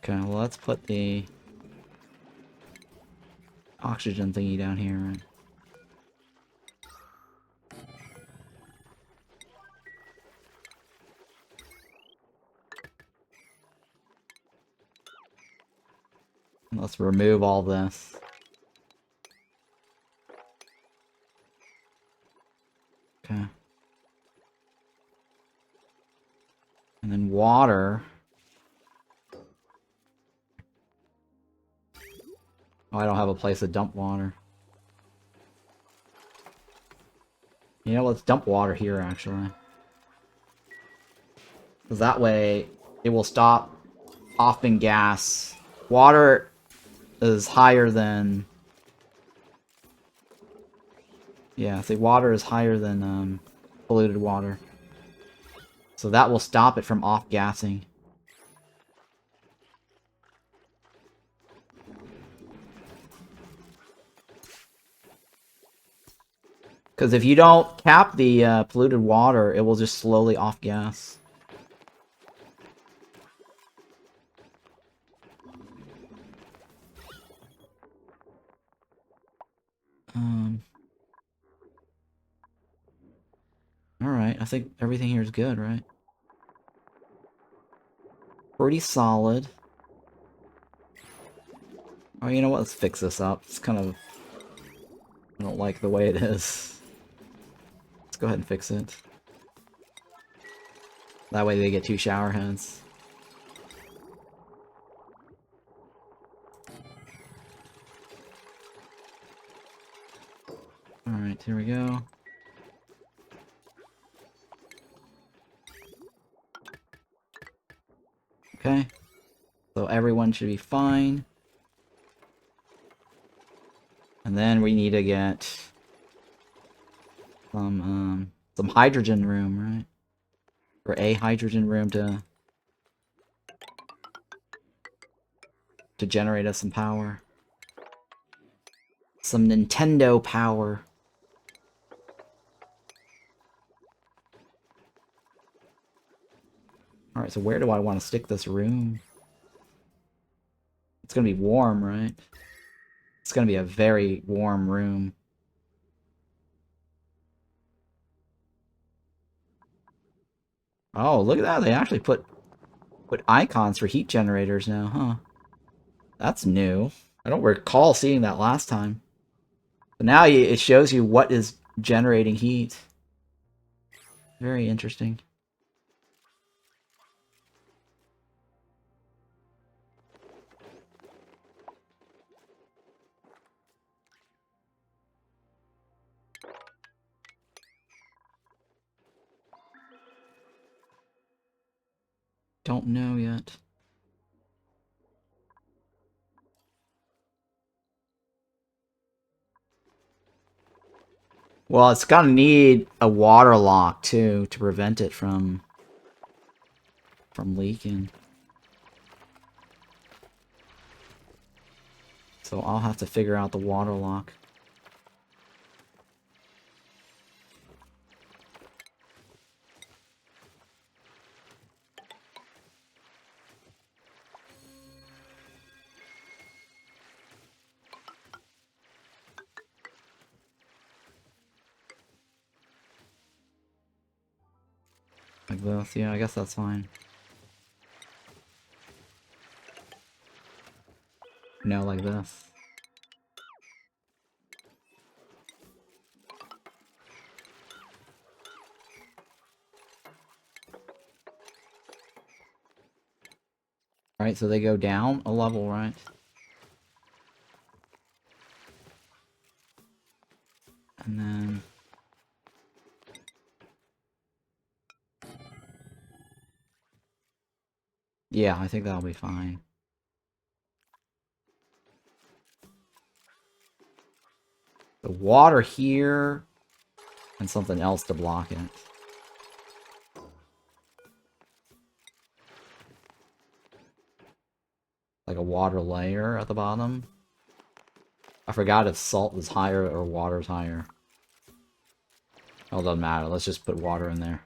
Speaker 1: Okay, well, let's put the oxygen thingy down here. Right? Let's remove all this. Okay. And then water. Oh, I don't have a place to dump water. You know, let's dump water here, actually. Because that way, it will stop popping gas. Water is higher than... Yeah, see, water is higher than polluted water. So that will stop it from off-gassing. Because if you don't cap the polluted water, it will just slowly off-gas. Alright, I think everything here is good, right? Pretty solid. Oh, you know what? Let's fix this up. It's kind of... I don't like the way it is. Let's go ahead and fix it. That way they get 2 shower heads. Alright, here we go. Okay. So everyone should be fine. And then we need to get some hydrogen room, right? Or a hydrogen room to generate us some power. Some Nintendo power. Alright, so where do I want to stick this room? It's gonna be warm, right? It's gonna be a very warm room. Oh, look at that. They actually put icons for heat generators now, huh? That's new. I don't recall seeing that last time. But now it shows you what is generating heat. Very interesting. Don't know yet. Well, it's gonna need a water lock too to prevent it from leaking. So I'll have to figure out the water lock. Like this, yeah, I guess that's fine. No, like this. Alright, so they go down a level, right? And then... yeah, I think that'll be fine. The water here, and something else to block it. Like a water layer at the bottom. I forgot if salt is higher or water's higher. Oh, it doesn't matter. Let's just put water in there.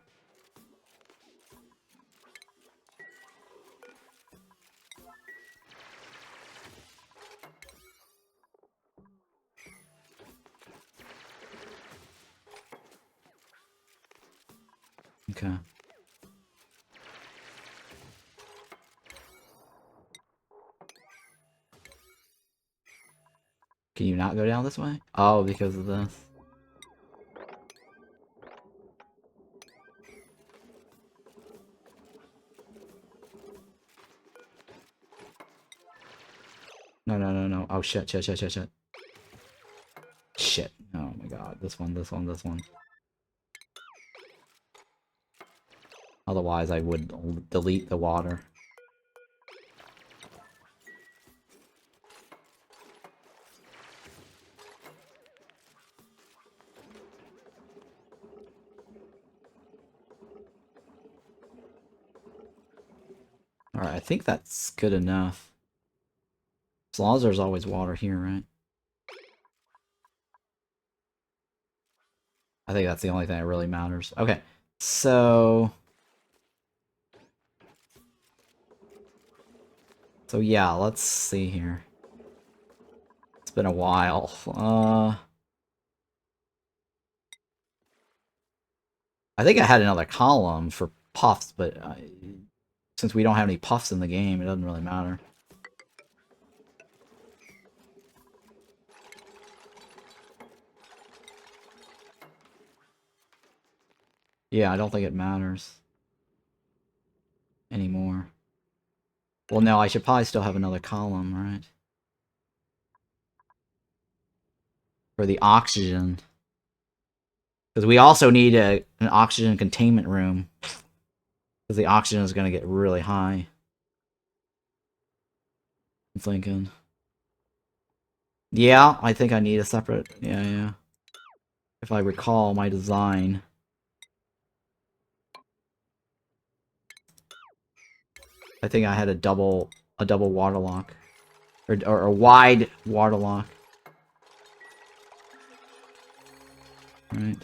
Speaker 1: Okay. Can you not go down this way? Oh, because of this. No, no, no, no. Oh, shit, shit, shit, shit, shit. Shit. Oh my god. This one, this one, this one. Otherwise, I would delete the water. Alright, I think that's good enough. As long as there's always water here, right? I think that's the only thing that really matters. Okay, so... So yeah, let's see here. It's been a while. I think I had another column for puffs, but since we don't have any puffs in the game, it doesn't really matter. Yeah, I don't think it matters anymore. Well, no, I should probably still have another column, right? For the oxygen. Because we also need an oxygen containment room. Because the oxygen is going to get really high. I'm thinking. Yeah, I think I need a separate... Yeah. If I recall my design. I think I had a double water lock. Or a wide water lock. Right.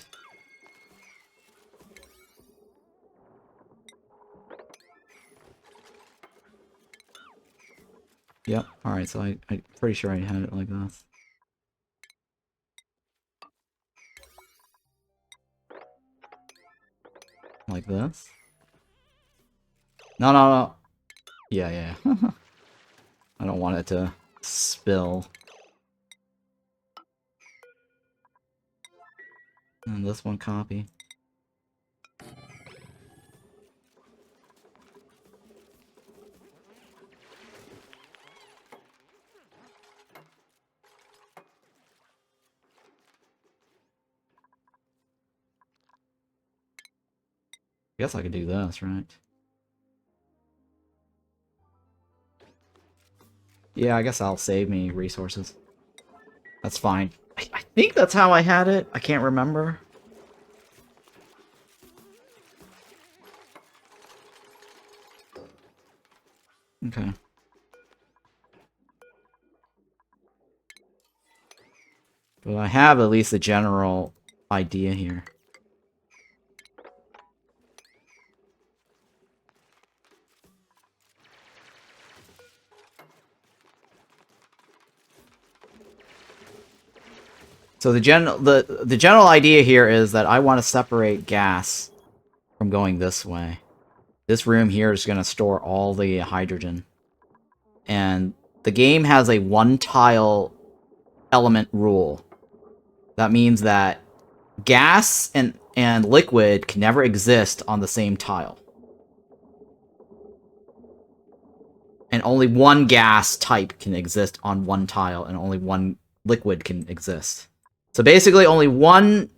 Speaker 1: Yep, alright, so I'm pretty sure I had it like this. Like this? No, no, no. Yeah. I don't want it to spill. And this one copy. I guess I could do this, right? Yeah, I guess that'll save me resources. That's fine. I think that's how I had it. I can't remember. Okay. But I have at least a general idea here. So the general idea here is that I want to separate gas from going this way. This room here is going to store all the hydrogen. And the game has a one-tile element rule. That means that gas and liquid can never exist on the same tile. And only one gas type can exist on one tile, and only one liquid can exist. So basically only one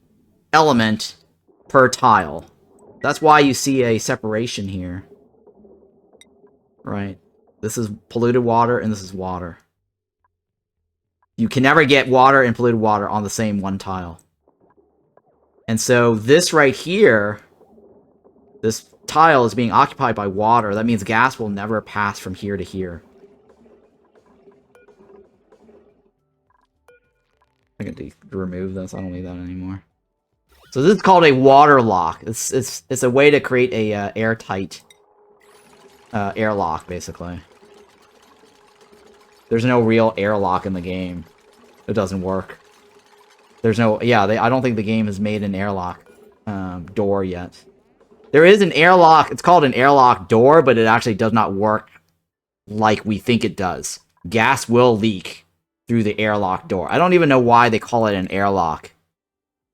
Speaker 1: element per tile. That's why you see a separation here. Right? This is polluted water, and this is water. You can never get water and polluted water on the same one tile. And so this right here, this tile is being occupied by water. That means gas will never pass from here to here. I can remove this. I don't need that anymore. So this is called a water lock. It's a way to create a airtight airlock, basically. There's no real airlock in the game. It doesn't work. There's no... Yeah, I don't think the game has made an airlock door yet. There is an airlock... It's called an airlock door, but it actually does not work like we think it does. Gas will leak through the airlock door. I don't even know why they call it an airlock.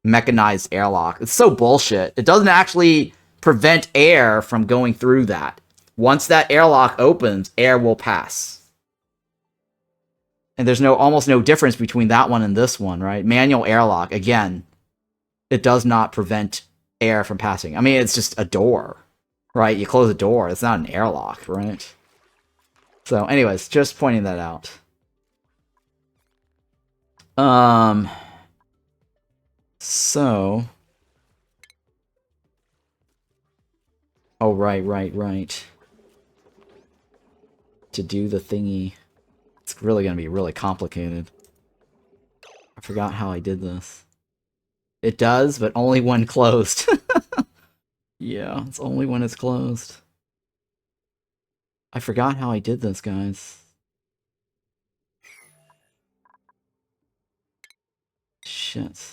Speaker 1: Mechanized airlock. It's so bullshit. It doesn't actually prevent air from going through that. Once that airlock opens, air will pass. And there's almost no difference between that one and this one, right? Manual airlock, again, it does not prevent air from passing. I mean, it's just a door, right? You close a door. It's not an airlock, right? So, anyways, just pointing that out. So... Oh, right. To do the thingy. It's really going to be really complicated. I forgot how I did this. It does, but only when closed. Yeah, it's only when it's closed. I forgot how I did this, guys. Shit.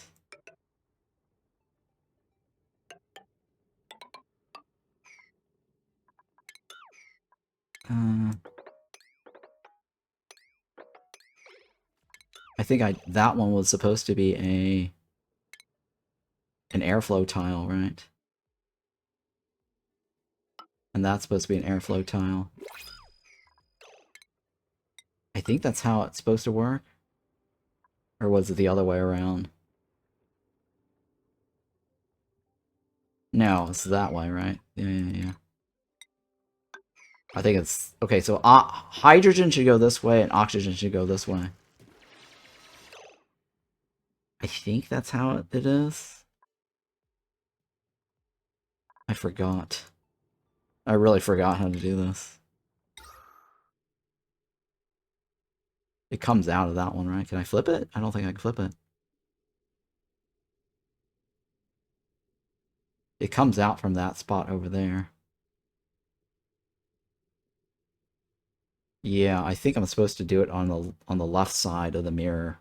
Speaker 1: I think that one was supposed to be an airflow tile, right? And that's supposed to be an airflow tile. I think that's how it's supposed to work. Or was it the other way around? No, it's that way, right? Yeah. I think it's... Okay, so hydrogen should go this way and oxygen should go this way. I think that's how it is. I forgot. I really forgot how to do this. It comes out of that one, right? Can I flip it? I don't think I can flip it. It comes out from that spot over there. Yeah, I think I'm supposed to do it on the left side of the mirror.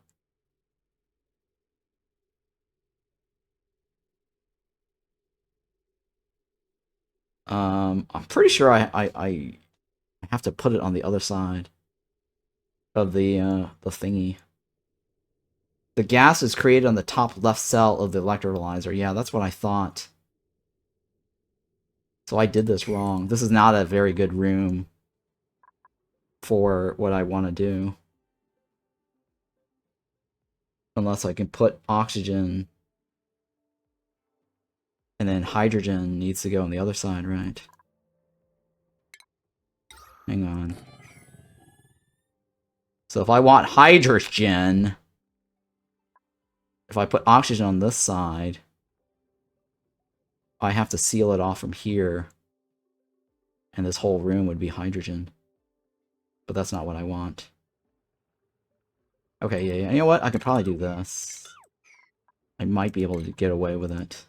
Speaker 1: I'm pretty sure I have to put it on the other side of the thingy. The gas is created on the top left cell of the electrolyzer. Yeah, that's what I thought. So I did this wrong. This is not a very good room for what I want to do. Unless I can put oxygen. And then hydrogen needs to go on the other side, right? Hang on. So if I want hydrogen, if I put oxygen on this side, I have to seal it off from here. And this whole room would be hydrogen. But that's not what I want. Okay, yeah. You know what? I could probably do this. I might be able to get away with it.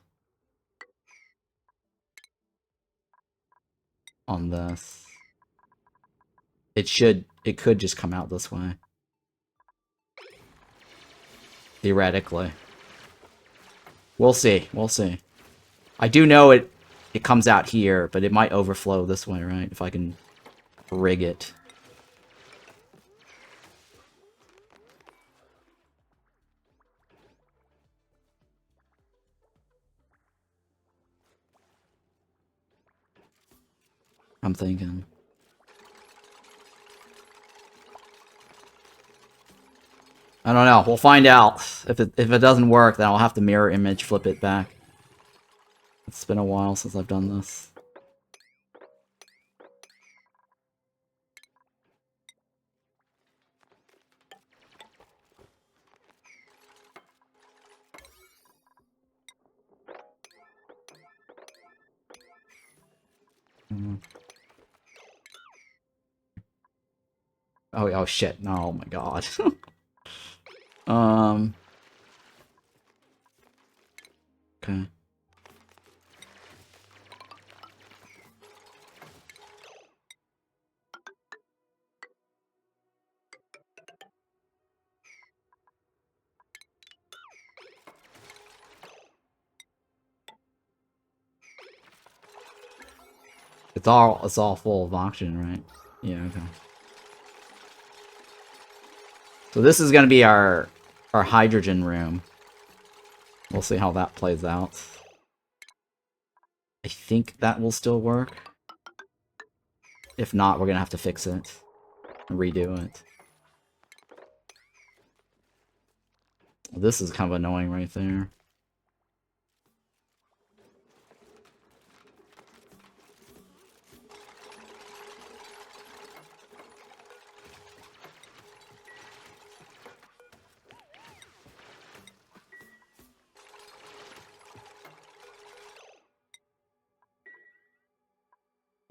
Speaker 1: On this. It could just come out this way. Theoretically. We'll see. I do know it comes out here, but it might overflow this way, right? If I can rig it. I'm thinking. I don't know. We'll find out. If it doesn't work, then I'll have to mirror image flip it back. It's been a while since I've done this. Oh shit. No, oh my god. Okay. It's all full of oxygen, right? Yeah, okay. So this is gonna be our hydrogen room. We'll see how that plays out. I think that will still work. If not, we're gonna have to fix it and redo it. This is kind of annoying right there.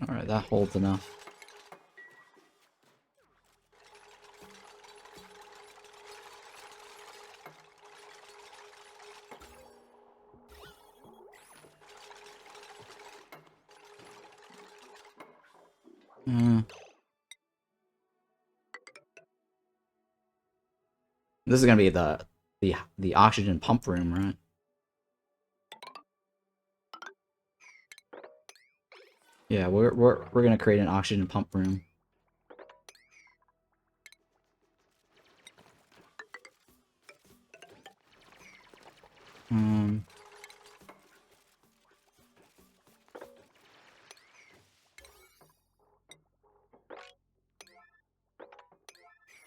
Speaker 1: Alright, that holds enough. This is gonna be the oxygen pump room, right? Yeah, we're gonna create an oxygen pump room.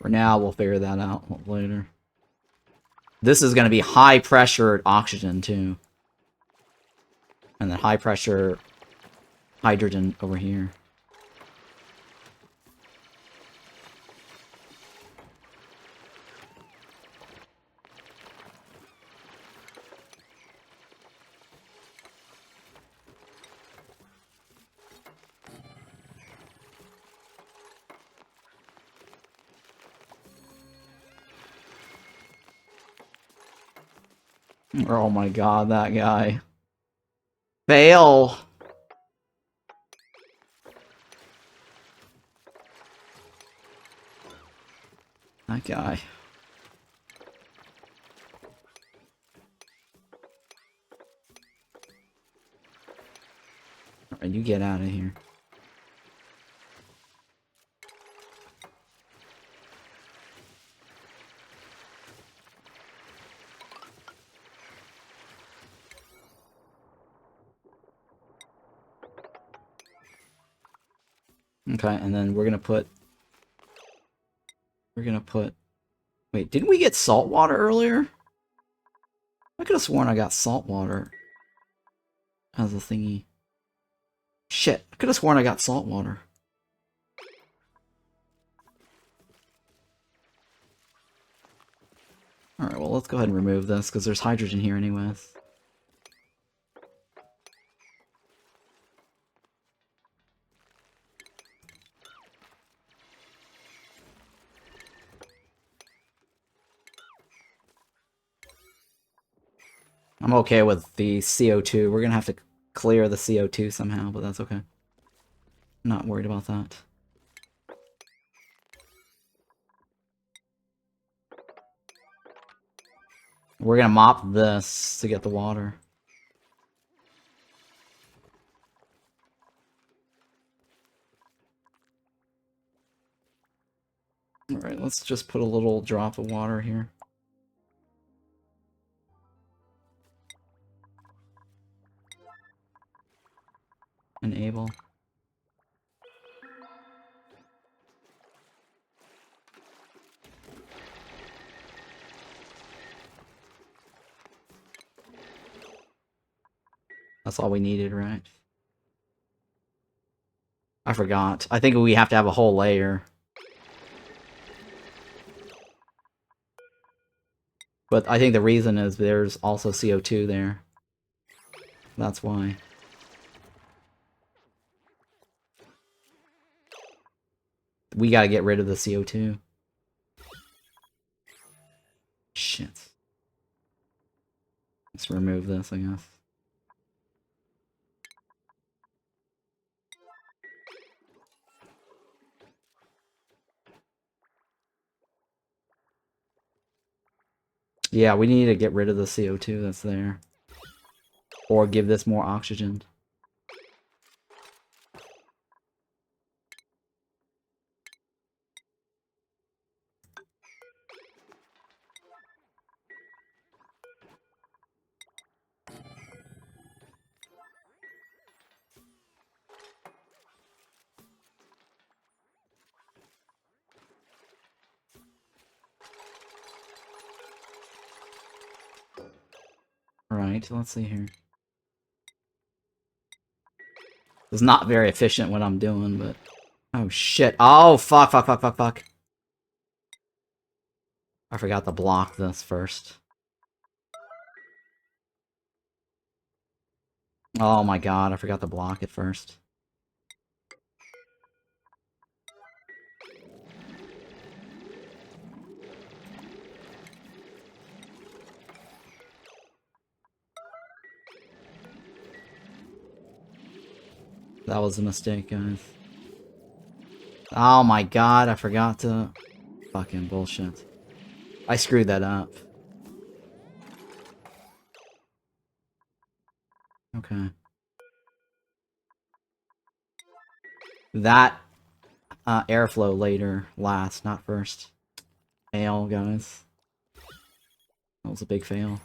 Speaker 1: For now, we'll figure that out later. This is gonna be high pressure oxygen too. And then high pressure hydrogen over here. Oh my god, that guy. Fail! That guy. Alright, you get out of here. Okay, and then we're gonna put... Wait, didn't we get salt water earlier? I could have sworn I got salt water as a thingy. Shit, I could have sworn I got salt water. Alright, well, let's go ahead and remove this, because there's hydrogen here anyways. I'm okay with the CO2. We're gonna have to clear the CO2 somehow, but that's okay. Not worried about that. We're gonna mop this to get the water. Alright, let's just put a little drop of water here. Enable. That's all we needed, right? I forgot. I think we have to have a whole layer. But I think the reason is there's also CO2 there. That's why. We gotta get rid of the CO2. Shit. Let's remove this, I guess. Yeah, we need to get rid of the CO2 that's there. Or give this more oxygen. Alright, let's see here. It's not very efficient what I'm doing, but... Oh, shit. Oh, fuck. I forgot to block this first. Oh my god, I forgot to block it first. That was a mistake, guys. Oh my god, I forgot to... Fucking bullshit. I screwed that up. Okay. That airflow later, last, not first. Fail, guys. That was a big fail.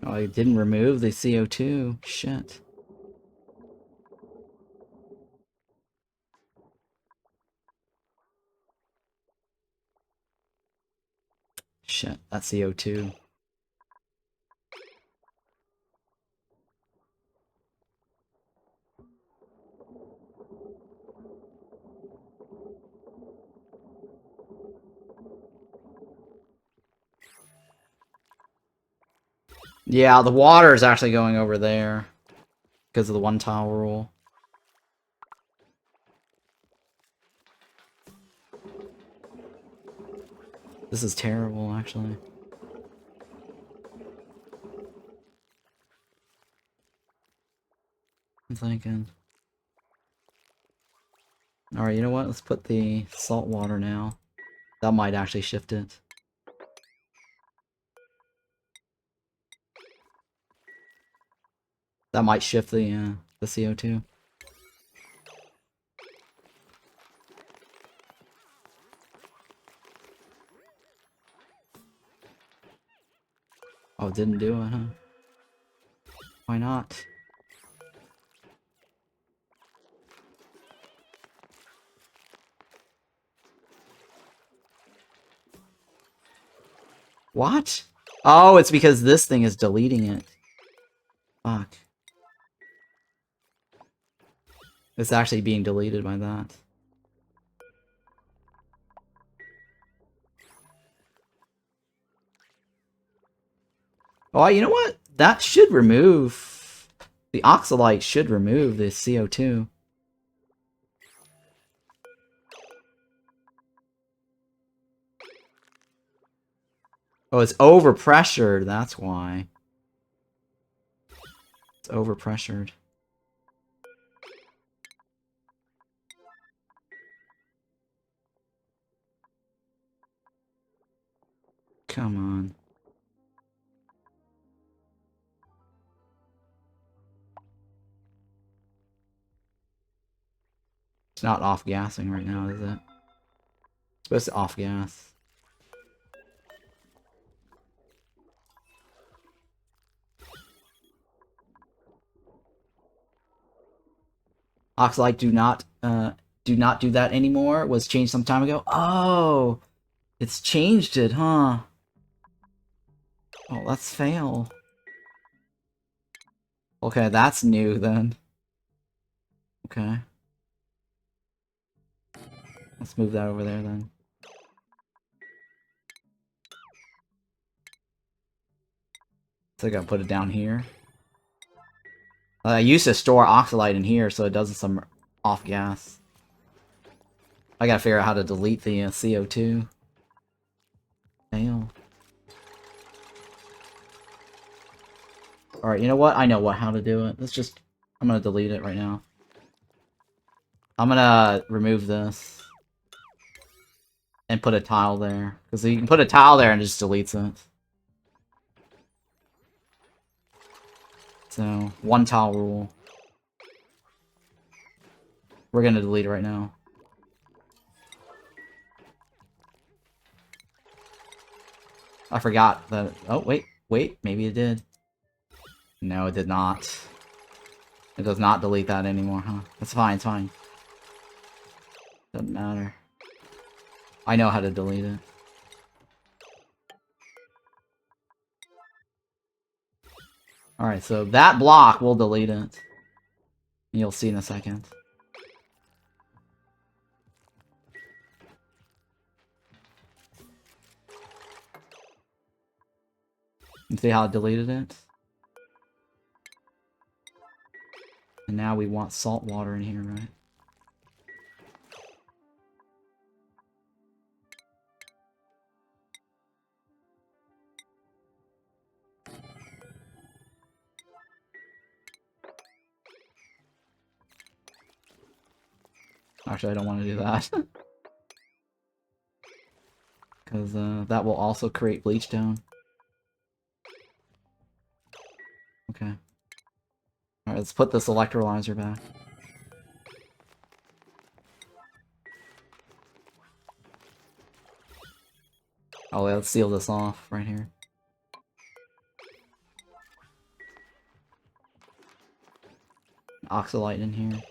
Speaker 1: Oh, I didn't remove the CO2. Shit. Shit, that CO2. Yeah, the water is actually going over there. Because of the one tile rule. This is terrible, actually. I'm thinking. Alright, you know what? Let's put the salt water now. That might actually shift it. That might shift the CO2. Oh, it didn't do it, huh? Why not? What? Oh, it's because this thing is deleting it. Fuck. It's actually being deleted by that. Oh, you know what? That should remove... The oxalite should remove the CO2. Oh, it's overpressured, that's why. It's overpressured. Come on. It's not off-gassing right now, is it? It's supposed to off-gas. Oxalite do not do that anymore. Was changed some time ago. Oh, it's changed it, huh? Oh, let's fail. Okay, that's new then. Okay. Let's move that over there then. So I gotta put it down here. I used to store oxalite in here so it doesn't some off gas. I gotta figure out how to delete the CO2. Fail. Alright, you know what? I know how to do it. Let's just... I'm gonna delete it right now. I'm gonna remove this. And put a tile there. Because you can put a tile there and it just deletes it. So, one tile rule. We're gonna delete it right now. I forgot that... Oh, wait. Maybe it did. No, it did not. It does not delete that anymore, huh? It's fine, it's fine. Doesn't matter. I know how to delete it. Alright, so that block will delete it. You'll see in a second. You see how it deleted it? And now we want salt water in here, right? Actually, I don't want to do that. Because that will also create bleachstone. Okay. Alright, let's put this electrolyzer back. Oh, yeah, let's seal this off right here. Oxalite in here.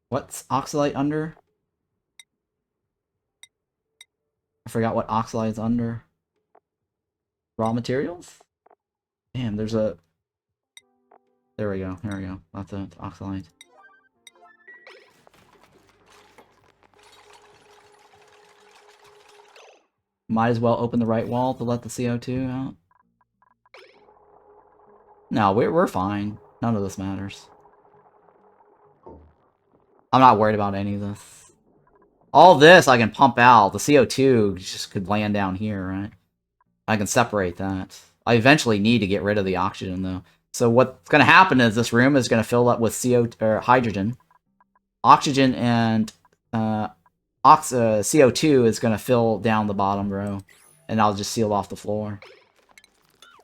Speaker 1: What's oxalite under? I forgot what oxalite's under. Raw materials? Damn, there's a... There we go, there we go. That's it, oxalite. Might as well open the right wall to let the CO2 out. No, we're fine. None of this matters. I'm not worried about any of this. All this I can pump out. The CO2 just could land down here, right? I can separate that. I eventually need to get rid of the oxygen, though. So what's going to happen is this room is going to fill up with hydrogen. Oxygen and CO2 is going to fill down the bottom row. And I'll just seal off the floor.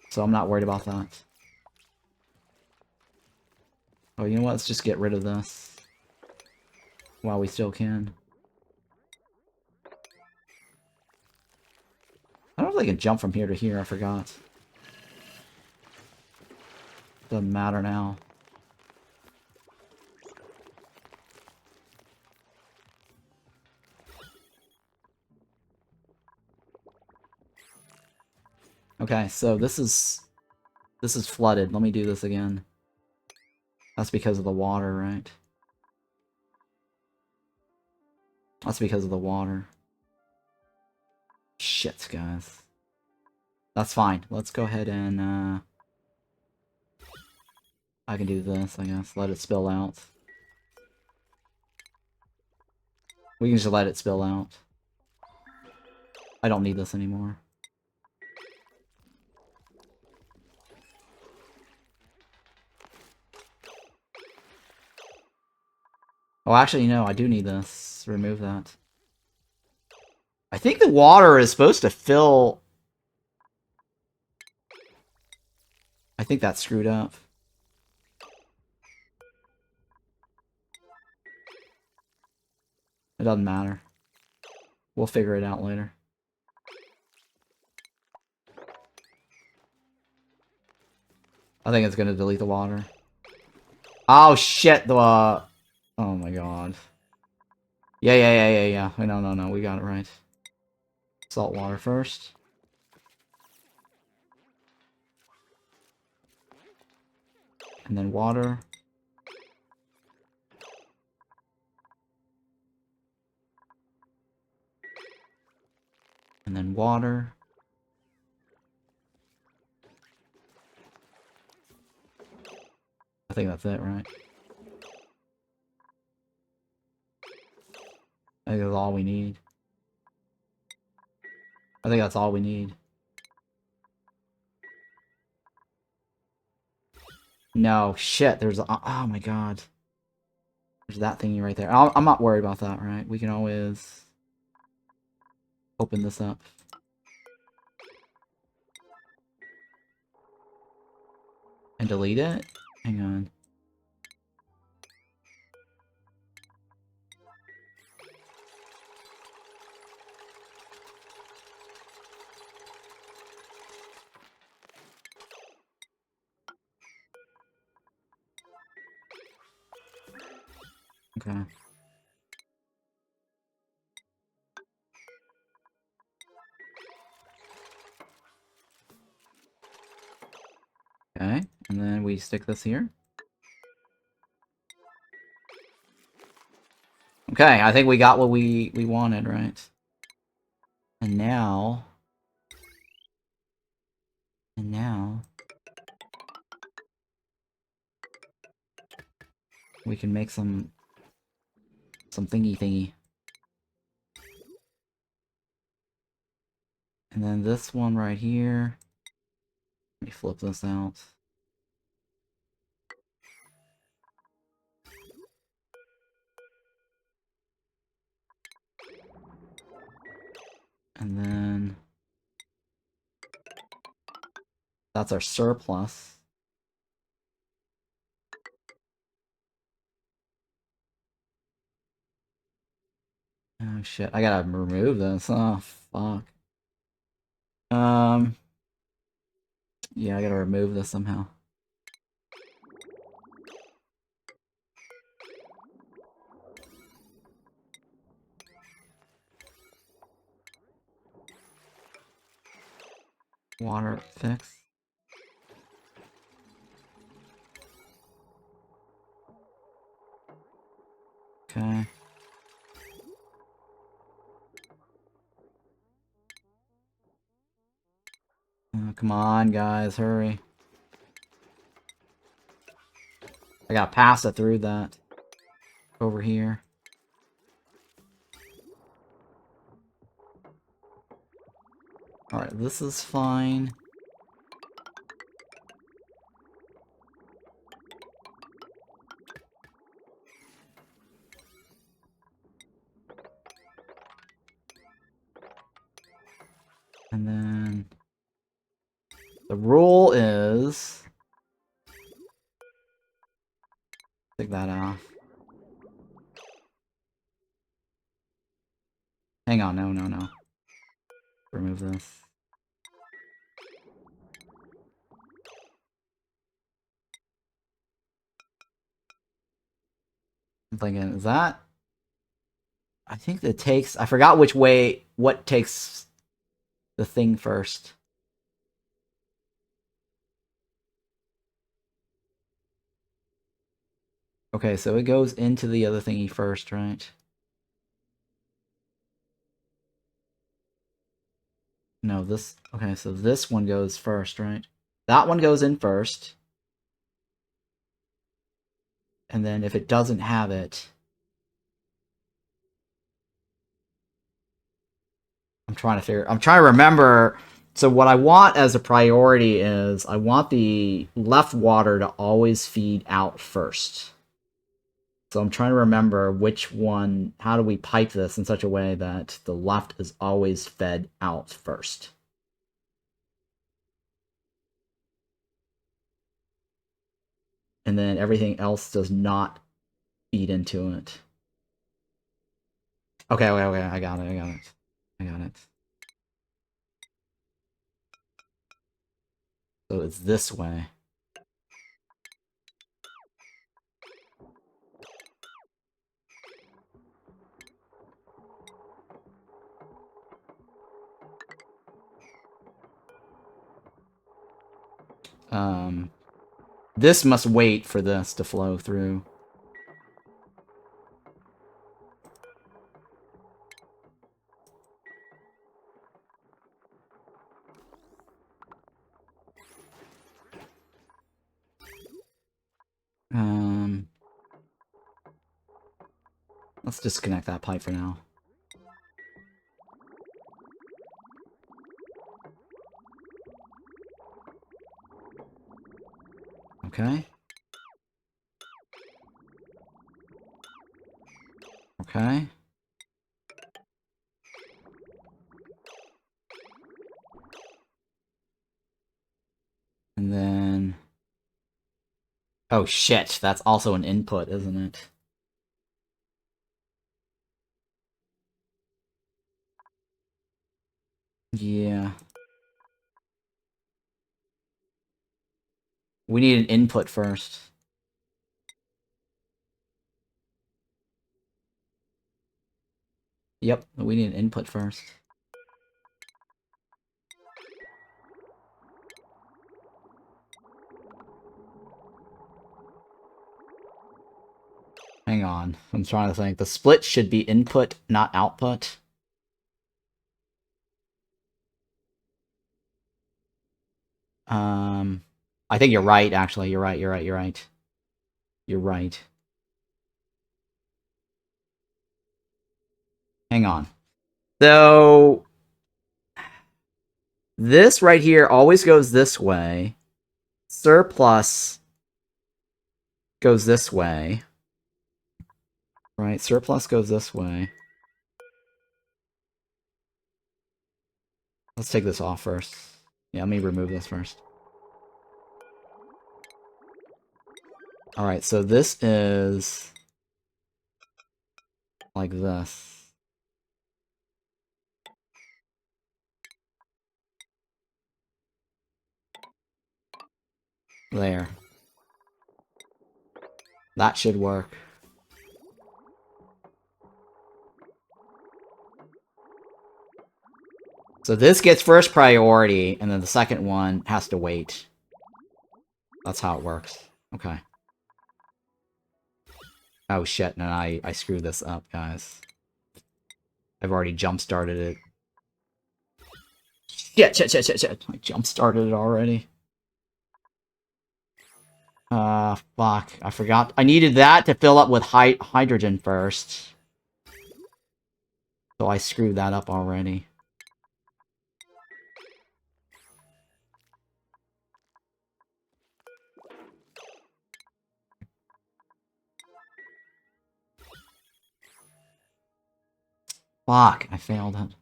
Speaker 1: So I'm not worried about that. Oh, you know what? Let's just get rid of this. While we still can. I don't know if I can jump from here to here, I forgot. Doesn't matter now. Okay, so this is flooded. Let me do this again. That's because of the water, right? That's because of the water. Shit, guys. That's fine. Let's go ahead and, I can do this, I guess. Let it spill out. We can just let it spill out. I don't need this anymore. Oh, actually, no, I do need this. Remove that. I think the water is supposed to fill... I think that's screwed up. It doesn't matter. We'll figure it out later. I think it's gonna delete the water. Oh shit, the oh my god. Yeah. No, we got it right. Salt water first. And then water. And then water. I think that's it, right? I think that's all we need. I think that's all we need. No, shit, there's a... Oh my god. There's that thingy right there. I'm not worried about that, right? We can always... open this up. And delete it? Hang on. Okay. Okay, and then we stick this here. Okay, I think we got what we wanted, right? And now... we can make some thingy. And then this one right here. Let me flip this out. And then... that's our surplus. Oh shit, I gotta remove this. Oh, fuck. Yeah, I gotta remove this somehow. Water fix. Okay. Oh, come on, guys, hurry. I gotta pass it through that. Over here. Alright, this is fine. And then... the rule is... take that off. Hang on, no. Remove this. I'm thinking, is that... I think that takes... I forgot which way... what takes the thing first. Okay, so it goes into the other thingy first, right? No, this... okay, so this one goes first, right? That one goes in first. And then if it doesn't have it... I'm trying to remember... so what I want as a priority is... I want the left water to always feed out first. So I'm trying to remember which one... how do we pipe this in such a way that the left is always fed out first? And then everything else does not feed into it. Okay, I got it. So it's this way. This must wait for this to flow through. Let's disconnect that pipe for now. Okay. Okay. And then... oh shit, that's also an input, isn't it? Yeah. We need an input first. Yep, we need an input first. Hang on, I'm trying to think. The split should be input, not output. I think you're right, actually. You're right. You're right. Hang on. So, this right here always goes this way. Surplus goes this way. Right, surplus goes this way. Let's take this off first. Yeah, let me remove this first. Alright, so this is like this. There. That should work. So this gets first priority, and then the second one has to wait. That's how it works. Okay. Oh shit, and I screwed this up, guys. I've already jump-started it. Shit. I jump-started it already. Fuck. I forgot. I needed that to fill up with hydrogen first. So I screwed that up already. Fuck, I failed it.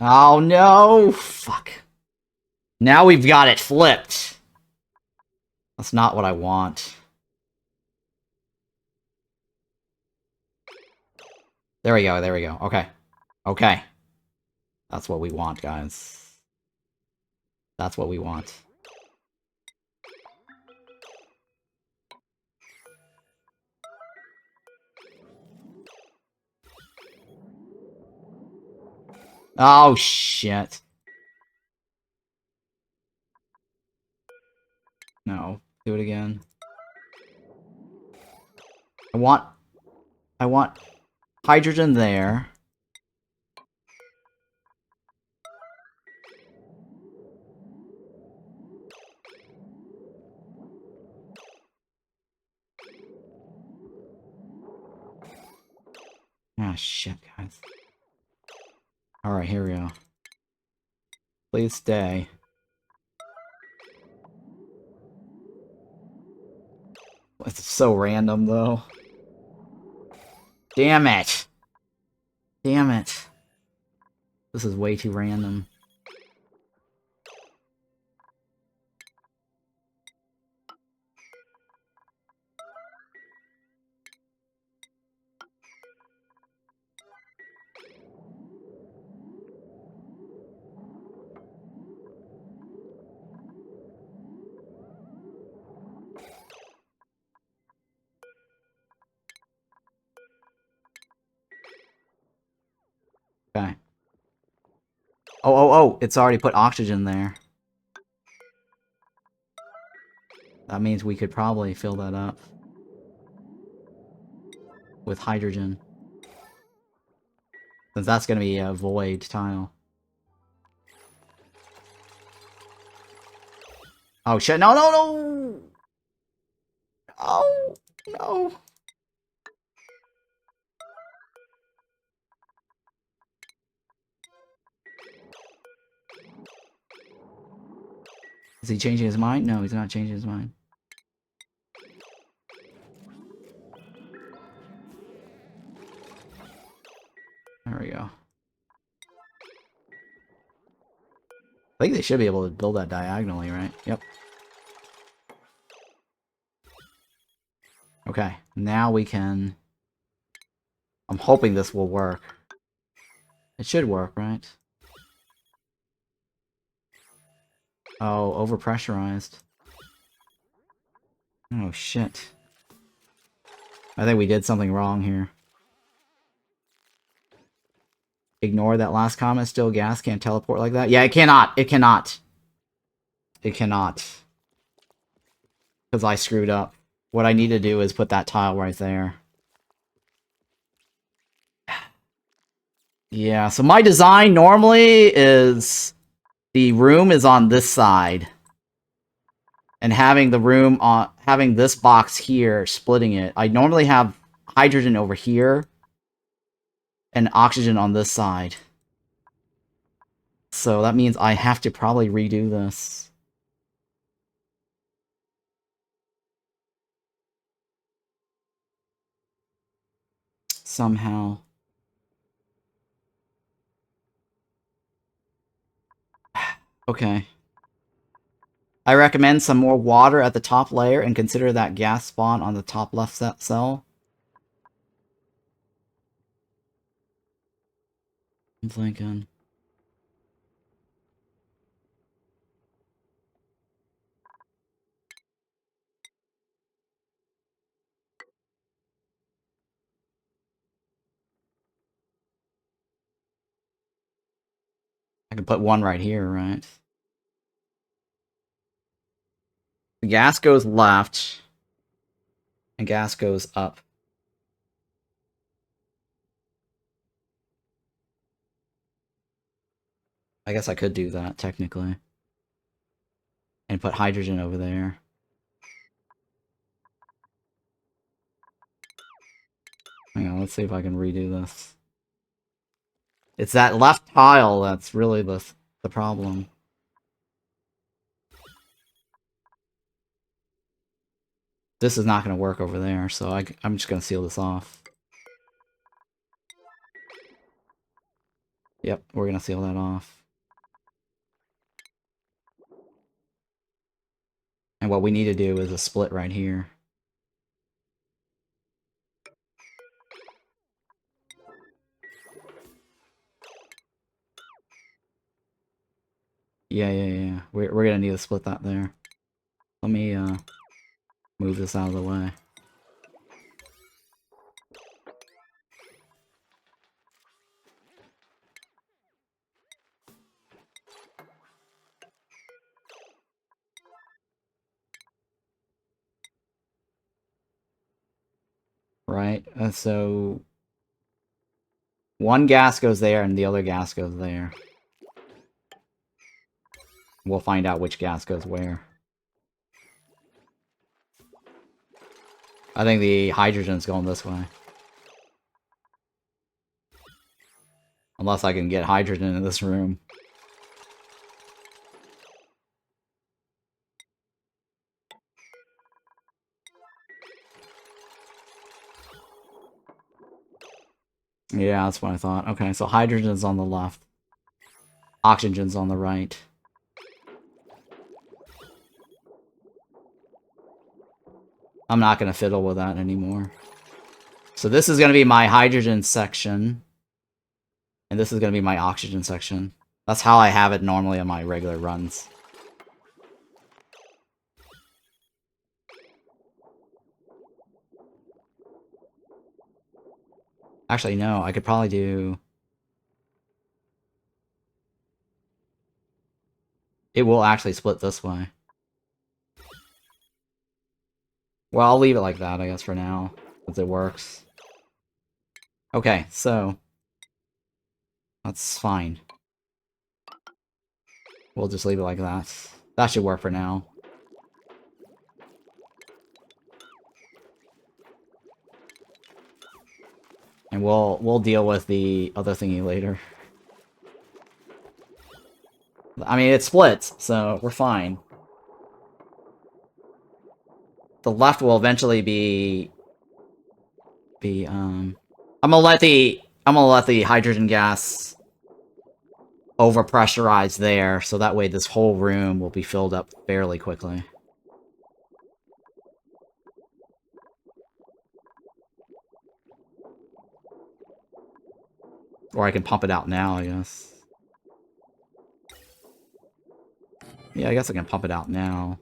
Speaker 1: Oh no! Fuck. Now we've got it flipped. That's not what I want. There we go. Okay. That's what we want, guys. That's what we want. Oh, shit. No. Do it again. I want hydrogen there. Ah, shit, guys. Alright, here we go. Please stay. It's so random, though. Damn it! Damn it. This is way too random. Okay. Oh, it's already put oxygen there. That means we could probably fill that up with hydrogen. Since that's going to be a void tile. Oh shit, no! Oh, no. Is he changing his mind? No, he's not changing his mind. There we go. I think they should be able to build that diagonally, right? Yep. Okay, now we can... I'm hoping this will work. It should work, right? Oh, overpressurized. Oh, shit. I think we did something wrong here. Ignore that last comment. Still gas can't teleport like that. Yeah, it cannot. It cannot. It cannot. Because I screwed up. What I need to do is put that tile right there. Yeah, so my design normally is the room is on this side. And having the room on, having this box here, splitting it. I normally have hydrogen over here and oxygen on this side. So that means I have to probably redo this. Somehow. Okay. I recommend some more water at the top layer and consider that gas spawn on the top left cell. I'm thinking. I can put one right here, right? The gas goes left, and gas goes up. I guess I could do that, technically. And put hydrogen over there. Hang on, let's see if I can redo this. It's that left tile that's really the problem. This is not going to work over there, so I'm just going to seal this off. Yep, we're going to seal that off. And what we need to do is a split right here. Yeah. We're going to need to split that there. Let me move this out of the way. Right, so one gas goes there and the other gas goes there. We'll find out which gas goes where. I think the hydrogen's going this way. Unless I can get hydrogen in this room. Yeah, that's what I thought. Okay, so hydrogen's on the left. Oxygen's on the right. I'm not going to fiddle with that anymore. So this is going to be my hydrogen section. And this is going to be my oxygen section. That's how I have it normally on my regular runs. Actually, no, I could probably do... It will actually split this way. Well, I'll leave it like that, I guess, for now. Since it works. Okay, so... That's fine. We'll just leave it like that. That should work for now. And we'll deal with the other thingy later. I mean, it splits, so we're fine. The left will eventually be I'm gonna let the hydrogen gas overpressurize there, so that way this whole room will be filled up fairly quickly. Or I can pump it out now, I guess. Yeah, I guess I can pump it out now.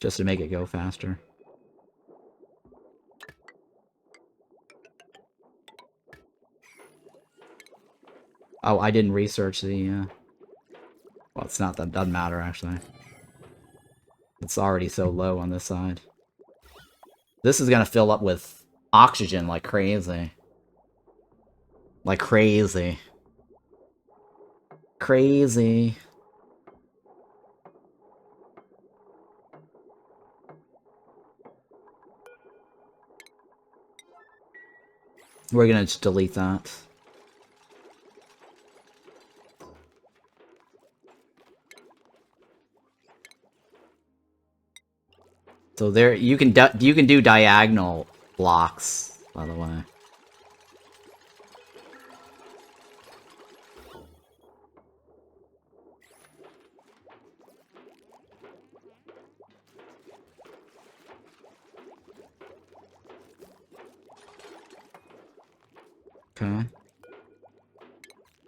Speaker 1: Just to make it go faster. Oh, I didn't research the, well, it's not that, doesn't matter, actually. It's already so low on this side. This is gonna fill up with oxygen like crazy. Like crazy. Crazy. We're gonna just delete that. So there, you can do diagonal blocks, by the way. Okay.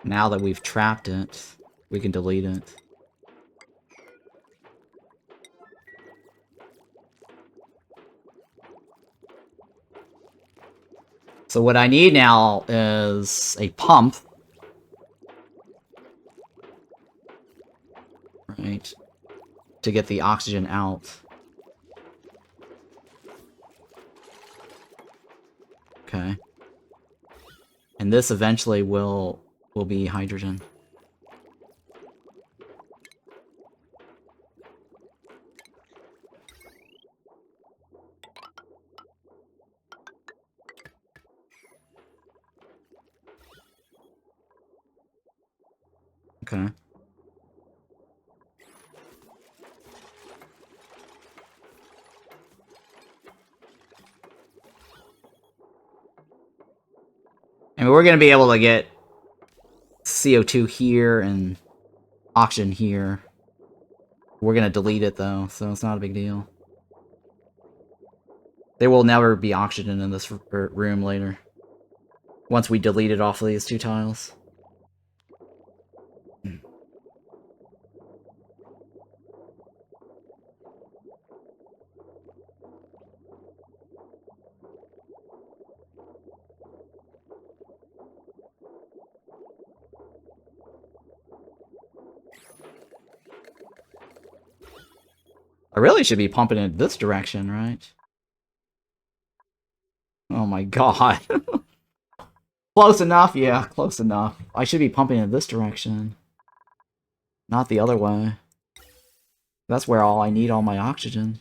Speaker 1: Now that we've trapped it, we can delete it. So what I need now is a pump. Right. To get the oxygen out. Okay. And this eventually will be hydrogen. Okay. And we're gonna be able to get CO2 here and oxygen here. We're gonna delete it though, so it's not a big deal. There will never be oxygen in this room later. Once we delete it off of these two tiles. I really should be pumping in this direction, right? Oh my god. Close enough, yeah, close enough. I should be pumping in this direction. Not the other way. That's where I need all my oxygen.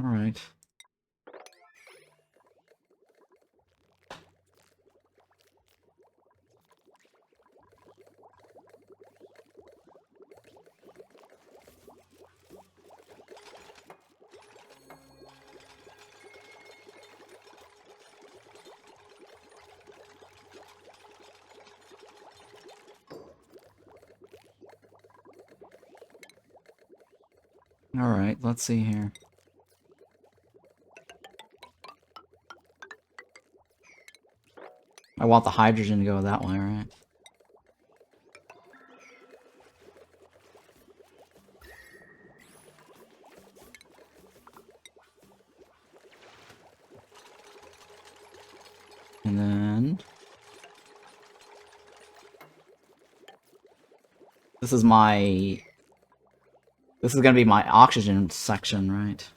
Speaker 1: Alright. Alright, let's see here. I want the hydrogen to go that way, right? And then... This is my... This is gonna be my oxygen section, right?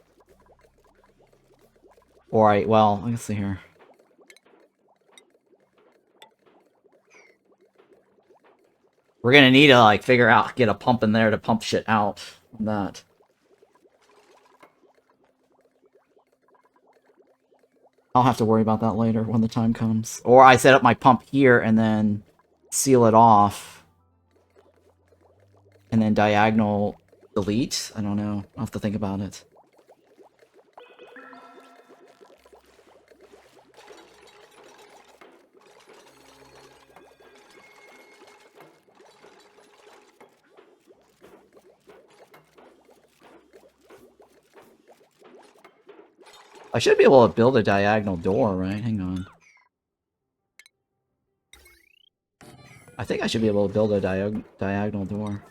Speaker 1: Or well, let's see here. We're gonna need to, like, figure out, get a pump in there to pump shit out on that. I'll have to worry about that later when the time comes. Or I set up my pump here and then seal it off. And then diagonal delete? I don't know. I'll have to think about it. I should be able to build a diagonal door, right? Hang on. I think I should be able to build a diagonal door.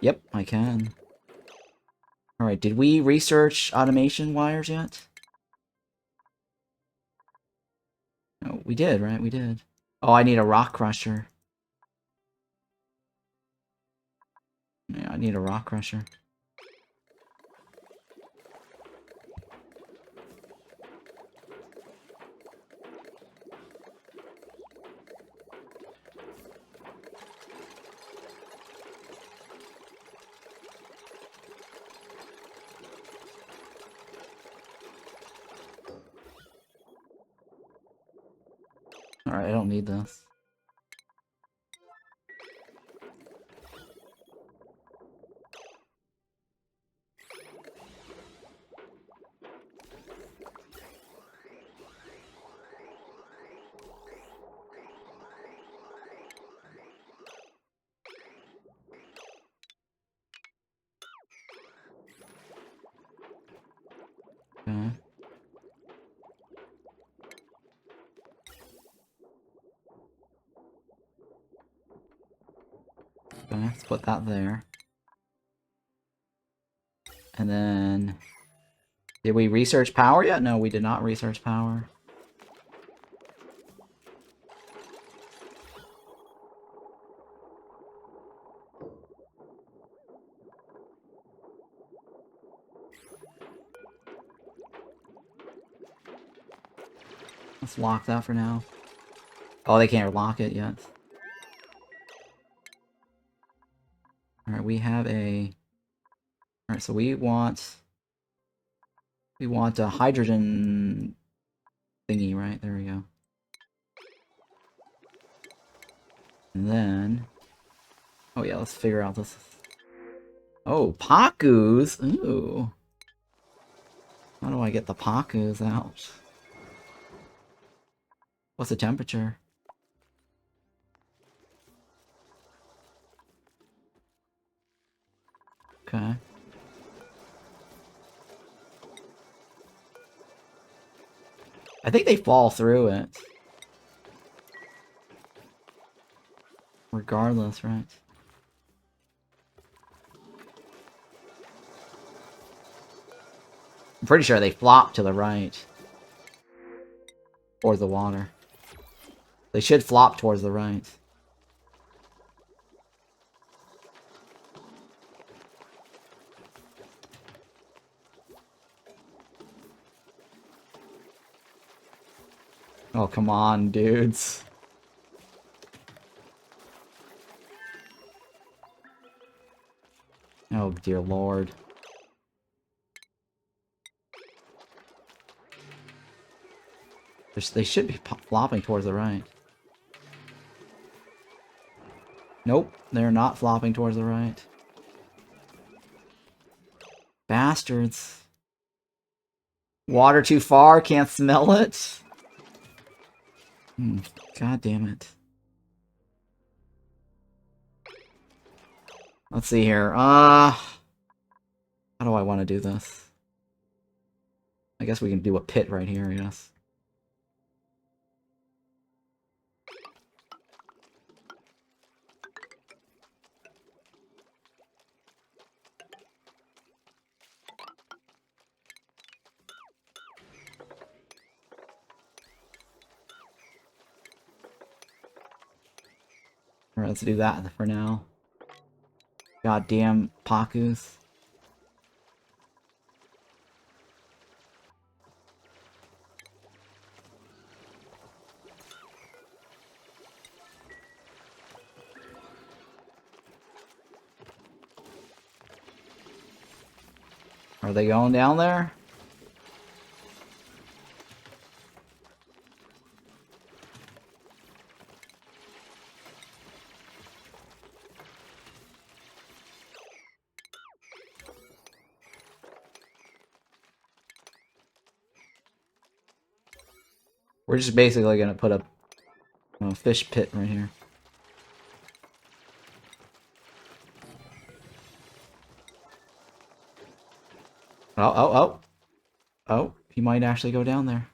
Speaker 1: Yep, I can. Alright, did we research automation wires yet? We did, right? We did. Oh, I need a rock crusher. Yeah, I need a rock crusher. Alright, I don't need this. Okay. Okay, let's put that there. And then... Did we research power yet? No, we did not research power. Let's lock that for now. Oh, they can't lock it yet. Alright, we have a... Alright, so we want a hydrogen thingy, right? There we go. And then... Oh yeah, let's figure out this. Oh, Pakus! Ooh. How do I get the Pakus out? What's the temperature? Okay. I think they fall through it. Regardless, right? I'm pretty sure they flop to the right. Or the water. They should flop towards the right. Oh, come on, dudes. Oh, dear lord. They should be flopping towards the right. Nope, they're not flopping towards the right. Bastards. Water too far, can't smell it. God damn it. Let's see here. How do I want to do this? I guess we can do a pit right here, yes. Alright, let's do that for now. Goddamn Pakus. Are they going down there? We're just basically gonna put a fish pit right here. Oh, he might actually go down there.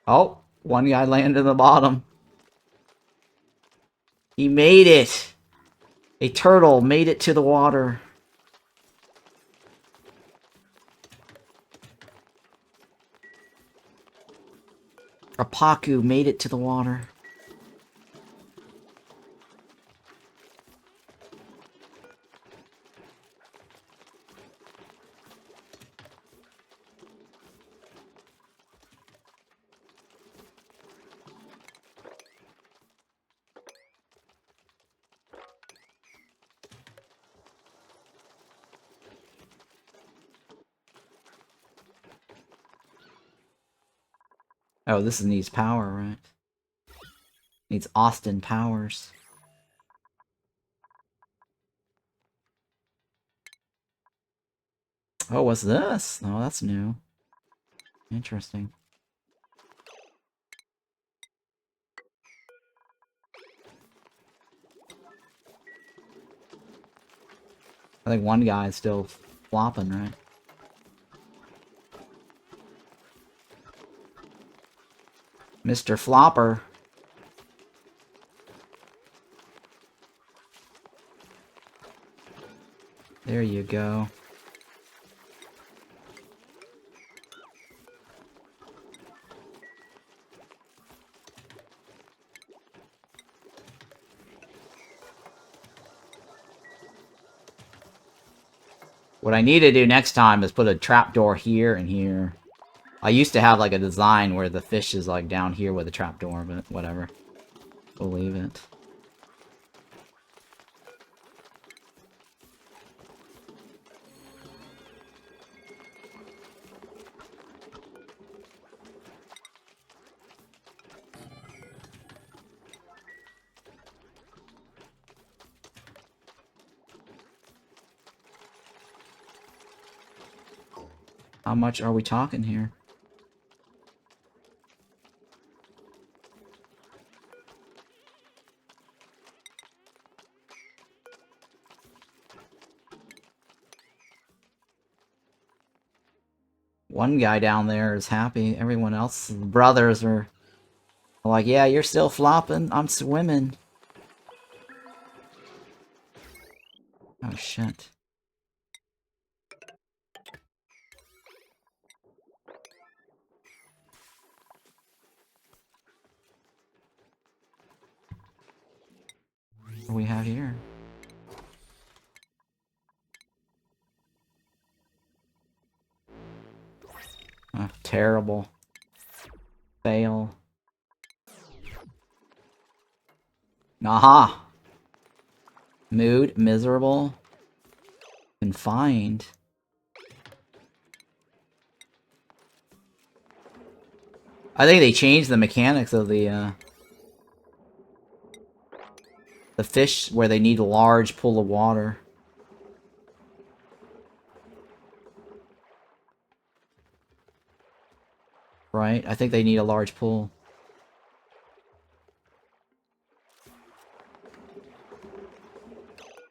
Speaker 1: Oh, one guy landed in the bottom. He made it! A turtle made it to the water. A Paku made it to the water. Oh, this needs power, right? Needs Austin Powers. Oh, what's this? Oh, that's new. Interesting. I think one guy is still flopping, right? Mr. Flopper. There you go. What I need to do next time is put a trapdoor here and here. I used to have like a design where the fish is like down here with a trapdoor, but whatever. We'll leave it. How much are we talking here? One guy down there is happy. Everyone else, brothers are like, yeah, you're still flopping. I'm swimming. Oh, shit. What do we have here? Terrible. Fail. Aha! Mood, miserable. Confined. I think they changed the mechanics of the fish where they need a large pool of water. Right? I think they need a large pool.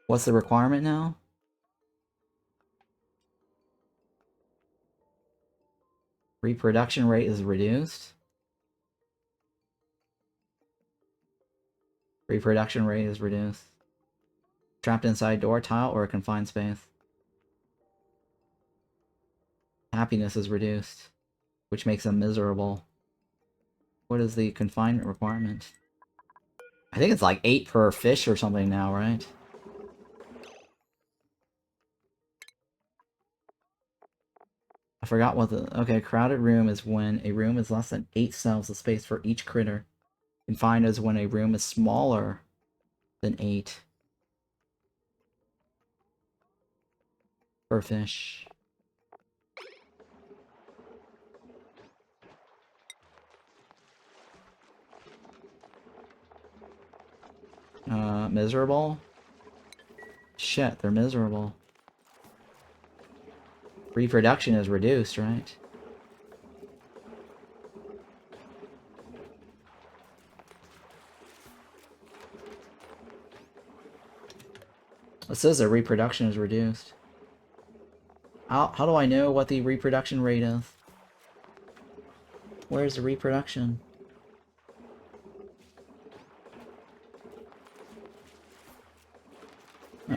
Speaker 1: What's the requirement now? Reproduction rate is reduced. Reproduction rate is reduced. Trapped inside door tile or a confined space. Happiness is reduced, which makes them miserable. What is the confinement requirement? I think it's like 8 per fish or something now, right? I forgot what the... Okay, crowded room is when a room is less than 8 cells of space for each critter. Confined is when a room is smaller than 8 per fish. Miserable? Shit, they're miserable. Reproduction is reduced, right? It says that reproduction is reduced. How do I know what the reproduction rate is? Where's the reproduction?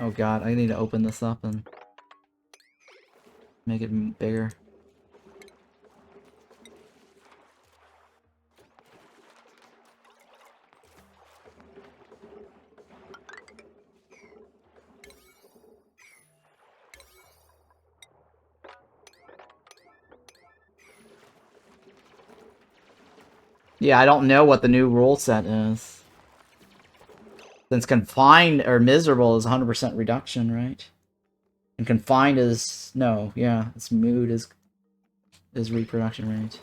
Speaker 1: Oh god, I need to open this up and make it bigger. Yeah, I don't know what the new rule set is. Since confined or miserable is 100% reduction, right? And confined is no, yeah, its mood is reproduction rate.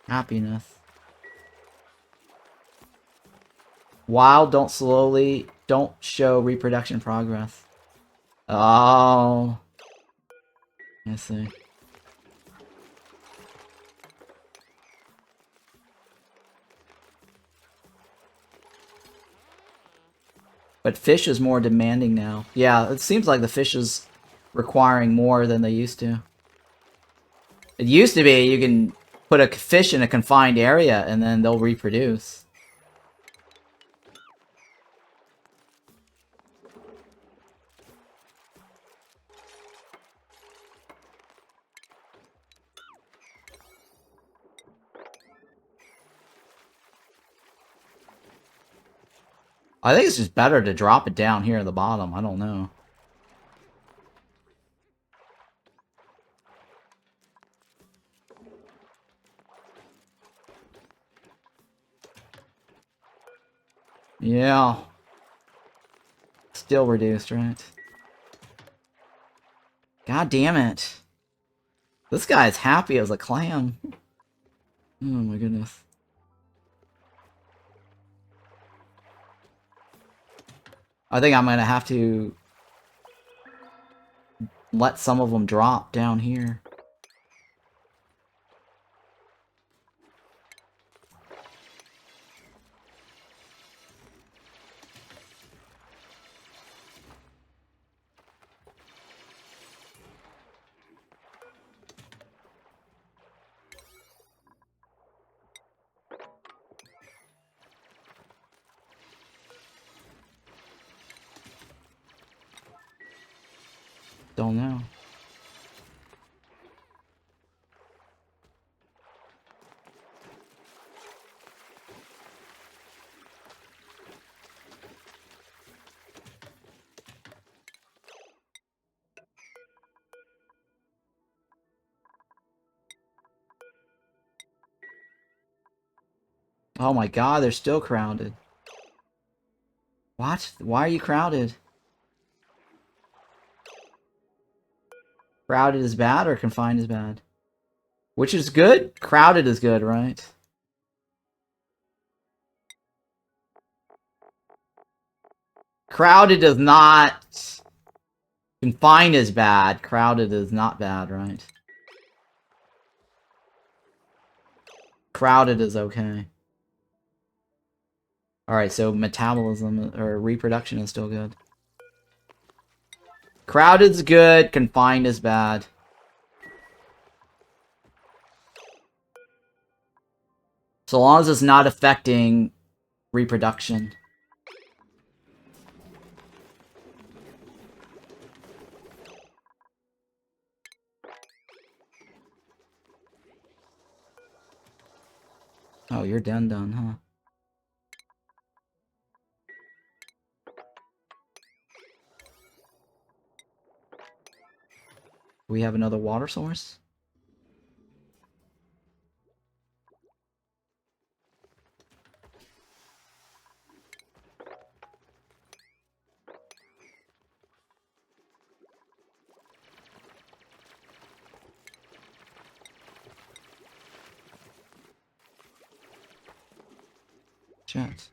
Speaker 1: Happiness. Wild don't show reproduction progress. Oh. I see. But fish is more demanding now. Yeah, it seems like the fish is requiring more than they used to. It used to be you can put a fish in a confined area and then they'll reproduce. I think it's just better to drop it down here at the bottom. I don't know. Yeah. Still reduced, right? God damn it. This guy's happy as a clam. Oh my goodness. I think I'm gonna have to let some of them drop down here. Don't know. Oh my god, they're still crowded. What? Why are you crowded? Crowded is bad or confined is bad? Which is good? Crowded is good, right? Crowded is not... Confined is bad. Crowded is not bad, right? Crowded is okay. Alright, so metabolism or reproduction is still good. Crowded's good, confined is bad. So long as it's not affecting reproduction. Oh, you're done, huh? We have another water source? Chat.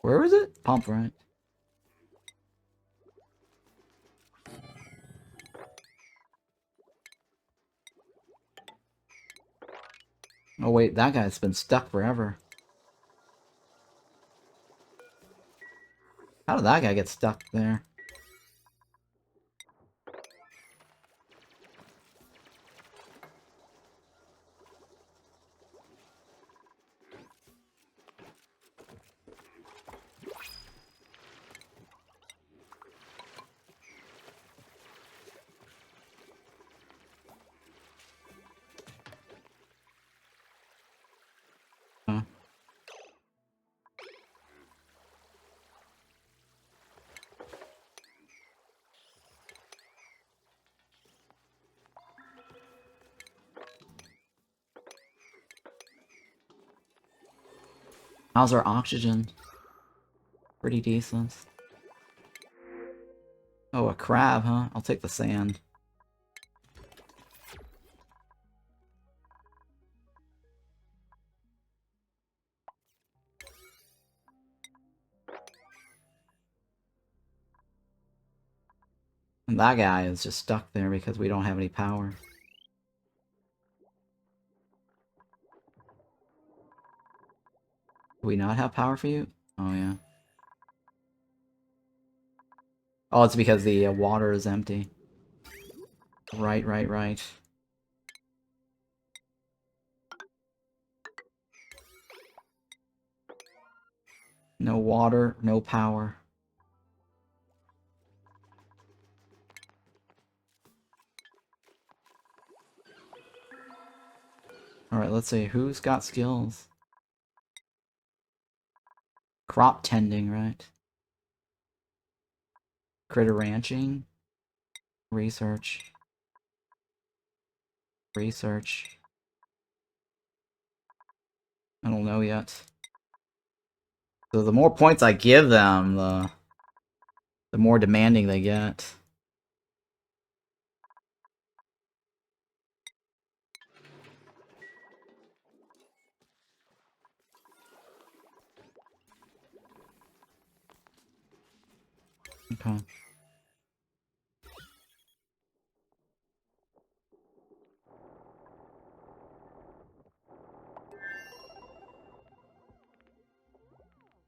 Speaker 1: Where was it? Pump, right? Oh wait, that guy's been stuck forever. How did that guy get stuck there? Huh. How's our oxygen? Pretty decent. Oh, a crab, huh? I'll take the sand. And that guy is just stuck there because we don't have any power. Do we not have power for you? Oh, yeah. Oh, it's because the water is empty. Right, right, right. No water, no power. Alright, let's see. Who's got skills? Crop tending, right? Critter ranching. Research. Research. I don't know yet. So the more points I give them, the more demanding they get. Okay.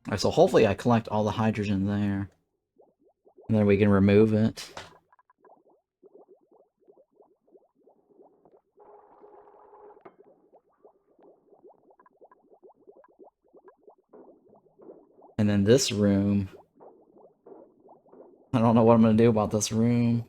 Speaker 1: Alright, so hopefully I collect all the hydrogen there. And then we can remove it. And then this room. I don't know what I'm going to do about this room.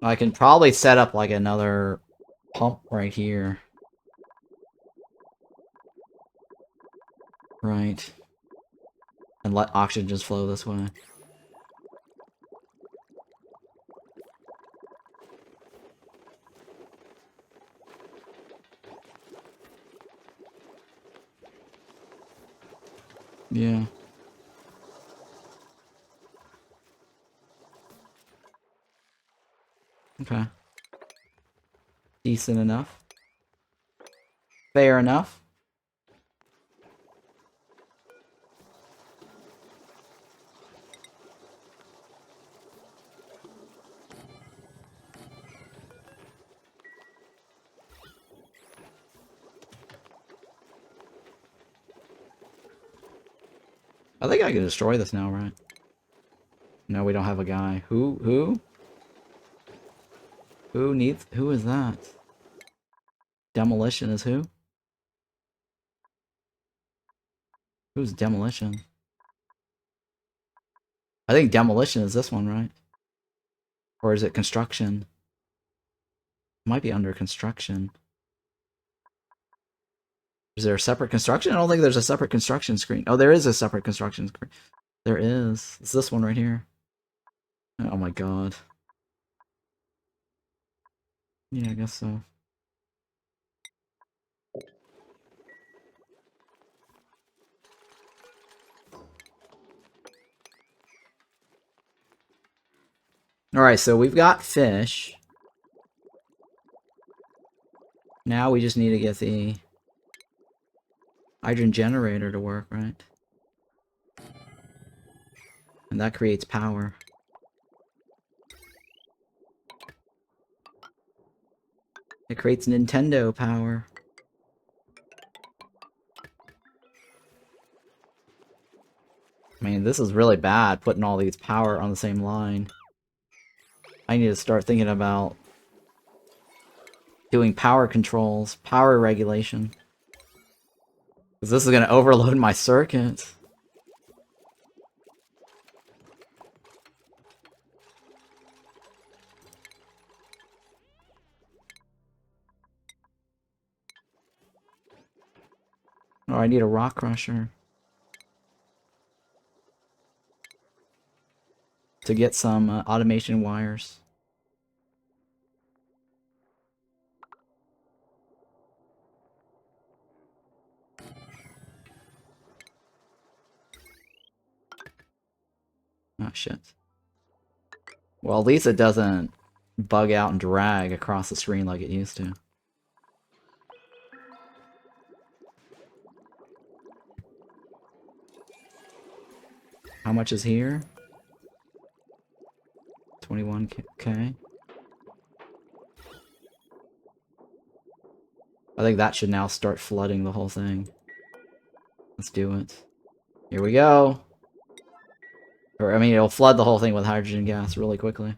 Speaker 1: I can probably set up like another pump right here. Right. And let oxygen just flow this way. Yeah. Okay. Decent enough. Fair enough. I think I can destroy this now, right? No, we don't have a guy. Who? Who is that? Demolition is who? Who's demolition? I think demolition is this one, right? Or is it construction? It might be under construction. Is there a separate construction? I don't think there's a separate construction screen. Oh, there is a separate construction screen. There is. It's this one right here. Oh my god. Yeah, I guess so. Alright, so we've got fish. Now we just need to get the hydrogen generator to work, right? And that creates power. It creates Nintendo power. I mean, this is really bad, putting all these power on the same line. I need to start thinking about doing power controls, power regulation. Because this is going to overload my circuit. Oh, I need a rock crusher. To get some automation wires. Oh, shit. Well, at least it doesn't bug out and drag across the screen like it used to. How much is here? 21k. I think that should now start flooding the whole thing. Let's do it. Here we go. Or, I mean, it'll flood the whole thing with hydrogen gas really quickly.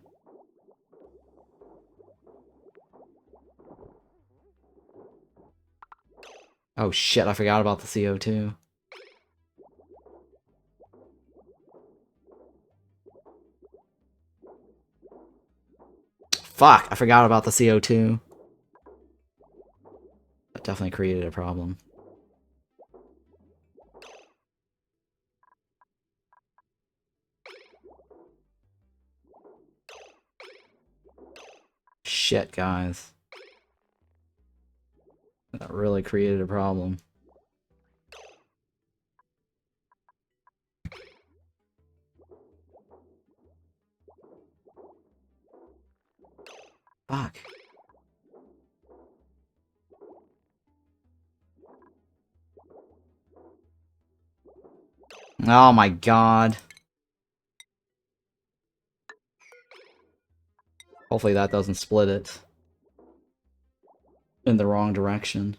Speaker 1: Oh shit, I forgot about the CO2. Fuck, I forgot about the CO2. That definitely created a problem. Shit, guys. That really created a problem. Fuck. Oh my god. Hopefully that doesn't split it in the wrong direction.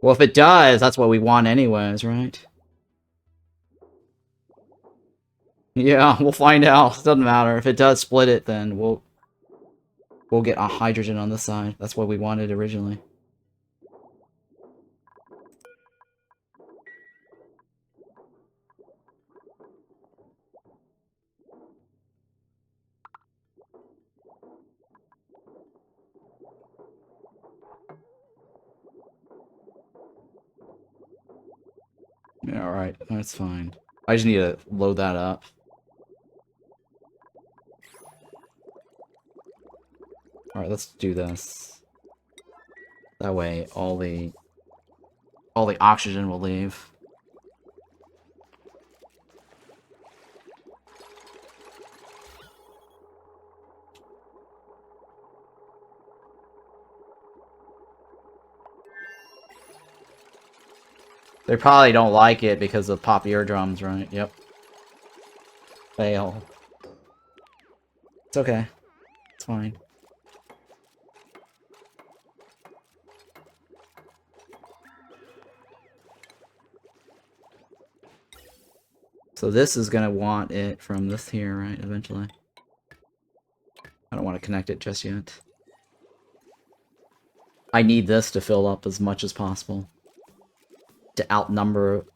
Speaker 1: Well, if it does, that's what we want anyways, right? Yeah, we'll find out. Doesn't matter. If it does split it, then we'll get a hydrogen on this side. That's what we wanted originally. Yeah, alright. That's fine. I just need to load that up. Alright, let's do this. That way all the oxygen will leave. They probably don't like it because of pop eardrums, right? Yep. Fail. It's okay. It's fine. So this is gonna want it from this here, right, eventually. I don't want to connect it just yet. I need this to fill up as much as possible. To outnumber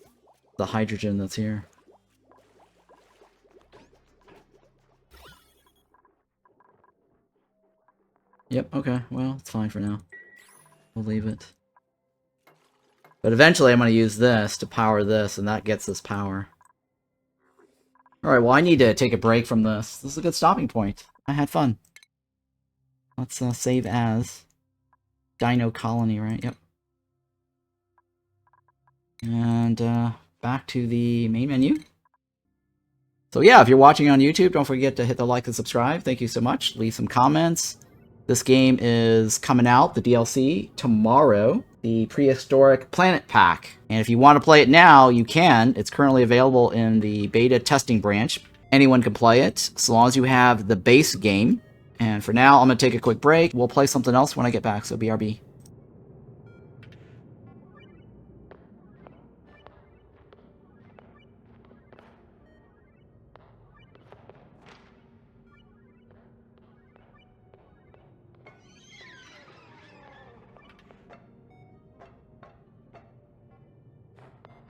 Speaker 1: the hydrogen that's here. Yep, okay, well, it's fine for now. We'll leave it. But eventually I'm going to use this to power this, and that gets this power. Alright, well I need to take a break from this. This is a good stopping point. I had fun. Let's save as Dino Colony, right? Yep. And back to the main menu. So yeah, if you're watching on YouTube, don't forget to hit the like and subscribe. Thank you so much. Leave some comments. This game is coming out, the DLC, tomorrow. The Prehistoric Planet Pack. And if you want to play it now, you can. It's currently available in the beta testing branch. Anyone can play it, so long as you have the base game. And for now, I'm going to take a quick break. We'll play something else when I get back, so BRB.